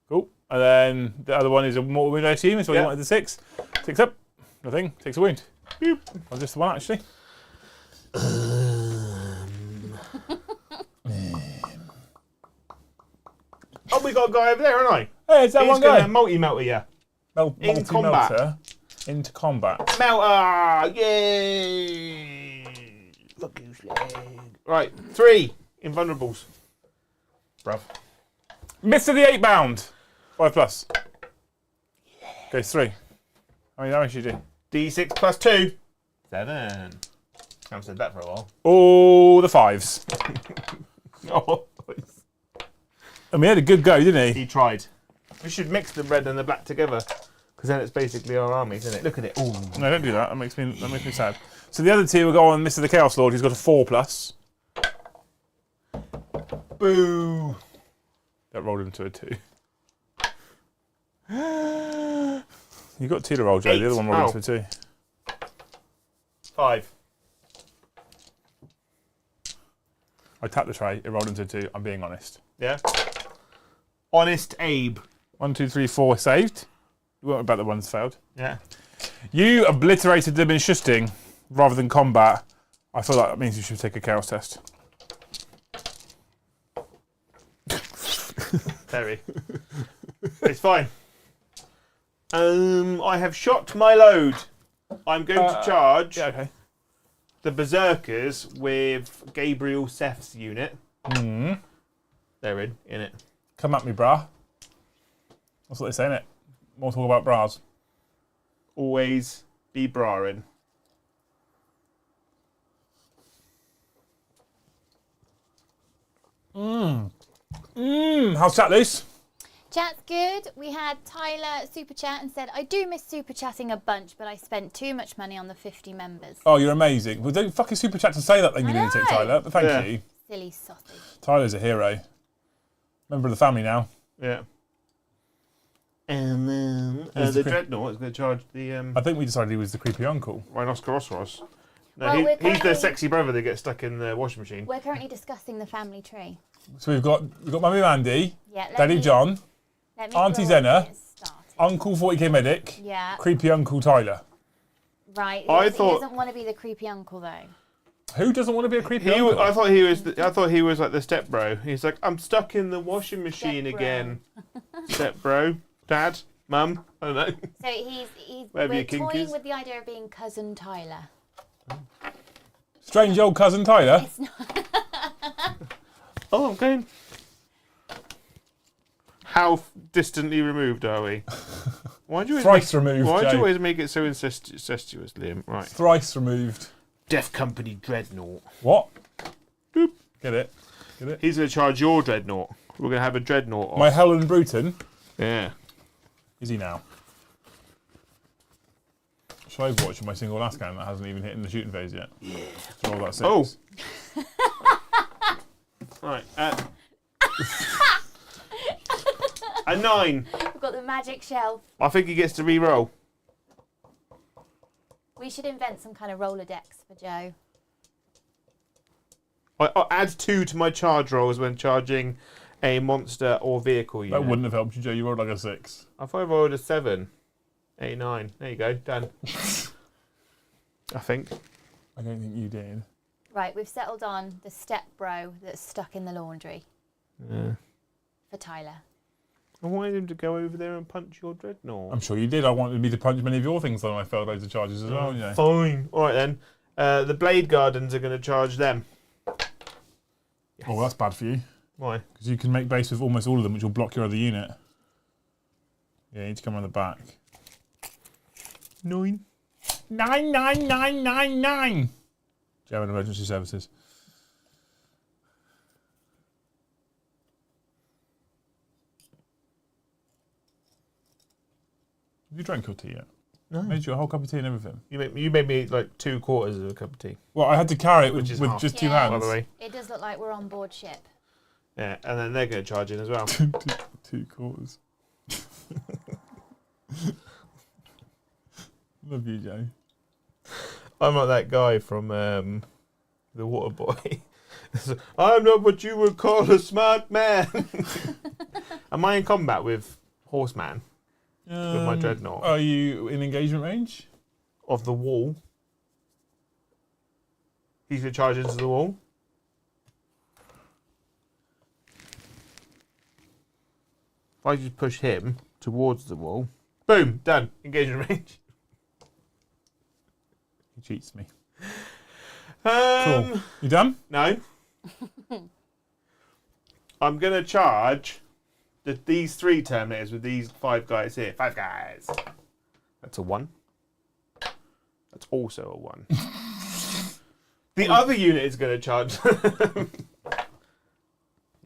Cool. And then the other one is a mortal wound, I assume. Is what you wanted the 6. 6 up. Nothing. Takes a wound. Boop. Or just the one, actually. Oh, we got a guy over there, haven't I? Hey, it's that one guy. He's going to multi-melter you. In combat. Multi-melter into combat. Melter! Yay! Fuck you, slag. Right, 3 invulnerables. Bruv. Mr. the 8 bound. 5 plus. Goes 3. How many damage you do? D6 plus 2. 7. I haven't said that for a while. Oh, the 5s. Oh, And we had a good go, didn't he? he tried. We should mix the red and the black together, because then it's basically our armies, isn't it? Look at it. Ooh. No, don't do that. That makes me sad. So the other 2 will go on Mr. the Chaos Lord, who's got a 4 plus. Boo. That rolled into a 2. You got 2 to roll, Joe. 8. The other one rolled into a 2. 5. I tapped the tray. It rolled into a 2. I'm being honest. Yeah. Honest Abe. 1, 2, 3, 4 saved. You weren't about the ones failed. Yeah. You obliterated them in shusting rather than combat. I feel like that means you should take a chaos test. Very. It's fine. I have shot my load. I'm going to charge Yeah, okay. the Berserkers with the Berserkers with Gabriel Seth's unit. They're in it. Come at me, brah. That's what they say, innit? More talk about bras. Always be brawling. How's chat, Luce? Chat's good. We had Tyler super chat and said, I do miss super chatting a bunch, but I spent too much money on the 50 members. Oh, you're amazing. Well, don't fucking super chat to say that, then, you lunatic, know. Tyler. But thank you. Silly sausage. Tyler's a hero. Member of the family now. Yeah. And then the Dreadnought is going to charge the I think we decided he was the creepy uncle. Rhinoceros. No, Well, he's the sexy brother that gets stuck in the washing machine. We're currently discussing the family tree. So we've got Mummy Mandy, Yeah, Daddy John, Auntie Zena, Started. Uncle 40k Medic, Yeah, creepy Uncle Tyler. right. I He thought- doesn't want to be the creepy uncle, though. Who doesn't want to be a creepy He uncle? I thought he was like the step bro. He's like, I'm stuck in the washing machine Step bro. again. Step bro, dad, mum, I don't know. So he's Whatever we're your kink toying is. with the idea of being cousin Tyler. Strange old cousin Tyler. It's not. Oh, I'm going. How distantly removed are we? Why do you Thrice removed, Why do Joe. you always make it so incestuous, Liam? Right. Thrice removed. Death Company Dreadnought. What? Boop. Get it? Get it? He's going to charge your Dreadnought. We're going to have a Dreadnought off. My Helen Bruton. Yeah. Is he now? Shall I watch my single last game that hasn't even hit in the shooting phase yet? Yeah. So all that six. Oh. Right. A 9. We've got the magic shelf. I think he gets to re-roll. We should invent some kind of Rolodex for Joe. I add 2 to my charge rolls when charging a monster or vehicle unit. That wouldn't have helped you, Joe. You rolled like a 6. I thought I rolled a 7. 8, 9. There you go. Done. I think. I don't think you did. Right, we've settled on the step bro that's stuck in the laundry Yeah. for Tyler. I wanted him to go over there and punch your Dreadnought. I'm sure you did. I wanted me to punch many of your things, though, and I failed loads of charges as well, you know. Fine. All right, then. The Blade Gardens are going to charge them. Yes. Oh, well, that's bad for you. Why? Because you can make base with almost all of them, which will block your other unit. Yeah, you need to come around the back. 9. 99999. German Emergency Services. Have you drank your tea yet? No. Made you a whole cup of tea and everything. You made me like 2/4 of a cup of tea. Well, I had to carry it Which with is half. just 2 Yeah. hands. By the way. It does look like we're on board ship. Yeah, and then they're going to charge in as well. 2 quarters. Love you, Joe. I'm like that guy from The Water Boy. I'm not what you would call a smart man. Am I in combat with Horseman? With my Dreadnought? Are you in engagement range? Of the wall. He's going to charge into the wall. If I just push him towards the wall. Boom! Done. Engagement range. He cheats me. Cool. Cool. You done? No. I'm going to charge these 3 Terminators with these 5 guys here. 5 guys. That's a 1. That's also a 1. The other unit is going to charge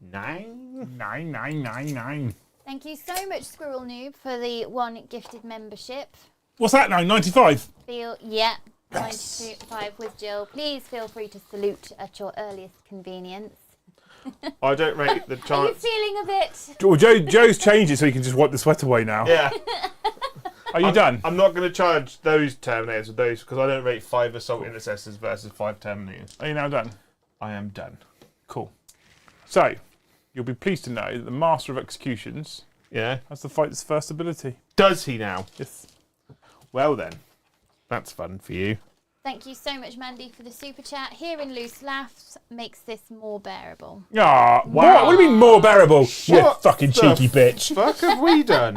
9. 9999. Thank you so much, Squirrel Noob, for the 1 gifted membership. What's that now? 95? Yeah, 95 with Jill. Please feel free to salute at your earliest convenience. I don't rate the Are you chance. feeling a bit? Well, Joe's changed it so he can just wipe the sweat away now. Yeah. Are you done? I'm not going to charge those Terminators with those because I don't rate 5 Assault Intercessors versus 5 Terminators. Are you now done? I am done. Cool. So, you'll be pleased to know that the Master of Executions Yeah. has to fight its first ability. Does he now? Yes. Well then. That's fun for you. Thank you so much, Mandy, for the super chat. Hearing loose laughs makes this more bearable. Ah, Wow. what do you mean more bearable? You What fucking the cheeky bitch. Fuck have we done?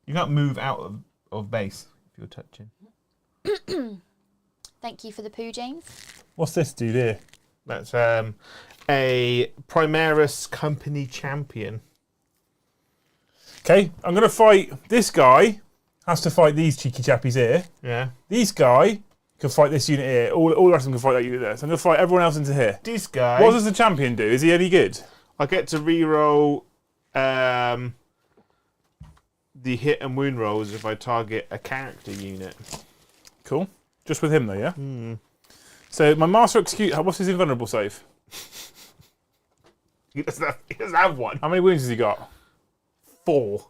You can't move out of base if you're touching. Thank you for the poo, James. What's this dude here? That's a Primaris Company champion. Okay, I'm going to fight this guy. Has to fight these cheeky chappies here. Yeah. This guy can fight this unit here. All the rest of them can fight that unit there. So I'm going to fight everyone else into here. This guy. What does the champion do? Is he any good? I get to reroll the hit and wound rolls if I target a character unit. Cool. Just with him though, yeah? So my Master Execute, what's his invulnerable save? He doesn't have one. How many wounds has he got? 4.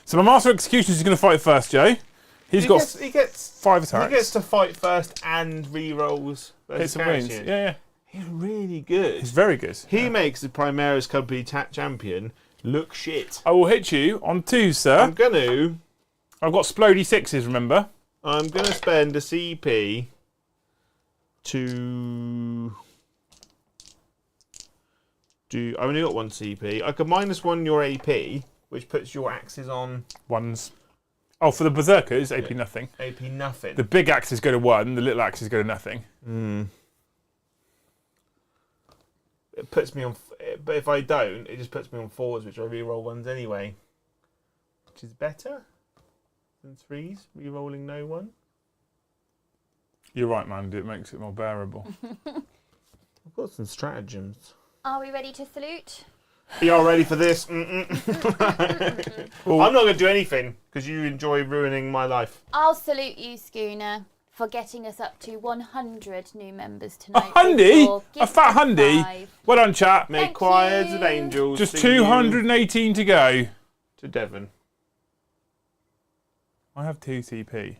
So my Master Executioner is going to fight first, Joe. He gets 5 attacks. He gets to fight first and rerolls hits those and wounds. characters. Yeah. He's really good. He's very good. He makes the Primaris Company champion look shit. I will hit you on 2, sir. I'm gonna I've got Splody 6s, remember? spend a CP to do. I've only got 1 CP. I could -1 your AP, which puts your axes on 1s. Oh, for the Berserkers, AP nothing. AP nothing. The big axes go to 1, the little axes go to nothing. It puts me on, but if I don't, it just puts me on 4s, which I reroll 1s anyway, which is better than 3s, rerolling no 1. You're right, man. It makes it more bearable. I've got some stratagems. Are we ready to salute? Are you all ready for this? Well, I'm not going to do anything because you enjoy ruining my life. I'll salute you, Schooner, for getting us up to 100 new members tonight. a hundy? Your A fat gifted hundy? 5. Well done, chat. Make Thank choirs you. of angels. Just sing you 218 to go. to Devon. I have 2 CP.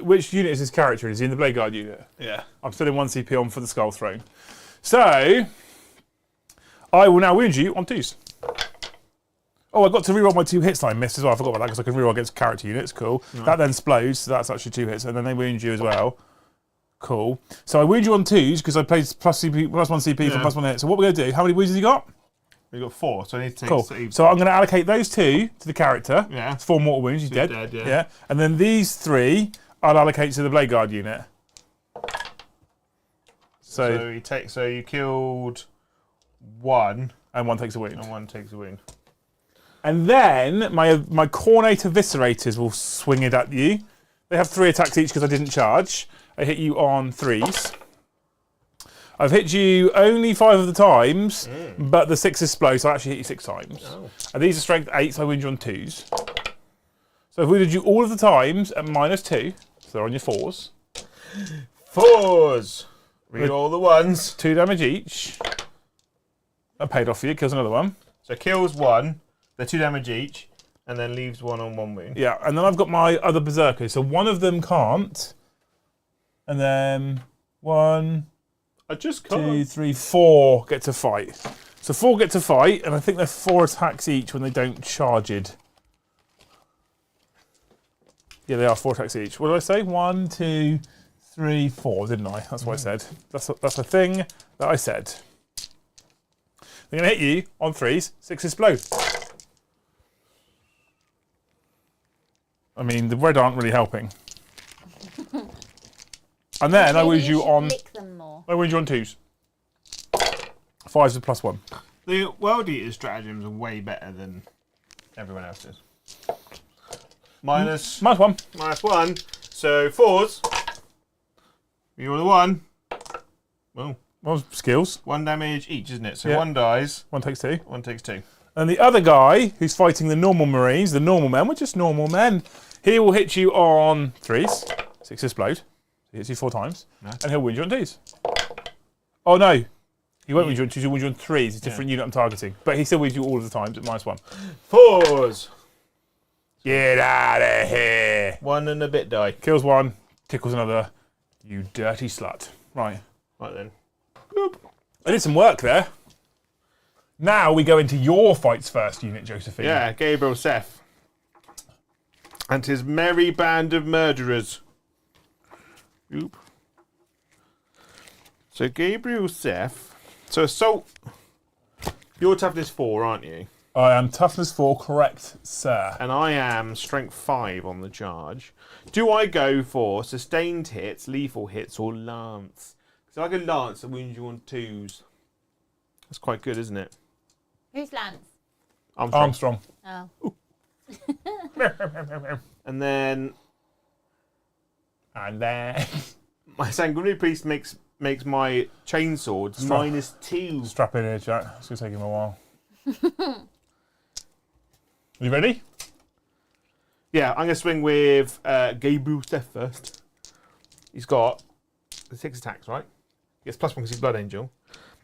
Which unit is his character? Is he in the Blade Guard unit? Yeah. I'm still in 1 CP on for the Skull Throne. So, I will now wound you on 2s. Oh, I got to reroll my 2 hits that I missed as well. I forgot about that because I can reroll against character units. Cool. That then explodes, so that's actually 2 hits, and then they wound you as well. Cool. So I wound you on 2s because I played +1 CP for +1 hit. So what we're going to do, how many wounds has he got? We got 4, so I need to take. Cool. So I'm going to allocate those 2 to the character. Yeah. It's 4 mortal wounds, he's dead. yeah. And then these 3 I'll allocate to the Blade Guard unit. So you take. So you killed 1, and 1 takes a wound. and 1 takes a wound. And then my Cornate Eviscerators will swing it at you. They have 3 attacks each because I didn't charge. I hit you on 3s. I've hit you only 5 of the times, but the 6 explode, so I actually hit you 6 times. Oh. And these are strength 8, so I wound you on 2s. So I've wounded you all of the times at -2, so they're on your 4s. 4s. Read all the 1s. 2 damage each. That paid off for you, kills another one. So kills 1. They're 2 damage each, and then leaves 1 on 1 wound. Yeah, and then I've got my other Berserkers, so one of them can't. And then 1, I just 2, can't. 3, 4 get to fight. So 4 get to fight, and I think they're 4 attacks each when they don't charge it. Yeah, they are 4 attacks each. What did I say? 1, 2, 3, 4, didn't I? That's what I said. That's a thing that I said. They're going to hit you on 3s, 6 explode. I mean, the red aren't really helping. And then I wound Maybe you should on. lick them more. I wound you on 2s. 5s with +1. The World Eater stratagems are way better than everyone else's. Minus -1. -1. So 4s. You roll the 1. Well, Well, skills. 1 damage each, isn't it? So Yeah. 1 dies, 1 takes 2. 1 takes 2. And the other guy who's fighting the normal Marines, the normal men, we're just normal men. He will hit you on 3s, 6 explode. He hits you 4 times, Nice. and he'll wound you on 2s. Oh no, he won't wound you on 2s. He'll wound you on 3s. It's a different unit I'm targeting, but he still wounds you all of the times at -1. 4s. Get out of here! 1 and a bit die. Kills 1, tickles another. You dirty slut. Right. Right then. I did some work there. Now we go into your fights first, Unit Josephine. Yeah, Gabriel Seth. And his merry band of murderers. Oop. So Gabriel Seth. So assault You're toughness 4, aren't you? I am toughness 4, correct, sir. And I am strength 5 on the charge. Do I go for sustained hits, lethal hits, or lance? So I go lance and wound you on 2s. That's quite good, isn't it? Who's Lance? Armstrong. Oh. And then And my sanguinary priest makes my chainswords -2. strap in here, chat. It's going to take him a while. You ready? Yeah, I'm going to swing with Gabriel Steph first. He's got 6 attacks, right? He gets +1 because he's Blood Angel.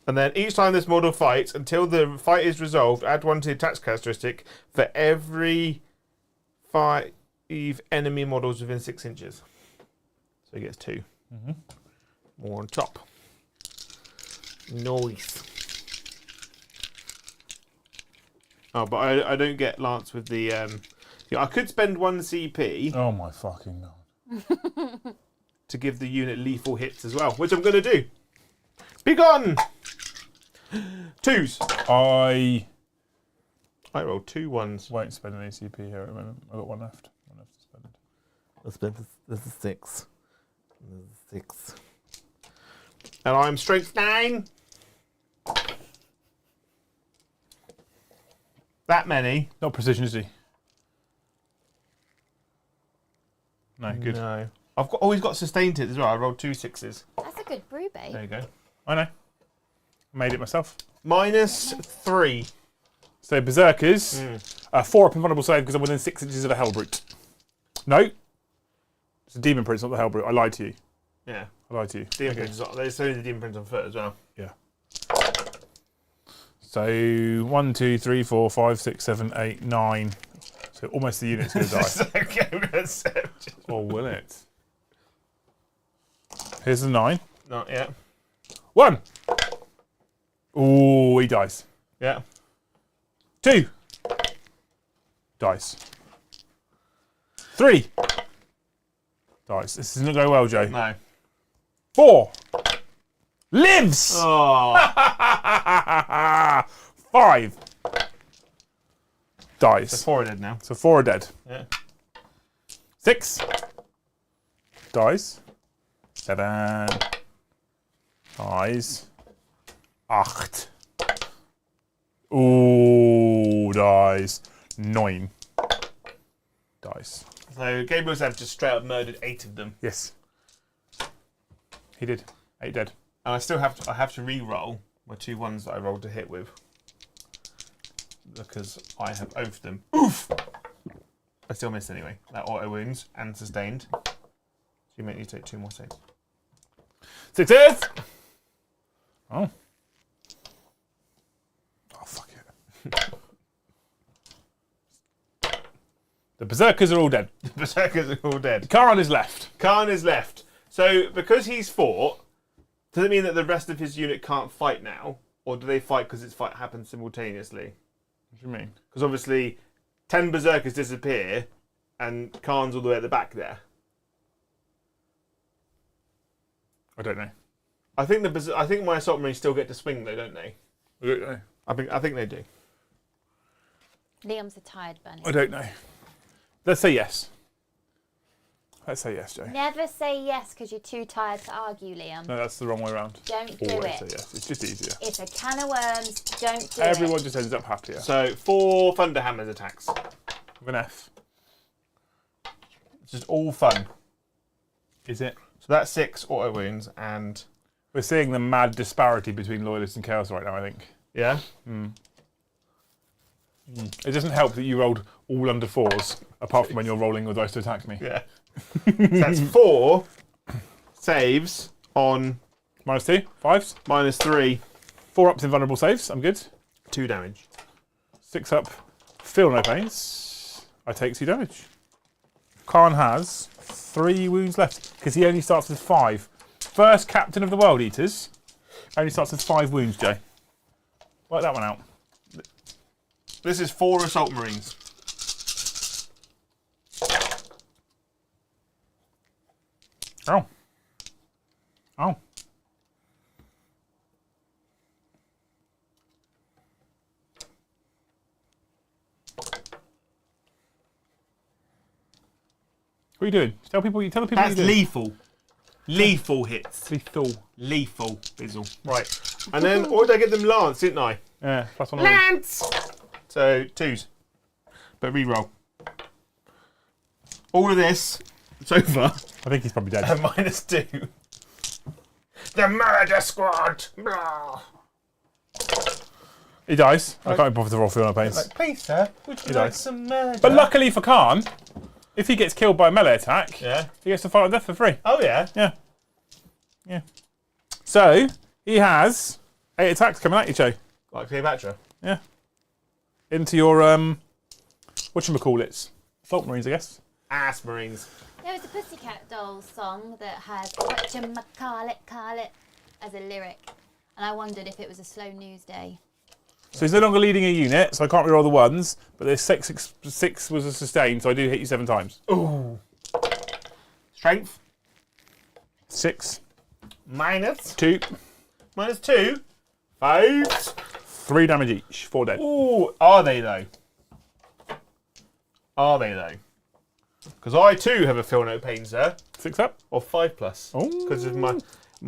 And then each time this model fights, until the fight is resolved, add 1 to the attacks characteristic for every 5 enemy models within 6 inches. So he gets 2. More on top. Nice. Oh, but I don't get Lance with the... I could spend 1 CP Oh my fucking god. to give the unit lethal hits as well, which I'm going to do. Be gone! 2s. I rolled 2 1s. won't spend an ACP here at the moment. I've got 1 left. 1 left to spend. Let's spend this is 6. This is 6. And I'm strength 9. That many. Not precision, is he? No, good. No. I've got. Oh, he's got sustained hit as well. I rolled 2 6s. That's a good brew, babe. There you go. I know. Made it myself. -3. So Berserkers, 4 up invulnerable save because I'm within 6 inches of a Hellbrute. No. It's a Demon Prince, not the Hellbrute. I lied to you. Yeah. I lied to you. Demon Prince. There's only the Demon Prince on foot as well. Yeah. So 1, 2, 3, 4, 5, 6, 7, 8, 9. So almost the unit's going to die. Or will it? Here's the 9. Not yet. 1. Ooh, he dies. Yeah. 2. Dice. 3. Dice. This isn't going well, Joe. No. 4. Lives! Oh. 5. Dies. So 4 are dead now. So 4 are dead. Yeah. 6. Dies. 7. Dies. 8. Ooh, dies. 9. Dies. So Gabriel Zev just straight up murdered 8 of them. Yes. He did. 8 dead. And I have to re-roll my 2 1s that I rolled to hit with. Because I have oafed them. Oof! I still missed anyway. That auto wounds and sustained. So you make me take 2 more saves. 6s! Oh. Oh, fuck it. The Berserkers are all dead. The Berserkers are all dead. Khan is left. Khan is left. So because he's fought, does it mean that the rest of his unit can't fight now? Or do they fight because its fight happens simultaneously? What do you mean? Because obviously 10 Berserkers disappear and Khan's all the way at the back there. I don't know. I think my Assault Marines still get to swing though, don't they? I don't know. I think they do. Liam's a tired bunny. I don't know. Let's say yes. Let's say yes, Joe. Never say yes because you're too tired to argue, Liam. No, that's the wrong way around. Don't do Always it. say yes. It's just easier. It's a can of worms. Don't do Everyone it. just ends up happier. So 4 Thunderhammers attacks. With an F. It's just all fun. Is it? So that's 6 auto wounds and... We're seeing the mad disparity between Loyalists and Chaos right now, I think. Yeah? It doesn't help that you rolled all under 4s, apart from when you're rolling your dice to attack me. Yeah. So that's 4 saves on -2, 5s. -3. 4 ups in vulnerable saves, I'm good. 2 damage. 6 up, feel no pains. I take 2 damage. Khan has 3 wounds left, because he only starts with 5. First captain of the World Eaters only starts with 5 wounds, Jay. Work that one out. This is 4 Assault Marines. Oh. Oh. What are you doing? Tell the people That's what you're doing. lethal. Lethal hits. Lethal. Lethal. Bizzle. Right. And then, or did I get them Lance, didn't I? Yeah, plus 1. Lance! So, 2s. But re-roll. All of this, so far, I think he's probably dead. -2. The murder squad! Blah. He dies. I can't be bothered to roll Fiona Pains. Like, please, sir, would you He like dies. some murder? But luckily for Khan, if he gets killed by a melee attack, Yeah. he gets to fight on death for free. Oh, yeah. Yeah. Yeah. So, he has 8 attacks coming at you, Joe. Like Cleopatra. Yeah. Into your, whatchamacallits? Assault Marines, I guess. Ass Marines. There was a Pussycat Dolls song that has whatchamacallit as a lyric. And I wondered if it was a slow news day. So he's no longer leading a unit, so I can't reroll the ones, but there's 6 was a sustain, so I do hit you 7 times. Ooh. Strength. 6. Minus. 2. -2. 5. 3 damage each. 4 dead. Ooh. Are they, though? Are they, though? Because I, too, have a feel no pain, sir. 6 up. Or 5+. Oh. Because of my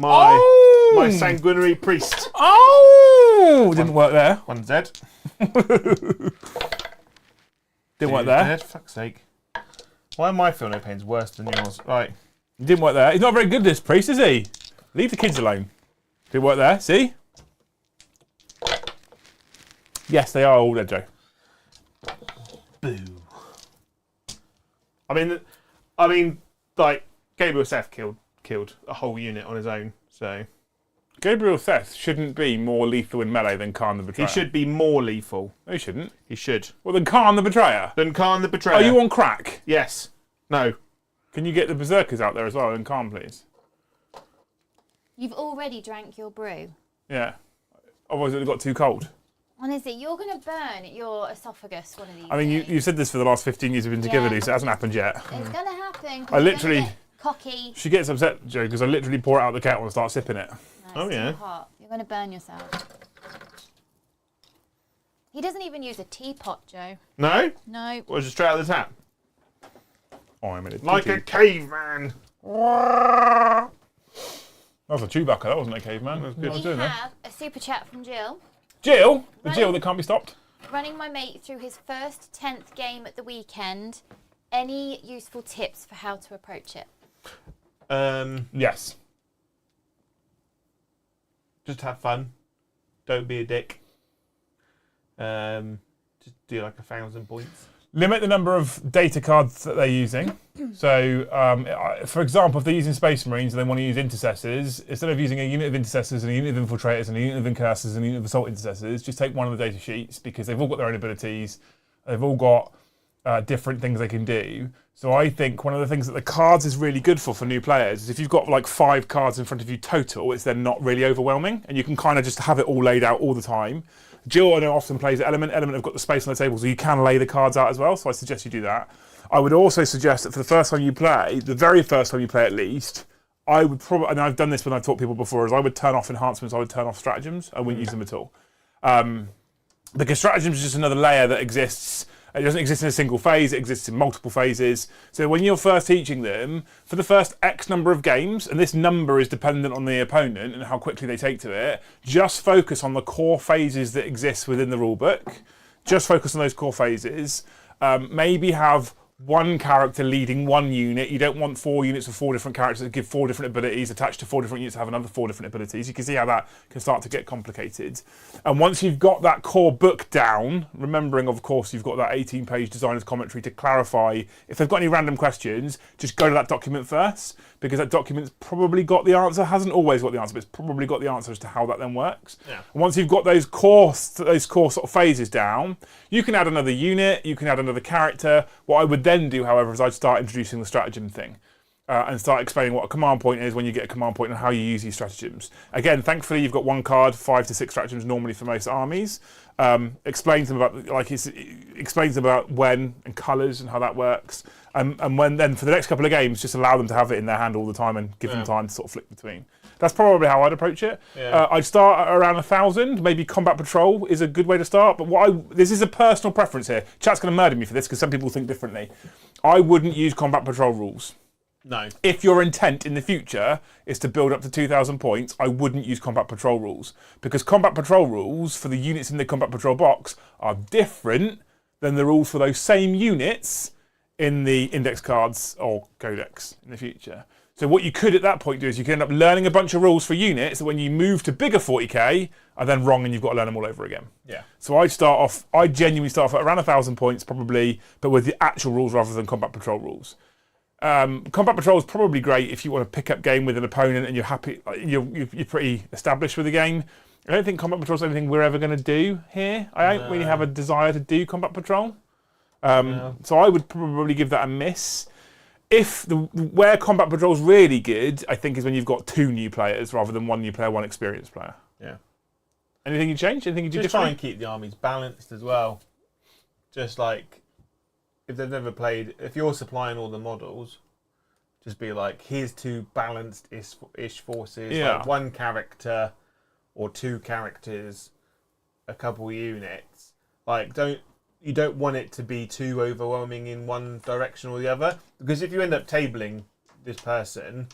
Oh! my sanguinary priest. Oh! Didn't work there. One's dead. Didn't work there. Dead. Fuck's sake. Why are my feel no pains worse than yours? Right. Didn't work there. He's not very good, this priest, is he? Leave the kids alone. Didn't work there. See? Yes, they are all dead, Joe. Boo. I mean, like Gabriel Seth killed a whole unit on his own. So Gabriel Seth shouldn't be more lethal in melee than Khan the Betrayer. he should be more lethal. No, he shouldn't. He should. Well, then Khan the Betrayer. Then Khan the Betrayer. Are you on crack? Yes. No. Can you get the Berserkers out there as well and Khan, please? You've already drank your brew. Yeah. Otherwise it got too cold. Honestly, you're going to burn your esophagus one of these I mean, days. you've said this for the last 15 years we've been together, Lisa. It hasn't happened yet. It's going to happen. 'cause I you're literally- gonna get cocky. She gets upset, Joe, because I literally pour it out the kettle and start sipping it. No, Oh, it's yeah. too hot. You're going to burn yourself. He doesn't even use a teapot, Joe. No? No. Or just straight out of the tap? Oh, I'm in a Like a titty. caveman. That was a Chewbacca, that wasn't a caveman. What was We doing there? have a super chat from Jill. Jill? The Right. Jill that can't be stopped? Running my mate through his first 10th game at the weekend. Any useful tips for how to approach it? Yes. Just have fun. Don't be a dick. Just do like 1,000 points. Limit the number of data cards that they're using. So, for example, if they're using Space Marines and they want to use Intercessors, instead of using a unit of Intercessors and a unit of Infiltrators and a unit of Incursors and a unit of Assault Intercessors, just take one of the data sheets because they've all got their own abilities. They've all got different things they can do. So I think one of the things that the cards is really good for new players is if you've got like 5 cards in front of you total, it's then not really overwhelming and you can kind of just have it all laid out all the time. Jill, I know, often plays Element. Element have got the space on the table, so you can lay the cards out as well, so I suggest you do that. I would also suggest that for the first time you play, the very first time you play at least, I would probably, and I've done this when I've taught people before, is I would turn off enhancements, I would turn off stratagems, I wouldn't use them at all. Because stratagems is just another layer that exists. It doesn't exist in a single phase, it exists in multiple phases. So when you're first teaching them, for the first X number of games, and this number is dependent on the opponent and how quickly they take to it, just focus on the core phases that exist within the rulebook. Just focus on those core phases. Maybe have one character leading one unit. You don't want 4 units of 4 different characters that give 4 different abilities attached to 4 different units that have another 4 different abilities. You can see how that can start to get complicated. And once you've got that core book down, remembering, of course, you've got that 18-page designer's commentary to clarify, if they've got any random questions, just go to that document first, because that document's probably got the answer. Hasn't always got the answer, but it's probably got the answer as to how that then works. Yeah. And once you've got those core sort of phases down, you can add another unit, you can add another character. What I would then do, however, is I'd start introducing the stratagem thing and start explaining what a command point is when you get a command point and how you use these stratagems. Again, thankfully, you've got 1 card, 5 to 6 stratagems normally for most armies. Explains them about explains them about when and colours and how that works. And when then for the next couple of games, just allow them to have it in their hand all the time and give them time to sort of flick between. That's probably how I'd approach it. Yeah. I'd start at around 1,000. Maybe Combat Patrol is a good way to start. But this is a personal preference here. Chat's going to murder me for this because some people think differently. I wouldn't use combat patrol rules. No. If your intent in the future is to build up to 2,000 points, I wouldn't use combat patrol rules. Because combat patrol rules for the units in the combat patrol box are different than the rules for those same units in the index cards or codex in the future. So what you could at that point do is you could end up learning a bunch of rules for units that when you move to bigger 40k are then wrong and you've got to learn them all over again. Yeah. So I'd genuinely start off at around 1,000 points probably, but with the actual rules rather than combat patrol rules. Combat patrol is probably great if you want to pick up game with an opponent and you're happy, you're pretty established with the game. I don't think combat patrol is anything we're ever going to do here. I don't really have a desire to do combat patrol. So I would probably give that a miss. Where combat patrol is really good, I think, is when you've got 2 new players rather than 1 new player, 1 experienced player. Yeah. Anything you change? Anything you do Just differently? try and keep the armies balanced as well. Just like, if they've never played, if you're supplying all the models, just be like, here's 2 balanced-ish forces, Yeah. like 1 character or 2 characters, a couple units. Like, you don't want it to be too overwhelming in one direction or the other, because if you end up tabling this person,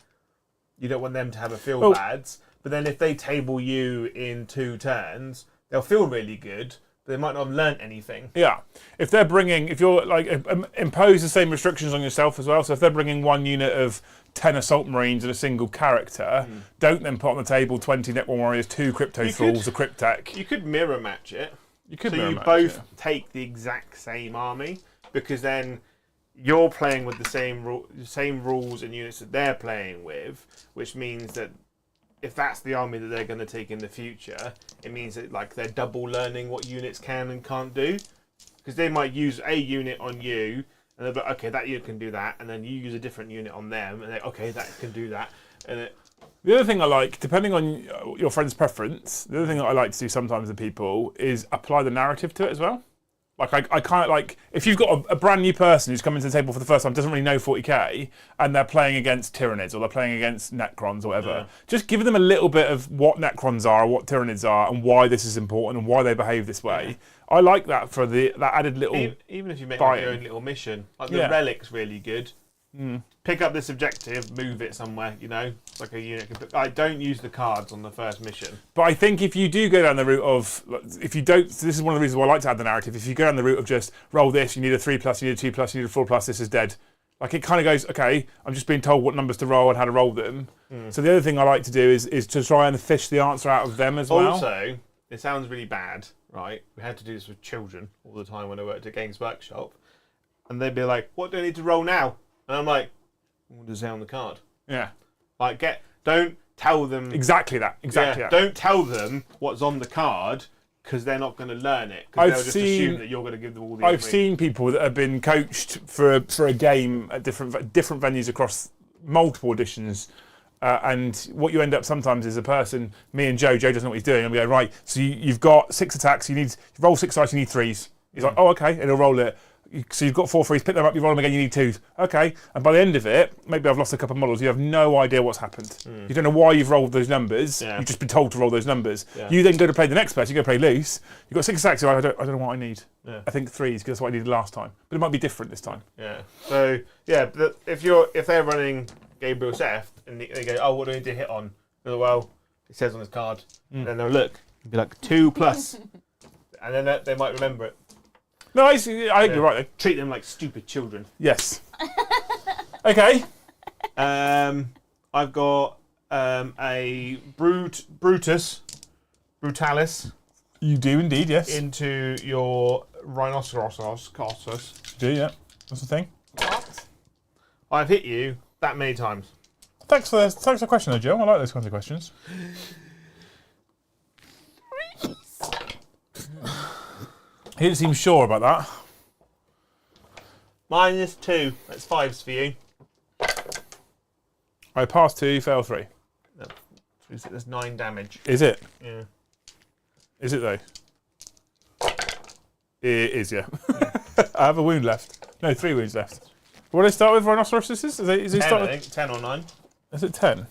you don't want them to have a feel bads. But then if they table you in 2 turns, they'll feel really good, but they might not have learnt anything. Yeah. If you're like impose the same restrictions on yourself as well. So if they're bringing 1 unit of 10 assault marines and a single character, don't then put on the table 20 Network Warriors, 2 crypto thralls, a cryptech. You could mirror match it. You could so you both take the exact same army, because then you're playing with the same rules and units that they're playing with, which means that if that's the army that they're going to take in the future, it means that like they're double learning what units can and can't do, because they might use a unit on you and they'll be like, okay, that unit can do that, and then you use a different unit on them and they okay, that can do that, and the other thing I like, depending on your friend's preference, the other thing that I like to do sometimes with people is apply the narrative to it as well. Like I kind of like, if you've got a brand new person who's coming to the table for the first time, doesn't really know 40k, and they're playing against Tyranids or they're playing against Necrons or whatever, just give them a little bit of what Necrons are, what Tyranids are, and why this is important and why they behave this way. I like that for that added little. Even if you make like your own little mission, like the relic's really good. Pick up this objective, move it somewhere, it's like a unit. I don't use the cards on the first mission. But I think if you do go down the route of, if you don't, this is one of the reasons why I like to add the narrative, if you go down the route of just roll this, you need a 3+, you need a 2+, you need a 4+, this is dead. Like it kind of goes, okay, I'm just being told what numbers to roll and how to roll them. So the other thing I like to do is to try and fish the answer out of them as well. Also, it sounds really bad, right? We had to do this with children all the time when I worked at Games Workshop. And they'd be like, what do I need to roll now? And I'm like, what does it say on the card? Yeah. Like, don't tell them... Exactly that. Don't tell them what's on the card, because they're not going to learn it. Because they'll just assume that you're going to give them all the I've seen people that have been coached for a game at different venues across multiple editions. And what you end up sometimes is a person, me and Joe doesn't know what he's doing, and we go, right, so you've got 6 attacks, you roll 6 dice, you need 3s. He's like, oh, okay, and he'll roll it. So you've got 4 3s, pick them up, you roll them again, you need 2s. Okay, and by the end of it, maybe I've lost a couple of models, you have no idea what's happened. You don't know why you've rolled those numbers, you've just been told to roll those numbers. You then go to play the next person, you go play loose, you've got 6 attacks, I don't know what I need. I think 3s, because that's what I needed last time. But it might be different this time. Yeah, so, but if they're running Gabriel Seth, and they go, oh, what do I need to hit on? They go, well, it says on his card, and then they'll look, and be like, 2+, and then they might remember it. No, I think you're right. Though. Treat them like stupid children. Yes. Okay. I've got a Brutalis. You do indeed, yes. Into your Rhinoceros. Do, yeah. That's the thing. What? I've hit you that many times. Thanks for the question, though, Joe. I like those kinds of questions. He didn't seem sure about that. -2. That's 5s for you. I passed 2, failed 3. That's 9 damage. Is it? Yeah. Is it, though? It is, yeah. I have a wound left. No, 3 wounds left. What do they start with, rhinoceroses? Is it 10, I think. 10 or 9. Is it 10?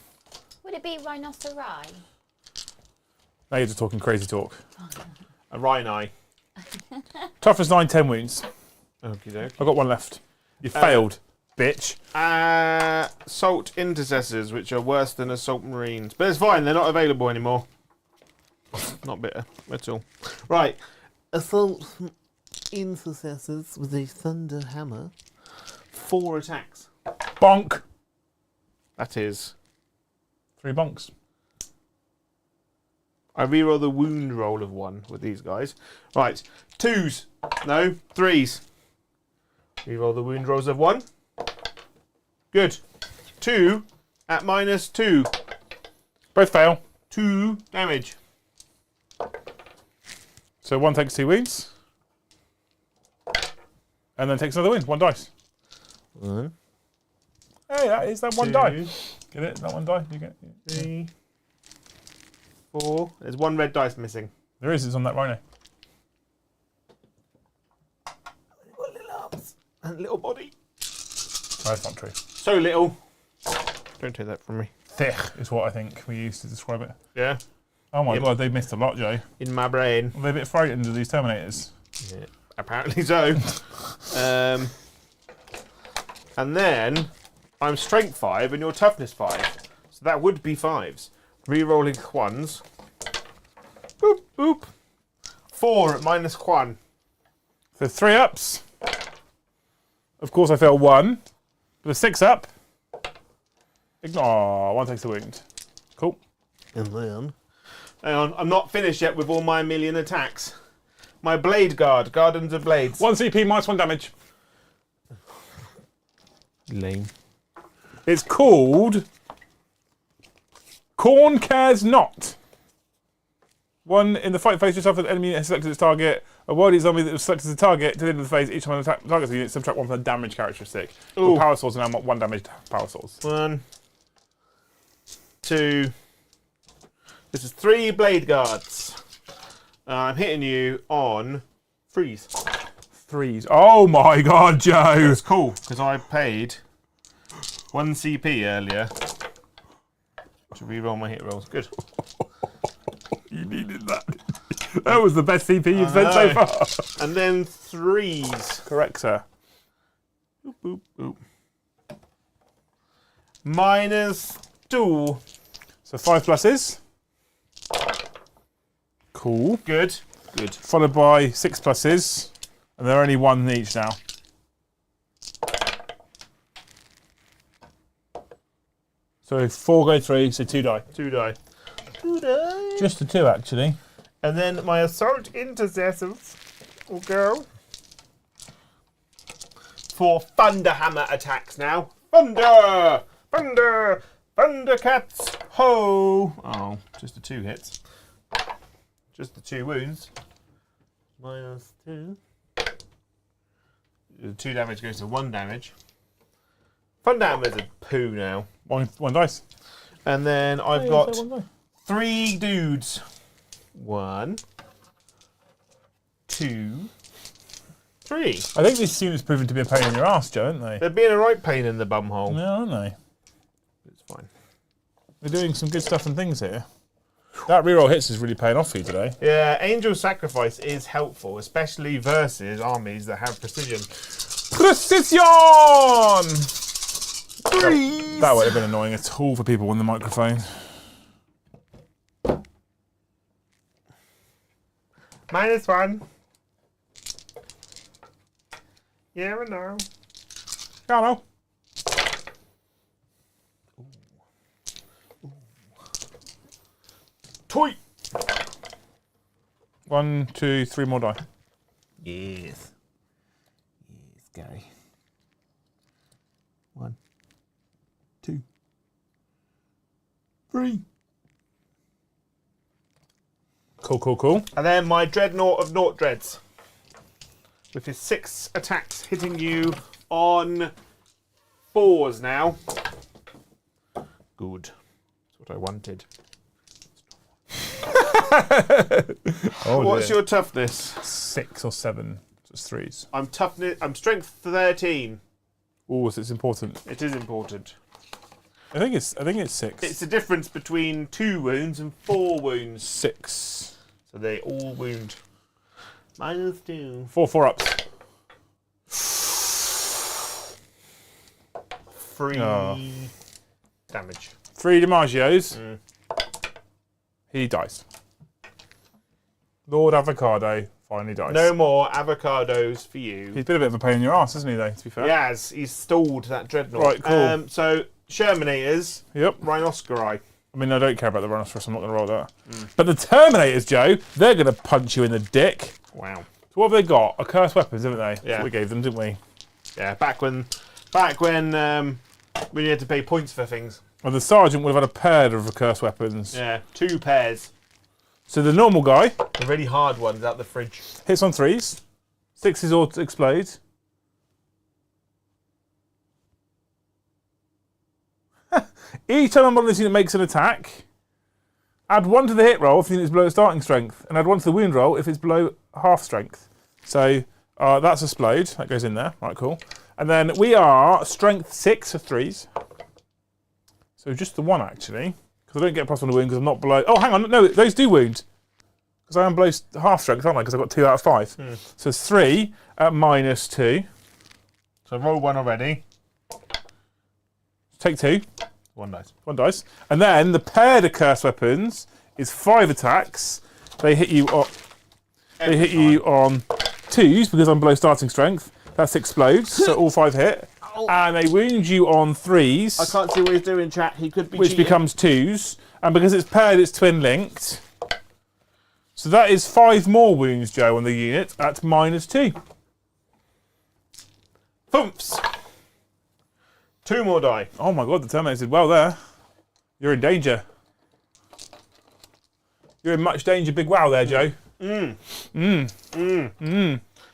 Would it be rhinoceri? Now you're just talking crazy talk. A Rhini. Toughness 9, 10 wounds. Okie doke. I've got 1 left. You failed, bitch. Assault intercessors, which are worse than assault marines. But it's fine, they're not available anymore. Not bitter at all. Right. Assault intercessors with a thunder hammer. 4 attacks. Bonk. That is. 3 bonks. I reroll the wound roll of 1 with these guys. Right. 2s. No. 3s. Reroll the wound rolls of 1. Good. 2 at -2. Both fail. 2 damage. So 1 takes 2 wounds. And then takes another wound. 1 dice. 1, Hey, that is that 1 die. Get it? That 1 die? You get 3, 4. There's 1 red dice missing. There is, it's on that rhino. Got little arms and little body. Oh, that's not true. So little. Don't take that from me. Thick is what I think we used to describe it. Yeah. Oh my Yep. god, they've missed a lot, Joe. In my brain. Are they a bit frightened of these Terminators? Yeah. Apparently so. And then I'm strength 5 and you're toughness 5. So that would be 5s. Rerolling 1s. Boop, boop. 4 at -1. So 3 ups. Of course I fail 1. But a 6 up. Ignore. 1 takes a wound. Cool. And then... Hang on, I'm not finished yet with all my million attacks. My Blade Guard, Gardens of Blades. 1 CP -1 damage. Lame. It's called Corn Cares Not. 1 in the fight phase, just after the enemy has selected its target. A worthy zombie that was selected as a target to the end of the phase. Each time an attack targets the unit, subtract 1 from the damage characteristic. Ooh. Power swords are now 1 damage power swords. 1, 2. This is 3 Blade Guards. I'm hitting you on freeze. 3s. Oh my god, Joe! It's cool because I paid 1 CP earlier to reroll my hit rolls. Good. You needed that. That was the best CP you've spent so far. And then 3s. Correct, sir. Boop, boop, boop. -2. So 5 pluses. Cool. Good. Good. Followed by 6 pluses. And they're only 1 each now. So 4 go 3, so 2 die. 2 die. 2 die. Just the 2, actually. And then my assault intercessors will go for thunderhammer attacks now. Thunder! Thunder! Thundercats! Ho! Oh, just the 2 hits. Just the 2 wounds. -2. The 2 damage goes to 1 damage. Thunderhammer's a poo now. 1 dice. And then I've Yeah, got so 1 die. 3 dudes. 1, 2, 3. I think this unit's proven to be a pain in your ass, Joe, aren't they? They're being a right pain in the bumhole. Yeah, aren't they? It's fine. They're doing some good stuff and things here. That reroll hits is really paying off for you today. Yeah, Angel Sacrifice is helpful, especially versus armies that have precision. Precision! Freeze! That would have been annoying at all for people on the microphone. -1. Yeah, I know. Hello. Toy! 1, 2, 3 more die. Yes. Yes, Gary. 1, 2, 3. Cool, cool, cool. And then my Dreadnought of Naught Dreads. With his 6 attacks hitting you on 4s now. Good. That's what I wanted. Oh, What's dear. your toughness? 6 or 7. Just 3s. I'm strength 13. Oh, so it's important. It is important. I think it's 6. It's the difference between 2 wounds and 4 wounds. 6. So they all wound. -2. 4 ups. 3 damage. 3 DiMaggios. He dies. Lord Avocado finally dies. No more avocados for you. He's been a bit of a pain in your ass, hasn't he, though, to be fair? He has. He's stalled that dreadnought. Right, cool. So, Shermanators. Yep. Rhinoscuri. I mean, I don't care about the Rhinoceros, I'm not going to roll that. But the Terminators, Joe, they're going to punch you in the dick. Wow. So what have they got? Accursed weapons, haven't they? Yeah. That's what we gave them, didn't we? Yeah, back when you had to pay points for things. Well, the Sergeant would have had a pair of accursed weapons. Yeah, 2 pairs. So the normal guy The really hard ones out the fridge. hits on 3s. 6s or explodes. Each time a model in this unit makes an attack, add 1 to the hit roll if the unit is below its starting strength, and add 1 to the wound roll if it's below half strength. So that's explode. That goes in there. Right, cool. And then we are strength 6 for 3s. So just the 1 actually, because I don't get a +1 to wound because I'm not below. Oh, hang on, no, those do wound because I am below half strength, aren't I? Because I've got 2 out of 5. So 3 at -2. So roll 1 already. Take 2. 1 dice. 1 dice. And then the paired accursed weapons is 5 attacks. They hit you on. They hit you on 2s because I'm below starting strength. That's explodes, so all 5 hit. And they wound you on 3s. I can't see what he's doing, chat. He could be which cheating. becomes 2s. And because it's paired, it's twin linked. So that is 5 more wounds, Joe, on the unit at -2. Thumps. 2 more die. Oh my god, the Terminators did well there. You're in danger. You're in much danger, big wow there, Joe.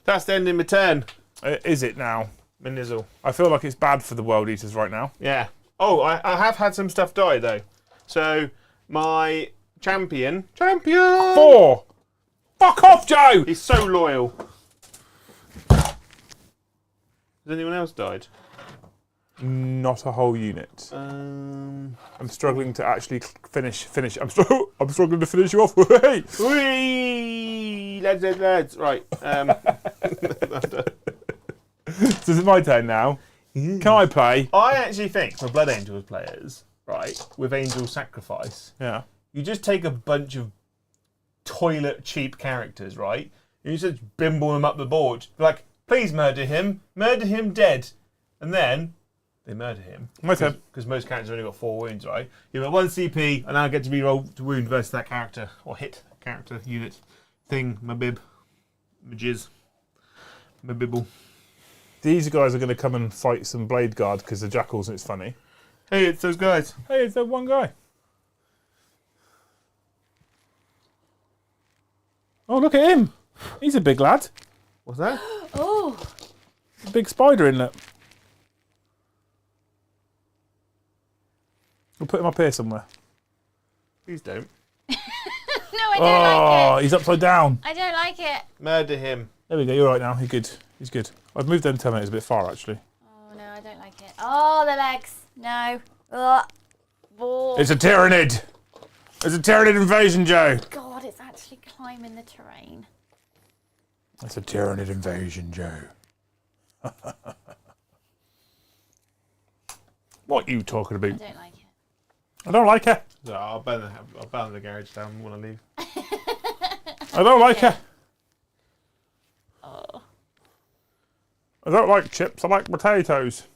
That's the end of my turn. Is it now? Minizzle. I feel like it's bad for the World Eaters right now. Yeah. Oh, I have had some stuff die though. So my champion. 4! Fuck off, Joe! He's so loyal. Has anyone else died? Not a whole unit. I'm struggling to actually finish. I'm struggling to finish you off. Hey! Whee! Lads. Right. So is it my turn now? Can I play? I actually think for Blood Angels players, right, with Angel Sacrifice, Yeah. you just take a bunch of toilet cheap characters, right? And you just bimble them up the board. Like, please murder him dead. And then they murder him. My turn. Because most characters have only got 4 wounds, right? You've got 1 CP, and I get to re-roll to wound versus that character, or hit character, unit, thing, my bib, my jizz, my bibble. These guys are going to come and fight some Blade Guard because they're jackals and it's funny. Hey, it's those guys. Hey, it's that one guy. Oh, look at him. He's a big lad. What's that? Oh. A big spider in it. We'll put him up here somewhere. Please don't. No, I don't like it. He's upside down. I don't like it. Murder him. There we go. You're right now. You're good. He's good. I've moved them Terminators a bit far, actually. Oh, no, I don't like it. Oh, the legs. No. Ugh. Oh. It's a Tyrannid. It's a Tyrannid invasion, Joe. God, it's actually climbing the terrain. It's a Tyrannid invasion, Joe. What are you talking about? I don't like it. I don't like her. No, I'll burn the garage down when I leave. I don't like her. Oh. I don't like chips. I like potatoes.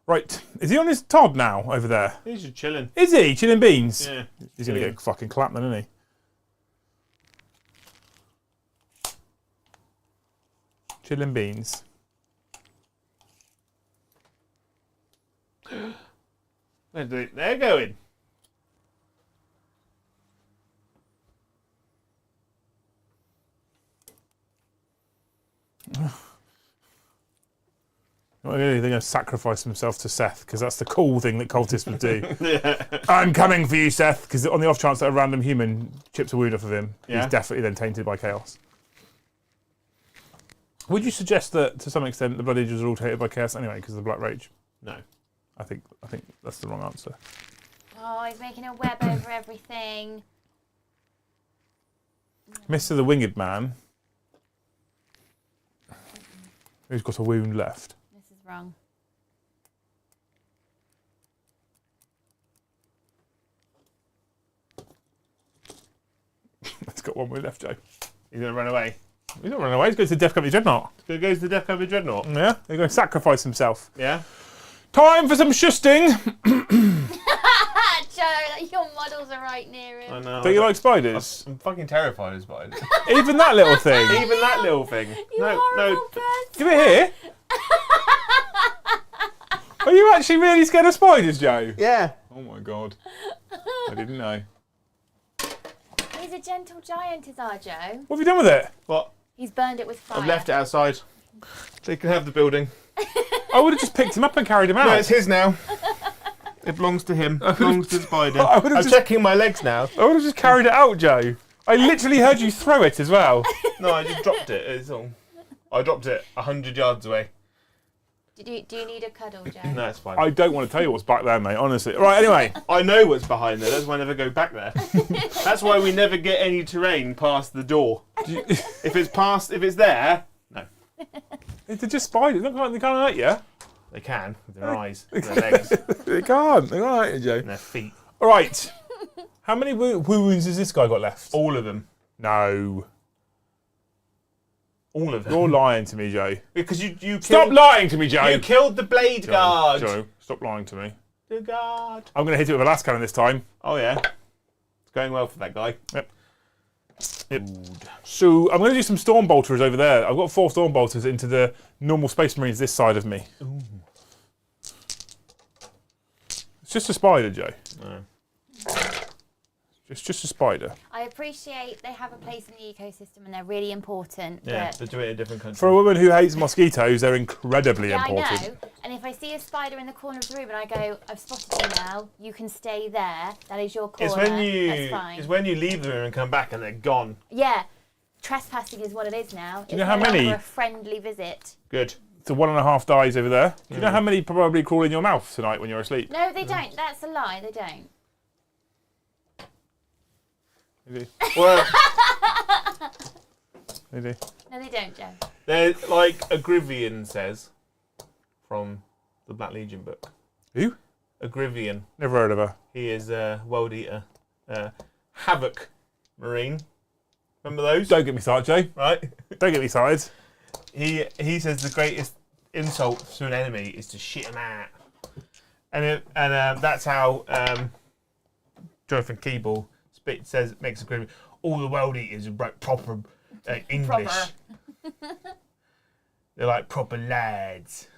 Right. Is he on his Todd now over there? He's just chilling. Is he? Chilling beans? Yeah. He's going to get fucking clapped then, isn't he? Chilling beans. They're going. What are they going to sacrifice himself to Seth, because that's the cool thing that cultists would do. Yeah. I'm coming for you, Seth, because on the off chance that a random human chips a wound off of him, Yeah. he's definitely then tainted by chaos. Would you suggest that, to some extent, the Blood Angels are all tainted by chaos anyway, because of the Black Rage? No. I think that's the wrong answer. Oh, he's making a web over everything. Mr. the Winged Man, who's got a wound left. This is wrong. It's got one more left, Joe. He's going to run away. He's not running away. He's going to the Death Company Dreadnought. He goes to the Death Company Dreadnought. Yeah, he's going to sacrifice himself. Yeah. Time for some shusting. Joe, your models are right near him. I know. Don't you like spiders? I'm fucking terrified of spiders. Even that little thing. Even that little thing. You horrible person. Give it here. Are you actually really scared of spiders, Joe? Yeah. Oh my god. I didn't know. He's a gentle giant, is our Joe. What have you done with it? What? He's burned it with fire. I've left it outside. They can have the building. I would have just picked him up and carried him out. No, it's his now. It belongs to him. It belongs to the spider. I would've I'm just- checking my legs now. I would have just carried it out, Joe. I literally heard you throw it as well. No, I just dropped it. It's all. I dropped it 100 yards away. Do you need a cuddle, Joe? No, it's fine. I don't want to tell you what's back there, mate, honestly. Right, anyway. I know what's behind there. That's why I never go back there. That's why we never get any terrain past the door. If it's there, no. They're just spiders. They can't hurt you. They can with their eyes, and their legs, They can't. They can't hurt you, Joe. and their feet. All right. How many wounds has this guy got left? All of them. No. All of them. You're lying to me, Joe. Because you Stop killed, lying to me, Joe. you killed the blade guard. Joe, stop lying to me. The guard. I'm going to hit it with a last cannon this time. Oh yeah. It's going well for that guy. Yep. So I'm going to do some storm bolters over there. I've got 4 storm bolters into the normal Space Marines this side of me. Ooh. It's just a spider, Joe. No. It's just a spider. I appreciate they have a place in the ecosystem and they're really important. Yeah, but they do it in different countries. For a woman who hates mosquitoes, they're incredibly yeah, important. I know. And if I see a spider in the corner of the room and I go, I've spotted you now, you can stay there. That is your corner. That's fine. It's when you leave the room and come back and they're gone. Yeah. Trespassing is what it is now. you know how many? A friendly visit. Good. So 1.5 dies over there. Do you know how many probably crawl in your mouth tonight when you're asleep? No, they don't. That's a lie. They don't. They do. Well, They do. No, they don't, Joe. they're like Agrivian says from the Black Legion book. Who? Agrivian. Never heard of her. He is a world eater. Havoc Marine. Remember those? Don't get me started, Joe. Right? Don't get me started. He says the greatest insult to an enemy is to shit him out. And that's how Jonathan Keeble makes a agreement. All the world eaters are like proper English. Proper. They're like proper lads.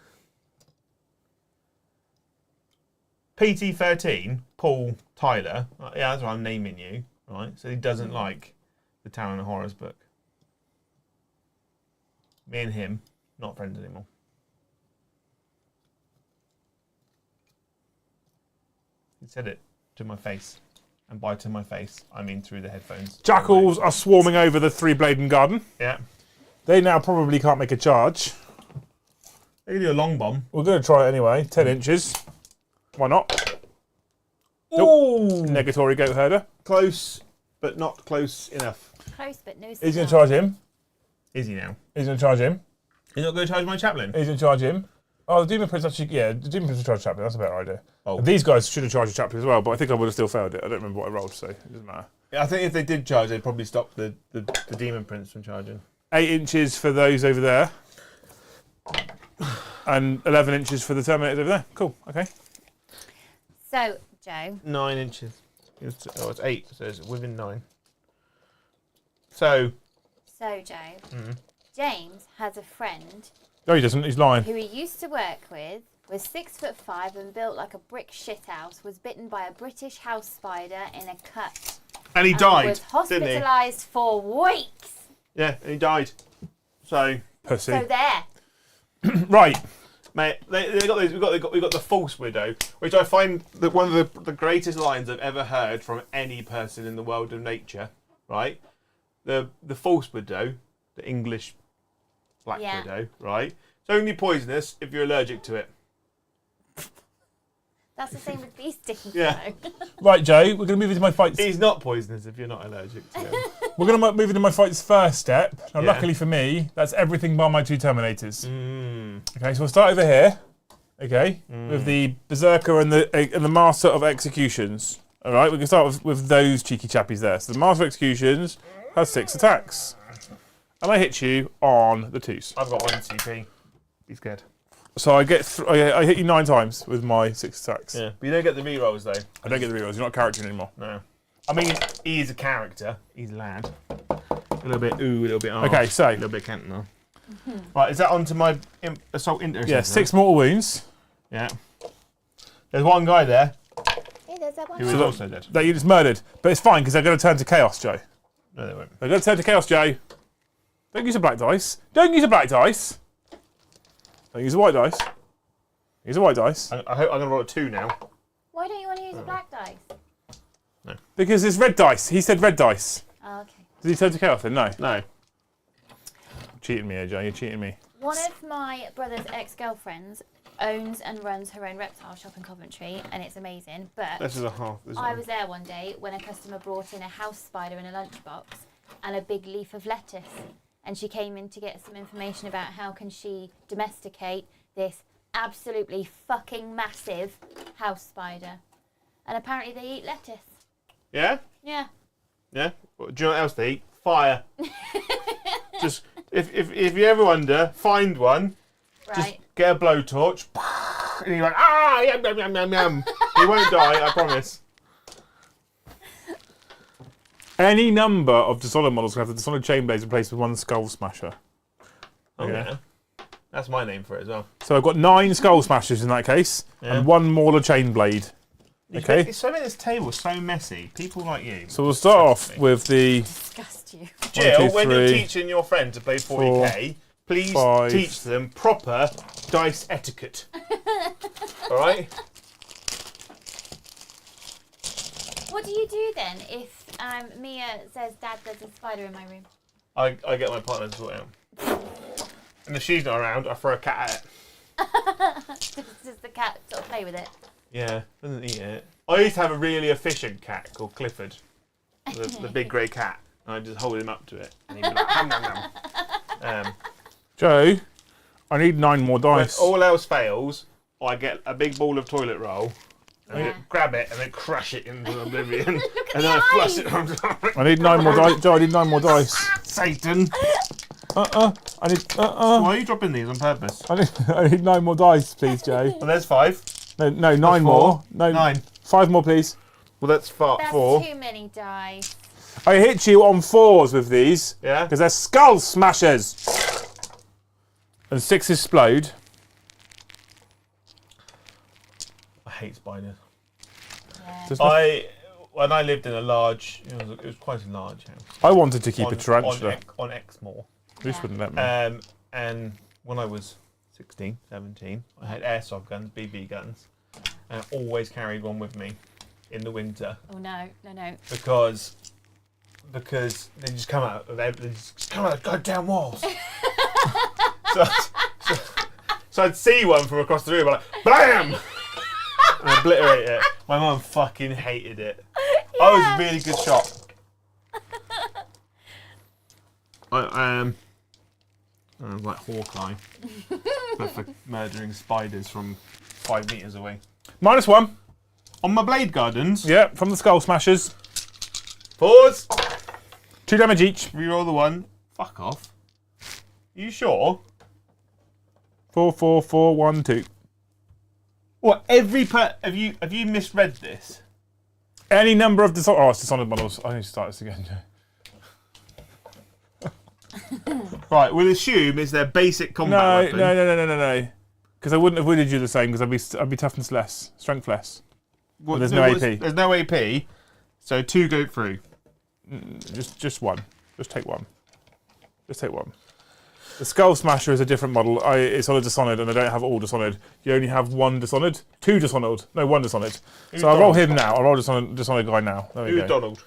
PT13, Paul Tyler. Yeah, that's what I'm naming you. Right? So he doesn't like the Talon of Horrors book. Me and him, not friends anymore. He said it to my face. And by to my face, I mean through the headphones. Jackals are swarming over the 3-Bladen Garden. Yeah. They now probably can't make a charge. They can do a long bomb. We're going to try it anyway. 10 inches. Why not? Ooh! Negatory goat herder. Close, but not close enough. Close, but no He's going cigar. to charge him. Is he now? He's going to charge him. You're not going to charge my chaplain? He's going to charge him. Oh, the Demon Prince actually, yeah, the Demon Prince will charge Chaplain. That's a better idea. Oh. These guys should have charged a Chaplain as well, but I think I would have still failed it. I don't remember what I rolled, so it doesn't matter. I think if they did charge, they'd probably stop the Demon Prince from charging. 8 inches for those over there. And 11 inches for the Terminators over there. Cool, okay. So, Joe. 9 inches. It's 8, so it's within 9. So, Joe. James has a friend No, he doesn't. He's lying. who he used to work with, was 6'5" and built like a brick shithouse, was bitten by a British house spider in a cut. and he And died, was didn't he? hospitalised for weeks. Yeah, and he died. So, Pussy. So there. Right. mate, they got these. We got the false widow, which I find that one of the greatest lines I've ever heard from any person in the world of nature. Right, the false widow, the English black widow. Right, it's only poisonous if you're allergic to it. That's the same with bee stings, Yeah. though. Right, Joe, we're going to move into my fights. He's not poisonous if you're not allergic to him. We're going to move into my fights first step. Now, Yeah. luckily for me, that's everything but my 2 Terminators. Mm. Okay, so we'll start over here. Okay, with the Berserker and the Master of Executions. All right, we can start with those cheeky chappies there. So the Master of Executions has 6 attacks. And I hit you on the 2s. I've got 1 CP. Be scared. So I get I hit you 9 times with my 6 attacks. Yeah, but you don't get the rerolls though. I don't get the rerolls. You're not a character anymore. No. I mean, he is a character. He's a lad. A little bit ooh, a little bit arse. Okay, so. A little bit Cantona. Right, is that onto my assault intercessor? Yeah, 6 mortal wounds. Yeah. There's one guy there Hey, there's that one. who is also dead. That you just murdered. But it's fine because they're going to turn to chaos, Joe. No, they won't. They're going to turn to chaos, Joe. Don't use a black dice. Don't use a black dice. Don't use a white dice. Use a white dice. I hope I'm going to roll a 2 now. Why don't you want to use a black dice? Because it's red dice. He said red dice. Oh, okay. Did he turn to chaos then? No. No. Cheating me, Joe. You're cheating me. One of my brother's ex-girlfriends owns and runs her own reptile shop in Coventry, and it's amazing. But This is a half. I was there one day when a customer brought in a house spider in a lunchbox and a big leaf of lettuce. And she came in to get some information about how can she domesticate this absolutely fucking massive house spider. And apparently they eat lettuce. Yeah? Yeah. Yeah? Well, do you know what else they eat? Fire. Just, if you ever wonder, find one. Just Right. get a blowtorch. And you're like, ah, yum, yum, yum, yum, yum. You won't die, I promise. Any number of Dishonored models can have the Dishonored Chainblades replaced with 1 Skull Smasher. Oh, Okay. yeah. That's my name for it as well. So I've got 9 Skull Smashers in that case, Yeah. and 1 Mauler Chainblade. Okay. It's so this table is so messy. People like you. So we'll start off with the Disgust you. Jill, 1, 2, when you're 3, teaching your friend to play 40k, please 5. teach them proper dice etiquette. All right? What do you do then if Mia says, Dad, there's a spider in my room? I get my partner to sort it out. And if she's not around, I throw a cat at it. Does the cat sort of play with it? Yeah, doesn't eat it. I used to have a really efficient cat called Clifford, the big grey cat. And I'd just hold him up to it, and he'd be like, hum, hum, hum. Joe. I need 9 more When dice. all else fails, I get a big ball of toilet roll, and Yeah. I grab it and then crush it into oblivion, at and the then I flush eyes. it on top. I need 9 more dice. Joe, I need 9 more dice. Satan! I need. Why are you dropping these on purpose? I need 9 more dice, please, Joe. Well, there's 5. No, 9 4. more. No, 9. 5 more, please. Well, that's That's 4. too many dice. I hit you on 4s with these Yeah? because they're Skull Smashers. And 6 explode. I hate spiders. Yeah. When I lived in a large, it was quite a large house. I wanted to keep a tarantula. On Exmoor. Bruce Yeah. wouldn't let me. And when I was 16, 17, I had airsoft guns, BB guns, and I always carried one with me in the winter Oh no, no, no. because they just come out of the goddamn walls. so I'd see one from across the room, I'm like, BAM! And obliterate it. My mum fucking hated it. I was a really good shot. I was like Hawkeye, but for murdering spiders from 5 meters away. -1. On my blade gardens, Yeah, from the Skull Smashers. pause. 2 damage each. Reroll the 1. Fuck off. You sure? 4, 4, 4, 1, 2. What? Have you misread this? Any number of Dishonored. Oh, it's Dishonored models. I need to start this again. Right, we'll assume it's their basic combat No, weapon. no. Because I wouldn't have wounded you the same because I'd be toughness less, strength less. What, there's no AP. There's no AP, so 2 go through. Just 1. Just take 1. Just take 1. The Skull Smasher is a different model. It's on a Dishonored, and I don't have all Dishonored. You only have 1 Dishonored. 2 Dishonored. No, 1 Dishonored. So I'll roll him now. I'll roll Dishonored guy now. There we Who's go. Donald?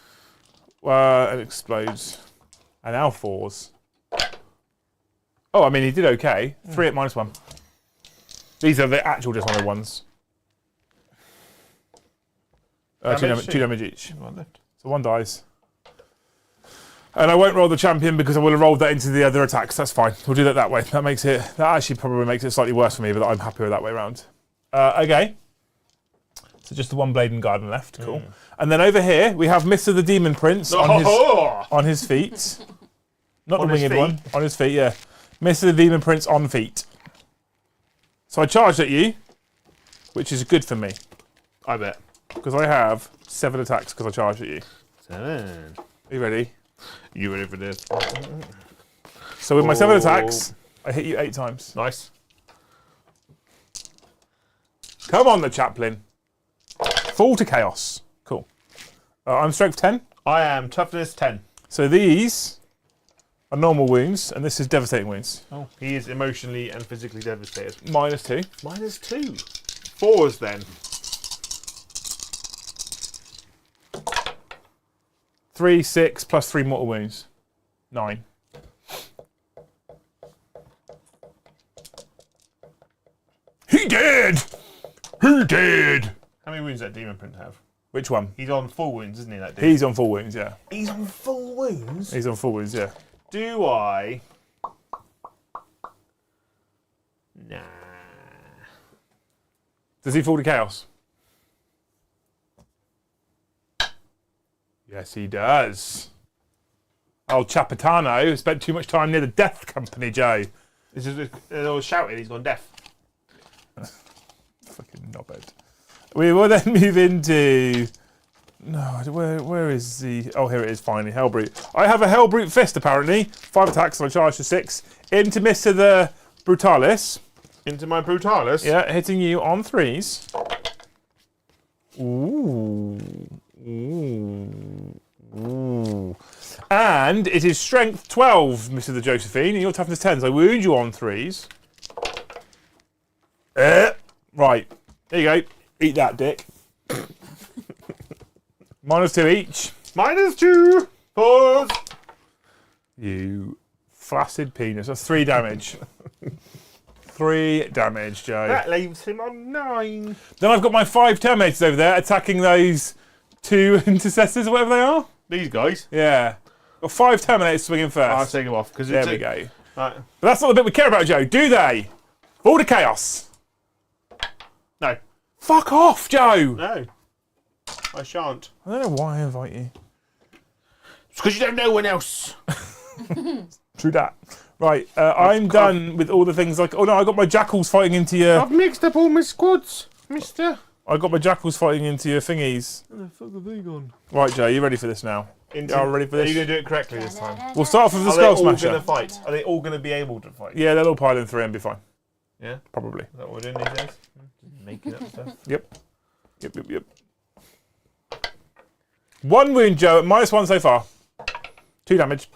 It explodes. And now 4s. Oh, I mean, he did okay. 3 at -1. These are the actual Dishonored ones. 2 damage each. One left. So 1 dies. And I won't roll the champion because I will have rolled that into the other attacks. That's fine. We'll do that way. That actually probably makes it slightly worse for me, but I'm happy with that way around. Okay. So just the one blade and garden left. Cool. And then over here we have Mr. the Demon Prince on his feet. Not On the his winged feet? one. On his feet, yeah. Mr. the Demon Prince on feet. So I charged at you, which is good for me. I bet. Because I have 7 attacks because I charged at you. 7. Are you ready? You ready for this? So with my 7 attacks, I hit you 8 times. Nice. Come on, the chaplain. Fall to chaos. Cool. I'm strength 10. I am toughness 10. So these are normal wounds, and this is devastating wounds. Oh. He is emotionally and physically devastated. -2. -2. 4s then. 3, 6, plus 3 mortal wounds. 9. He did! He did! How many wounds does that Demon Prince have? Which one? He's on full wounds, isn't he, that dude? He's on full wounds, yeah. He's on full wounds? He's on full wounds, yeah. Do I? Nah. Does he fall to chaos? Yes, he does. Old Chapitano spent too much time near the death company, Joe. This is all shouting, he's gone deaf. Fucking knobhead. We will then move into... No, where is the... Oh, here it is, finally. Hellbrute. I have a Hellbrute Fist, apparently. 5 attacks, and I charge to 6. Into Mr. the Brutalis. Into my Brutalis? Yeah, hitting you on 3s. Ooh. Ooh. Ooh. And it is strength 12, Mr. the Josephine, and your toughness 10. So I wound you on 3s. Right. There you go. Eat that, dick. -2 each. -2. Pause. You flaccid penis. That's 3 damage. 3 damage, Joe. That leaves him on 9. Then I've got my 5 Terminators over there attacking those 2 intercessors or whatever they are. These guys. Yeah. Got 5 Terminators swinging first. I'll take them off. Because There we go. Right. But that's not the bit we care about, Joe, do they? Fall to chaos. No. Fuck off, Joe. No. I shan't. I don't know why I invite you. It's because you don't know one else. True that. Right, I'm done with all the things like... Oh no, I got my jackals fighting into your... I've mixed up all my squads, mister. I got my jackals fighting into your thingies. Where the fuck have they gone? Right, Joe, you ready for this now? Are you ready for Are this? you going to do it correctly this time? We'll start off with the Are they Skull all going Smasher. to fight? Are they all going to be able to fight? Yeah, they'll all pile in 3 and be fine. Yeah? Probably. Is that what we're doing these days? Making up stuff. Yep. Yep. 1 wound, Joe, at -1 so far. 2 damage.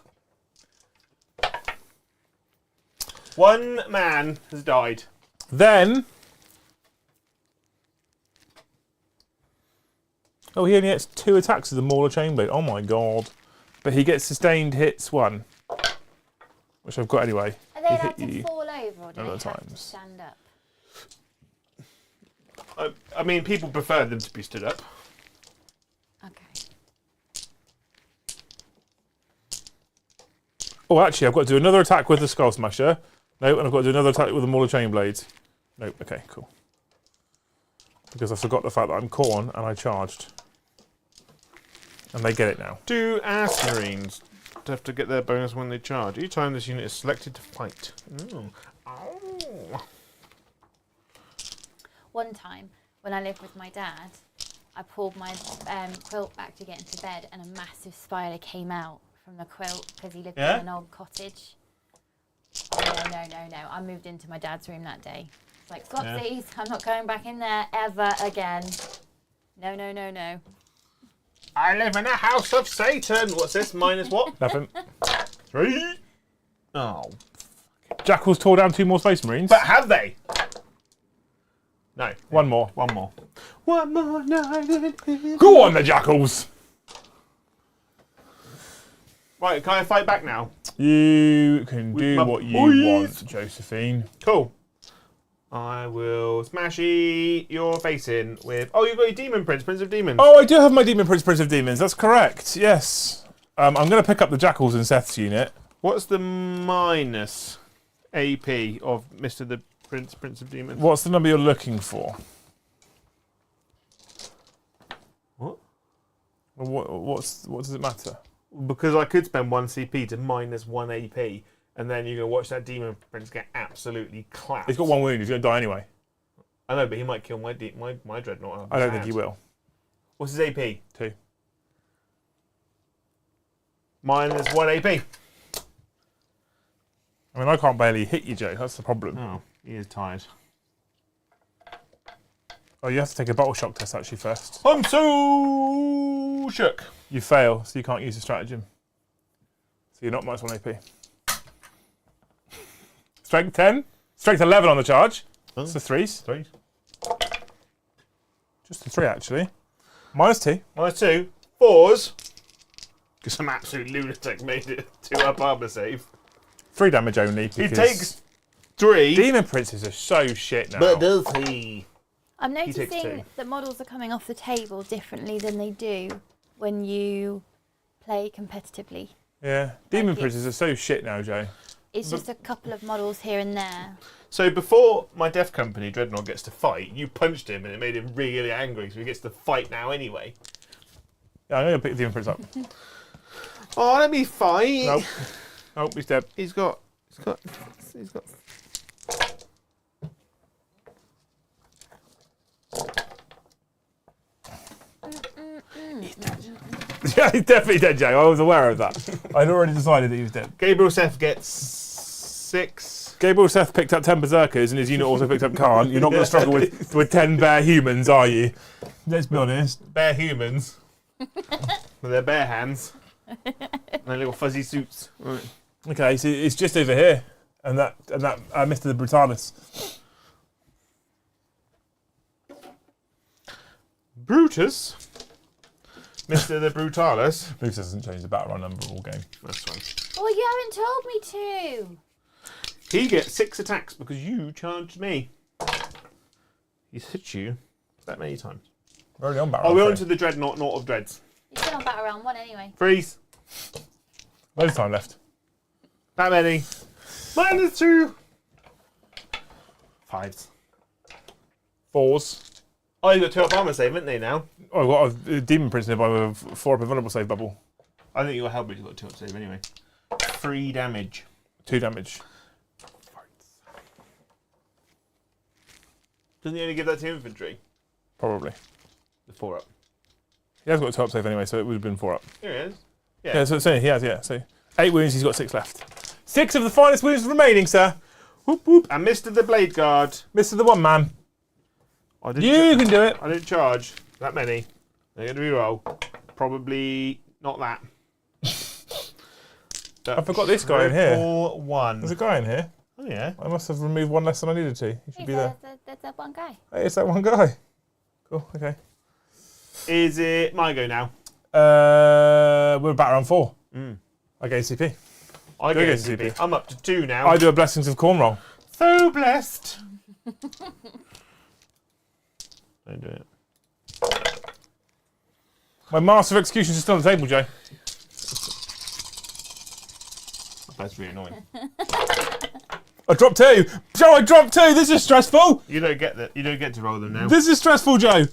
1 man has died. Then... Oh, he only gets 2 attacks with the Mauler Chainblade. Oh my god. But he gets sustained hits 1. Which I've got anyway. Are they He allowed hit to you fall over or do they other have to times. stand up? I mean, people prefer them to be stood up. Okay. Oh, actually, I've got to do another attack with the Skull Smasher. No, and I've got to do another attack with the Mauler Chainblade. Nope, okay, cool. Because I forgot the fact that I'm Khorne and I charged. And they get it now. Do Ass Marines have to get their bonus when they charge? Each time this unit is selected to fight. Ooh. Oh. One time, when I lived with my dad, I pulled my quilt back to get into bed and a massive spider came out from the quilt because he lived in an old cottage. Oh, no. I moved into my dad's room that day. It's like, swapsies, I'm not going back in there ever again. No. I live in a house of Satan. What's this? Minus what? Nothing. 3. Oh. Jackals tore down 2 more Space Marines. But have they? No. 1 more. One more. One more night. Go on, the Jackals! Right, can I fight back now? You can do my what you boys. want, Josephine. Cool. I will smashy your face in with... Oh, you've got your Demon Prince, Prince of Demons. Oh, I do have my Demon Prince, Prince of Demons. That's correct, yes. I'm going to pick up the Jackals in Seth's unit. What's the minus AP of Mr. the Prince of Demons? What's the number you're looking for? What does it matter? Because I could spend 1 CP to minus 1 AP, and then you're going to watch that Demon Prince get absolutely clapped. He's got 1 wound. He's going to die anyway. I know, but he might kill my Dreadnought. I don't think he will. What's his AP? 2. Minus 1 AP. I mean, I can't barely hit you, Joe. That's the problem. Oh, he is tired. Oh, you have to take a bottle shock test actually first. I'm so shook. You fail, so you can't use the stratagem. So you're not minus 1 AP. Strength 10. Strength 11 on the charge. Oh. It's the 3s. 3. Just the 3 actually. Minus 2. Minus 2. 4s. Because some absolute lunatic made it 2 up armor save. 3 damage only. He takes 3. Demon Princes are so shit now. But does he? I'm takes noticing 2. that models are coming off the table differently than they do when you play competitively. Yeah. Demon Princes are so shit now, Joe. It's just a couple of models here and there. So before my Death Company Dreadnought gets to fight, you punched him and it made him really angry, so he gets to fight now anyway. Yeah, I'm going to pick the Demon Prince up. Oh, let me fight. Nope. Nope, he's dead. He's got. Yeah, he's definitely dead, Joe. I was aware of that. I'd already decided that he was dead. Gabriel Seth gets 6. Gabriel Seth picked up 10 Berserkers and his unit also picked up Khan. You're not going to struggle with 10 bare humans, are you? Let's be honest. Bare humans. With their bare hands. And their little fuzzy suits. Right. Okay, so it's just over here. And that Mr. the Brutalis. Brutus. Mr. the Brutalis. Brutus doesn't change the battle run number all game. That's fine. Oh, you haven't told me to. He gets 6 attacks because you charged me. He's hit you that many times. We're already on battle Oh, we're run on to the Dreadnought, Naught of Dreads. You're still on battle round 1 anyway. Freeze. Loads of time left. That many. Minus 2. 5s. 4s. Oh, you got 2 up armor save, haven't they now? Oh, I've got a Demon Prince nearby with a 4 up invulnerable save bubble. I think your Hellbreaker's got 2 up save anyway. 3 damage. 2 damage. Doesn't he only give that to infantry? Probably. The 4 up. He has got a 2 up save anyway, so it would have been 4 up. Here he is. Yeah, so he has, yeah. So 8 wounds, he's got 6 left. 6 of the finest wounds remaining, sir. Whoop whoop. And Mr. the Blade Guard. Mr. the One Man. I didn't You can do it. I didn't charge that many. They're going to re-roll. Probably not that. I forgot this guy in here. 1. There's a guy in here. Oh, yeah. I must have removed 1 less than I needed to. He should be there. There's that one guy. Hey, it's that one guy. Cool, okay. Is it my go now? We're about around 4. I get CP. I Go get against CP. CP. I'm up to 2 now. I do a Blessings of Corn roll. So blessed. Don't do it. My Master of Executions is still on the table, Jay. That's really annoying. I dropped 2. Joe, I dropped 2. This is stressful. You don't get that. You don't get to roll them now. This is stressful, Joe.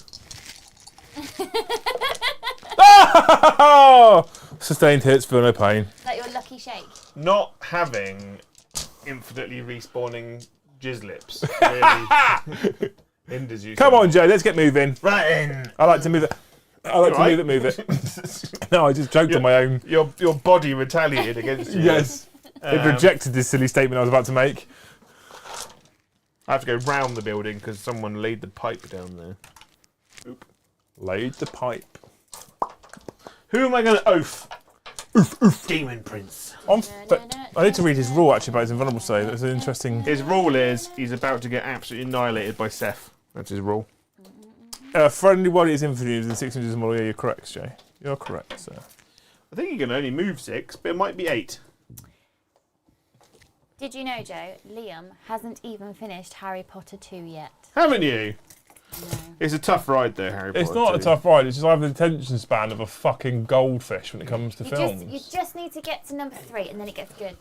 Oh! Sustained hits, feel no pain. Is that your lucky shake? Not having infinitely respawning jizz lips really hinders you. Come on, Joe, let's get moving. Right in. I like to move it. I like to Right. move it. No, I just joked on my own. Your body retaliated against you. Yes. It rejected this silly statement I was about to make. I have to go round the building because someone laid the pipe down there. Oop. Laid the pipe. Who am I going to oath? Oof. Demon Prince. I need to read his rule actually about his invulnerable save. It's an interesting. His rule is he's about to get absolutely annihilated by Seth. That's his rule. Friendly warriors infantry is in 600 model. Yeah, you're correct, Jay. You're correct, sir. I think you can only move 6, but it might be 8. Did you know, Joe, Liam hasn't even finished Harry Potter 2 yet? Haven't you? No. It's a tough ride there, Harry Potter. It's not a 2. tough ride. It's just I have the attention span of a fucking goldfish when it comes to films. You just need to get to number 3 and then it gets good.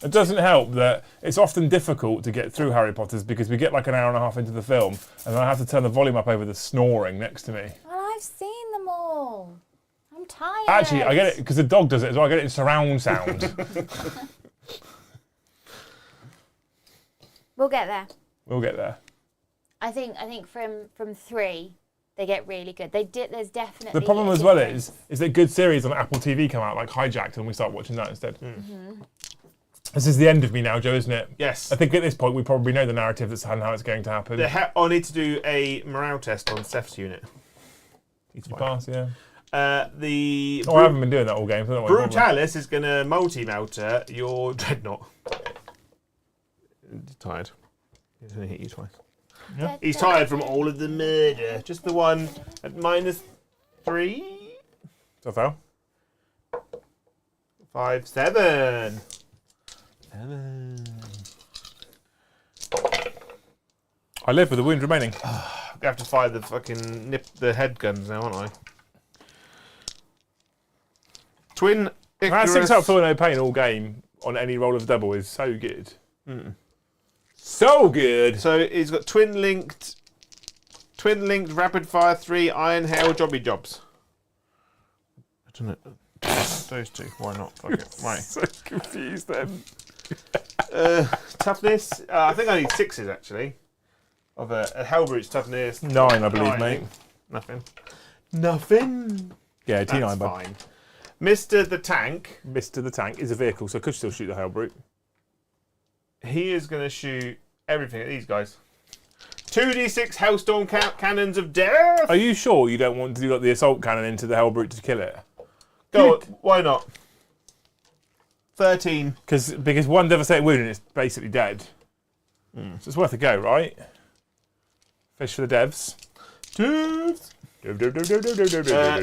It doesn't help that it's often difficult to get through Harry Potter's because we get like an hour and a half into the film and then I have to turn the volume up over the snoring next to me. Well, I've seen them all. I'm tired. Actually, I get it because the dog does it as well. I get it in surround sound. We'll get there. We'll get there. I think from 3 they get really good. There's definitely The problem as well is that good series on Apple TV come out like Hijacked, and we start watching that instead. This is the end of me now, Joe, isn't it? Yes. I think at this point we probably know the narrative that's how it's going to happen. I need to do a morale test on Steph's unit. You pass, yeah. I haven't been doing that all game. So Brutalis is going to multi-melter your Dreadnought. He's tired. He's going to hit you twice. Yeah. He's tired from all of the murder. Just the one at -3. So fail. 5, 7. I live with the wound remaining. I have to fire the fucking the head guns now, aren't I? Twin That Icarus. 6 up for no pain all game on any roll of double is so good. So good. So he's got twin linked rapid fire 3 iron hail jobby jobs. I don't know. Those two. Why not? Fuck it. Right. So confused then. Toughness. I think I need 6s actually. Of a Hellbrute's toughness. 9, I believe, 9. mate. Nothing. Nothing. Yeah, T9, That's bud. fine. Mr. the Tank. Mr. the Tank is a vehicle, so I could still shoot the Hellbrute. He is going to shoot everything at these guys. 2d6 Hellstorm cannons of death. Are you sure you don't want to do like the assault cannon into the Hellbrute to kill it? Go on, why not? 13. Because one devastating wound and it's basically dead. So it's worth a go, right? Fish for the devs.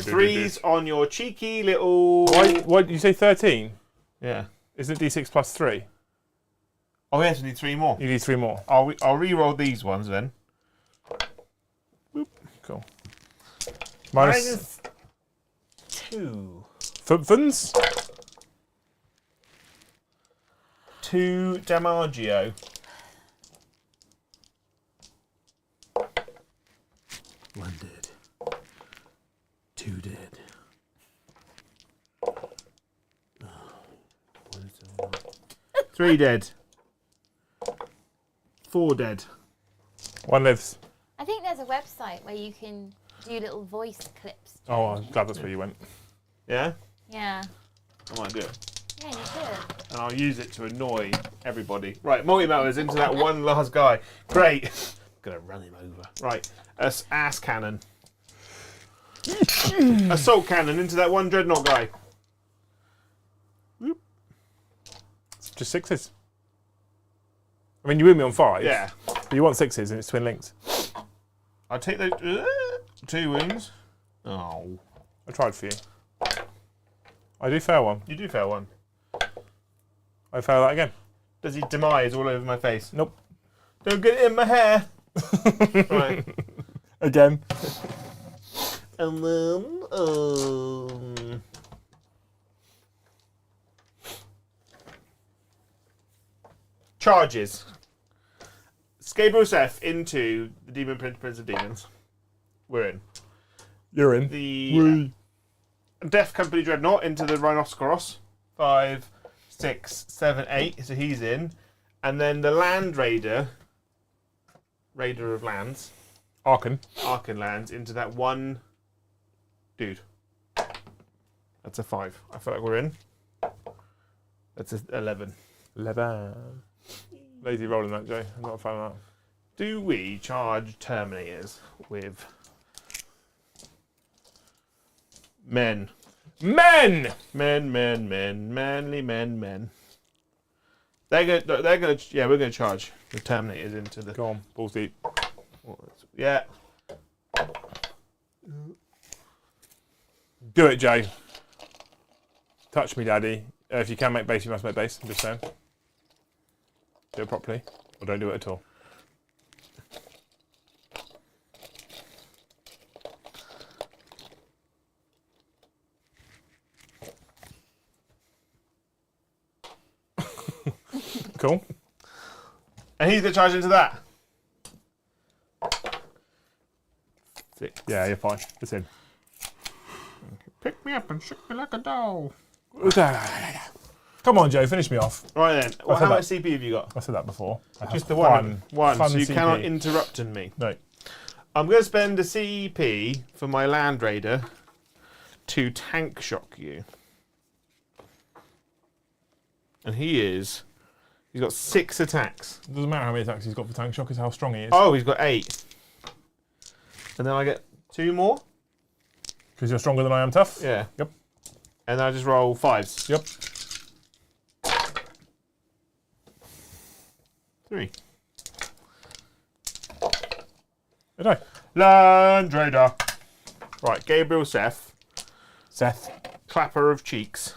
3s on your cheeky little... Why did you say 13? Yeah. Isn't it D6 plus 3? Oh yes, we need 3 more. You need 3 more. I'll re-roll these ones then. Boop. Cool. Minus -2. Funds? 2 Damaggio. 1 dead. 2 dead. 3 dead. 4 dead. 1 lives. I think there's a website where you can do little voice clips. Oh, I'm glad that's where you went. Yeah? Yeah. I might do it. Yeah, you should. And I'll use it to annoy everybody. Right, multi-melters into that one last guy. Great. Gonna run him over. Right, ass cannon. Assault cannon into that one dreadnought guy. Whoop. Just 6s. I mean, you win me on 5. Yeah. But you want 6s and it's twin linked. I'll take those 2 wounds. Oh. I tried for you. I do fail one. You do fail one. I fail that again. Does he demise all over my face? Nope. Don't get it in my hair. Right. Again. And then, charges. Scabros F into the Demon Prince of Demons. We're in. You're in. The Death Company Dreadnought into the Rhinoceros. 5, 6, 7, 8. So he's in. And then the Land Raider. Raider of Lands. Arkan. Arkan lands into that one dude. That's a 5. I feel like we're in. That's a 11. 11. Lazy rolling that, Jay. I'm not a fan of that. Do we charge Terminators with men? Men! Manly men. They're gonna, yeah, we're gonna charge the Terminators into the. Go on, balls deep. Yeah. Do it, Jay. Touch me, Daddy. If you can make base, you must make base. I'm just saying. Do it properly, or don't do it at all. Cool. And he's gonna charge into that. 6. Yeah, you're fine. It's in. me up and shook me like a doll. Come on, Joe, finish me off. Right then. Well, how much CP have you got? I said that before. Just the one. Fun So you CP. cannot interrupt me. No. I'm going to spend a CP for my Land Raider to tank shock you. And he's got 6 attacks. It doesn't matter how many attacks he's got for tank shock, it's how strong he is. Oh, he's got 8. And then I get 2 more? Because you're stronger than I am tough? Yeah. Yep. And I just roll 5s. Yep. 3. Did I? Land Raider. Right, Gabriel Seth. Seth. Clapper of cheeks.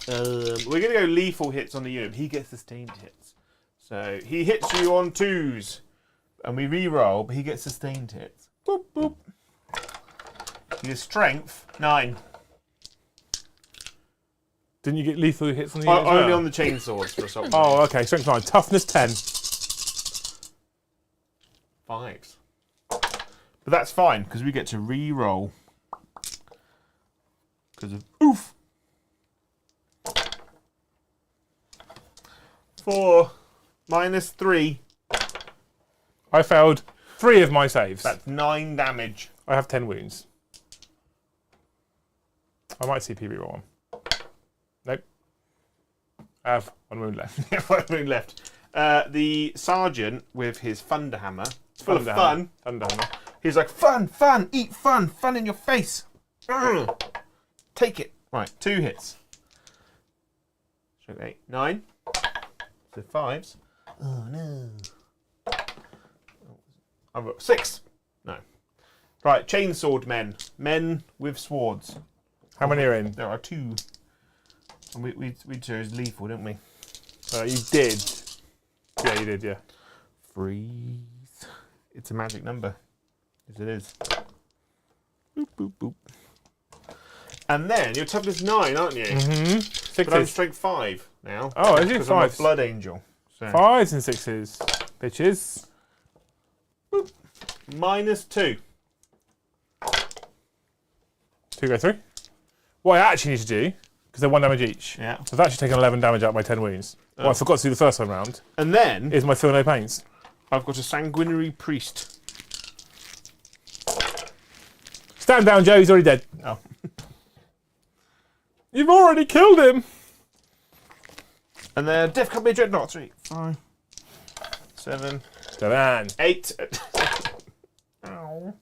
We're going to go lethal hits on the unit. He gets sustained hits. So he hits you on 2s. And we re-roll, but he gets sustained hits. Boop, boop. He has strength 9. Didn't you get lethal hits on the unit as Only well? on the chainsaws for assault. Oh, okay. Strength 9. Toughness 10. 5s. But that's fine, because we get to re-roll. Because of oof. 4 minus 3. I failed 3 of my saves. That's 9 damage. I have 10 wounds. I might CP reroll one. Nope. I have 1 wound left. 1 wound left. The sergeant with his thunderhammer. It's full of fun. Thunderhammer. He's like, fun, eat fun in your face. Urgh. Take it. Right, 2 hits. Strength 8. 9. So 5s. Oh no. I've got 6. No. Right, chainsword men. Men with swords. How many are in? There are 2. And we chose lethal, didn't we? You did. Yeah, you did, yeah. Freeze. It's a magic number. Yes, it is. Boop, boop, boop. And then you're toughness 9, aren't you? Mm-hmm. But I'm strength 5 now. Oh, is it Because I'm a 5s? blood angel. So. 5s and 6s. Bitches. Boop. Minus 2. 2 go through. What I actually need to do, because they're 1 damage each, Yeah. so I've actually taken 11 damage out of my 10 wounds. What I forgot to do the first time round And then is my feel no pains. I've got a sanguinary priest. Stand down, Joe. He's already dead. Oh. You've already killed him. And then Death Company Dreadnought. 3, 5, 7, 8. Ow.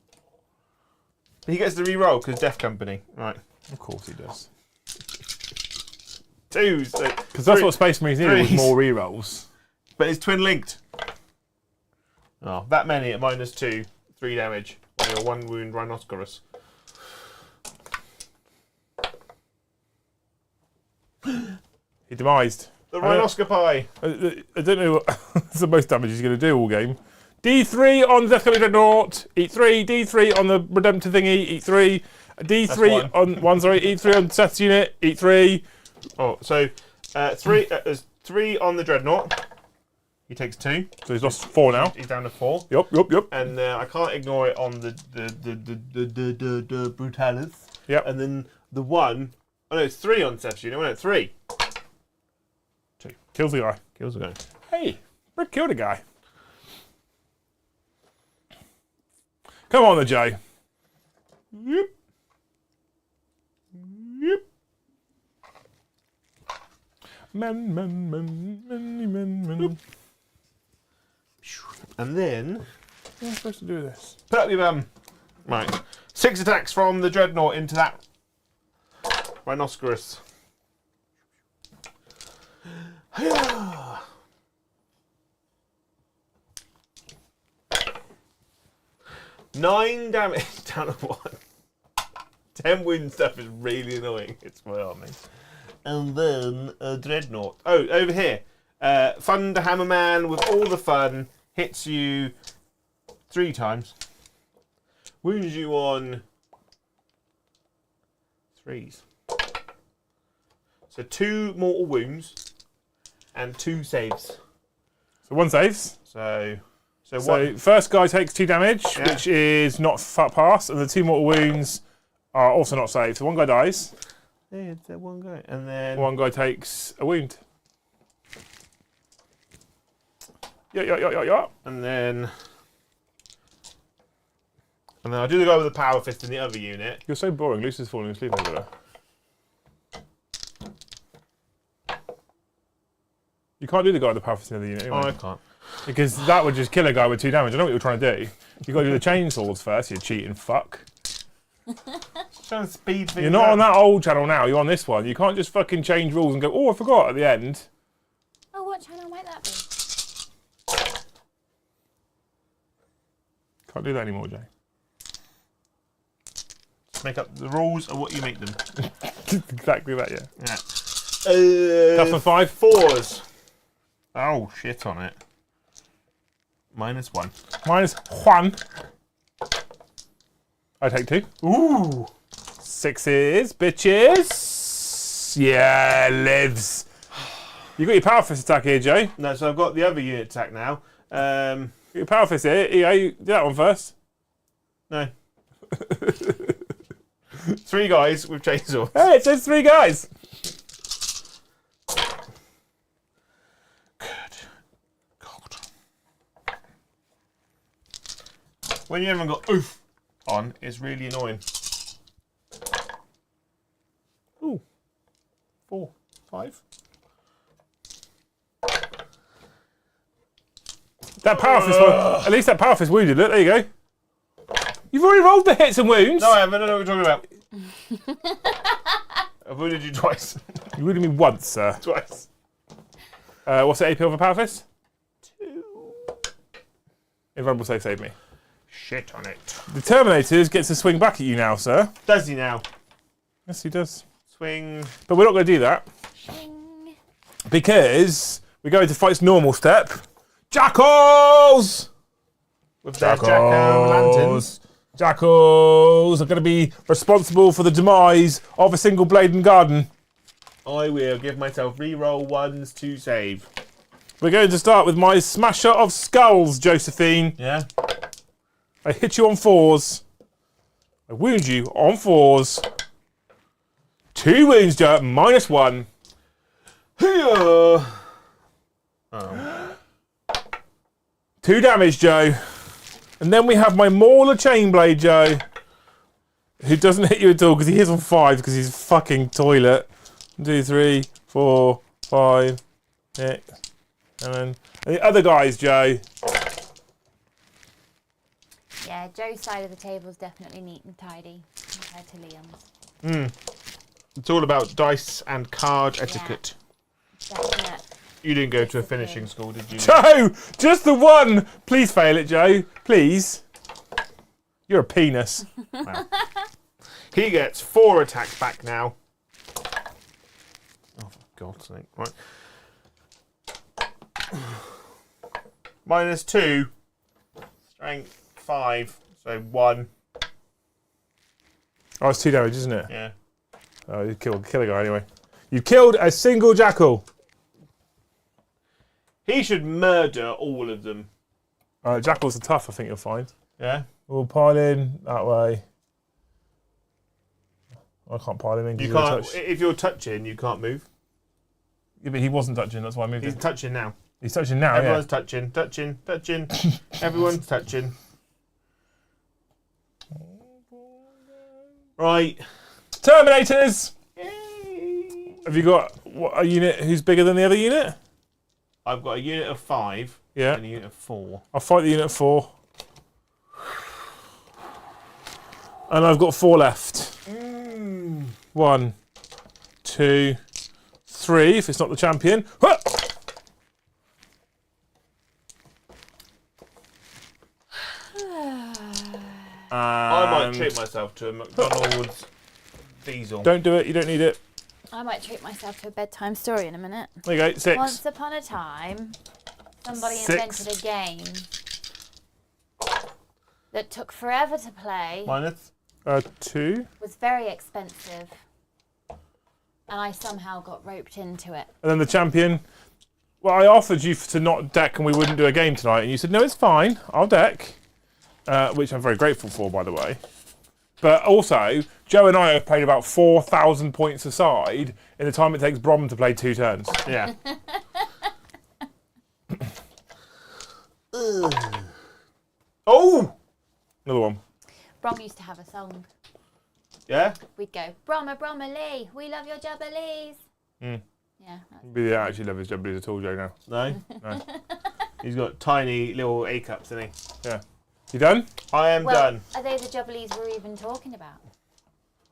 He gets the re-roll because Death Company. Right. Of course he does. 2s. Because that's what Space Marines needed, was 3s. more rerolls. But it's twin linked. Oh, that many at minus 2, 3 damage on your 1 wound rhinoceros. He demised. The rhinoscopi. I don't know what's the most damage he's going to do all game. D3 on the Death Company Dreadnought. Eat 3. D3 on the Redemptive thingy. Eat 3. D3 on one. Sorry. Eat 3 on Seth's unit. Eat 3. Oh, so 3. There's 3 on the Dreadnought. He takes 2. So he's lost 4 now. He's down to 4. Yep. And I can't ignore it on the Brutalis. Yep. And then the 1. Oh no, it's 3 on Seth's unit. Oh no, 3. 2. Kills the guy. Kills the guy. Hey, Rick killed a guy. Come on, the Joe. Yep. Yep. Men. And then What am I supposed to do with this? put up your bum. Right. 6 attacks from the Dreadnought into that rhinoceros. 9 damage down to 1. 10 wound stuff is really annoying. It's my army. And then a Dreadnought. Oh, over here. Thunder Hammerman with all the fun hits you 3 times. Wounds you on 3s. So 2 mortal wounds and 2 saves. So 1 saves. So So what? first guy takes 2 damage, Yeah. which is not pass, and the 2 mortal wounds are also not saved. So one guy dies. Yeah, it's that one guy. And then... One guy takes a wound. Yeah. And then I do the guy with the power fist in the other unit. You're so boring. Lucy's falling asleep over there. You can't do the guy with the power fist in the other unit anyway. Oh, I can't. Because that would just kill a guy with 2 damage. I know what you're trying to do. You've got to do the chainsaws first, you cheating fuck. Trying to speed things You're not up. on that old channel now, you're on this one. You can't just fucking change rules and go, oh, I forgot at the end. Oh, what channel might that be? Can't do that anymore, Jay. Make up the rules of what you make them. Exactly that, yeah. Custom 5? 4s. Oh, shit on it. -1. -1. I take 2. Ooh. 6s, bitches. Yeah, lives. You got your power fist attack here, Jay. No, so I've got the other unit attack now. Your power fist here. EA, do that one first. No. 3 guys with chainsaws. Hey, it says 3 guys. Good God. When you haven't got oof on, it's really annoying. Ooh. 4, 5. That power fist one, at least that power fist wounded it. There you go. You've already rolled the hits and wounds. No, I haven't. I don't know what you're talking about. I've wounded you twice. You wounded me once, sir. Twice. What's the AP of a power fist? 2. Invulnerable save me. Shit on it. The Terminators gets to swing back at you now, sir. Does he now? Yes, he does. Swing. But we're not going to do that. Shing. Because we go into fight's normal step. Jackals! With their jack-o'-lanterns. Jackals are going to be responsible for the demise of a single Bladen Garden. I will give myself reroll 1s to save. We're going to start with my Smasher of Skulls, Josephine. Yeah? I hit you on 4s. I wound you on 4s. 2 wounds, Joe. -1. Oh. 2 damage, Joe. And then we have my Mauler Chainblade, Joe. Who doesn't hit you at all because he hits on 5 because he's a fucking toilet. 1, 2, 3, 4, 5, 6, 7. And the other guys, Joe. Yeah, Joe's side of the table is definitely neat and tidy compared to Liam's. It's all about dice and card etiquette. Definite. You didn't go to a finishing school, did you? Joe! Just the one! Please fail it, Joe. Please. You're a penis. Wow. He gets 4 attacks back now. Oh, for God's sake. Right. -2. Strength 5. So 1. Oh, it's 2 damage, isn't it? Yeah. Oh, you killed a guy anyway. You killed a single jackal. He should murder all of them. Jackals are tough, I think you'll find. Yeah? We'll pile in that way. I can't pile him in. You can't. If you're touching, you can't move. Yeah, but he wasn't touching, that's why I moved He's him. touching now. He's touching now, Everyone's touching. Everyone's touching. Right. Terminators! Yay. Have you got a unit who's bigger than the other unit? I've got a unit of 5 Yeah. and a unit of 4. I'll fight the unit of 4. And I've got 4 left. 1, 2, 3, if it's not the champion. Huh! I might treat myself to a McDonald's diesel. Don't do it, you don't need it. I might treat myself to a bedtime story in a minute. There you go, 6. Once upon a time, somebody 6. invented a game that took forever to play, -2. was very expensive, and I somehow got roped into it. And then the champion. Well, I offered you to not deck and we wouldn't do a game tonight. And you said, no, it's fine. I'll deck. Which I'm very grateful for, by the way. But also, Joe and I have played about 4,000 points aside in the time it takes Brom to play 2 turns. Yeah. Oh! Another one. Brom used to have a song. Yeah? We'd go, Bromma, Bromma Lee, we love your jubilees. Mm. Yeah. Really don't actually love his jumblies at all, Joe, now. No? No. He's got tiny little A cups, doesn't he? Yeah. You done? I am done. Are they the jubilees we're even talking about?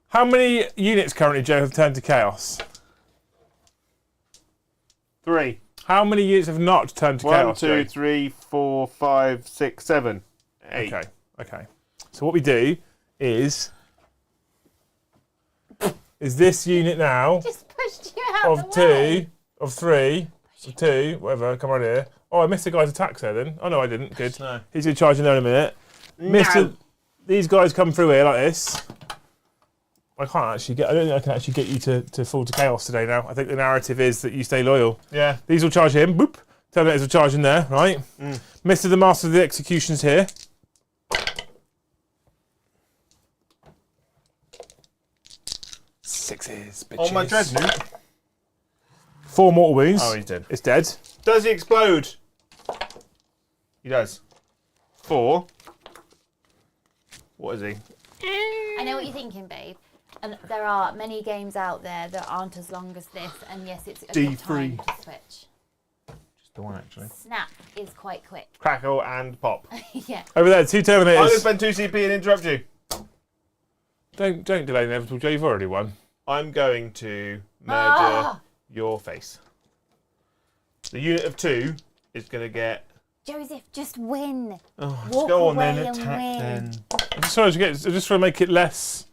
How many units currently, Joe, have turned to chaos? 3. How many units have not turned to 1, chaos? 2, Joe? 3, 4, 5, 6, 7, 8. Okay. So what we do is this unit now Just pushed you out of the way. 2, of 3, of 2, whatever, come on here. Oh, I missed the guy's attacks there then. Oh, no, I didn't. Good. No. He's going to charge in there in a minute. These guys come through here like this. I don't think I can actually get you to fall to chaos today now. I think the narrative is that you stay loyal. Yeah. These will charge him. Boop. Terminators will charge in there, right? Mr. the Master of the Executions here. Sixes, bitches. On my dreadnought. 4 mortal wounds. Oh, he's dead. It's dead. Does he explode? He does. 4. What is he? I know what you're thinking, babe. And there are many games out there that aren't as long as this, and yes, it's a good time to switch. Just the one, actually. Snap is quite quick. Crackle and pop. Yeah. Over there, 2 I'm going to Terminators. spend 2 CP and interrupt you. Don't delay the inevitable, Joe. You've already won. I'm going to murder your face. The unit of 2 is going to get... Joseph, just win. Oh, Walk just go on away then, and attack win. then. I just want to make it less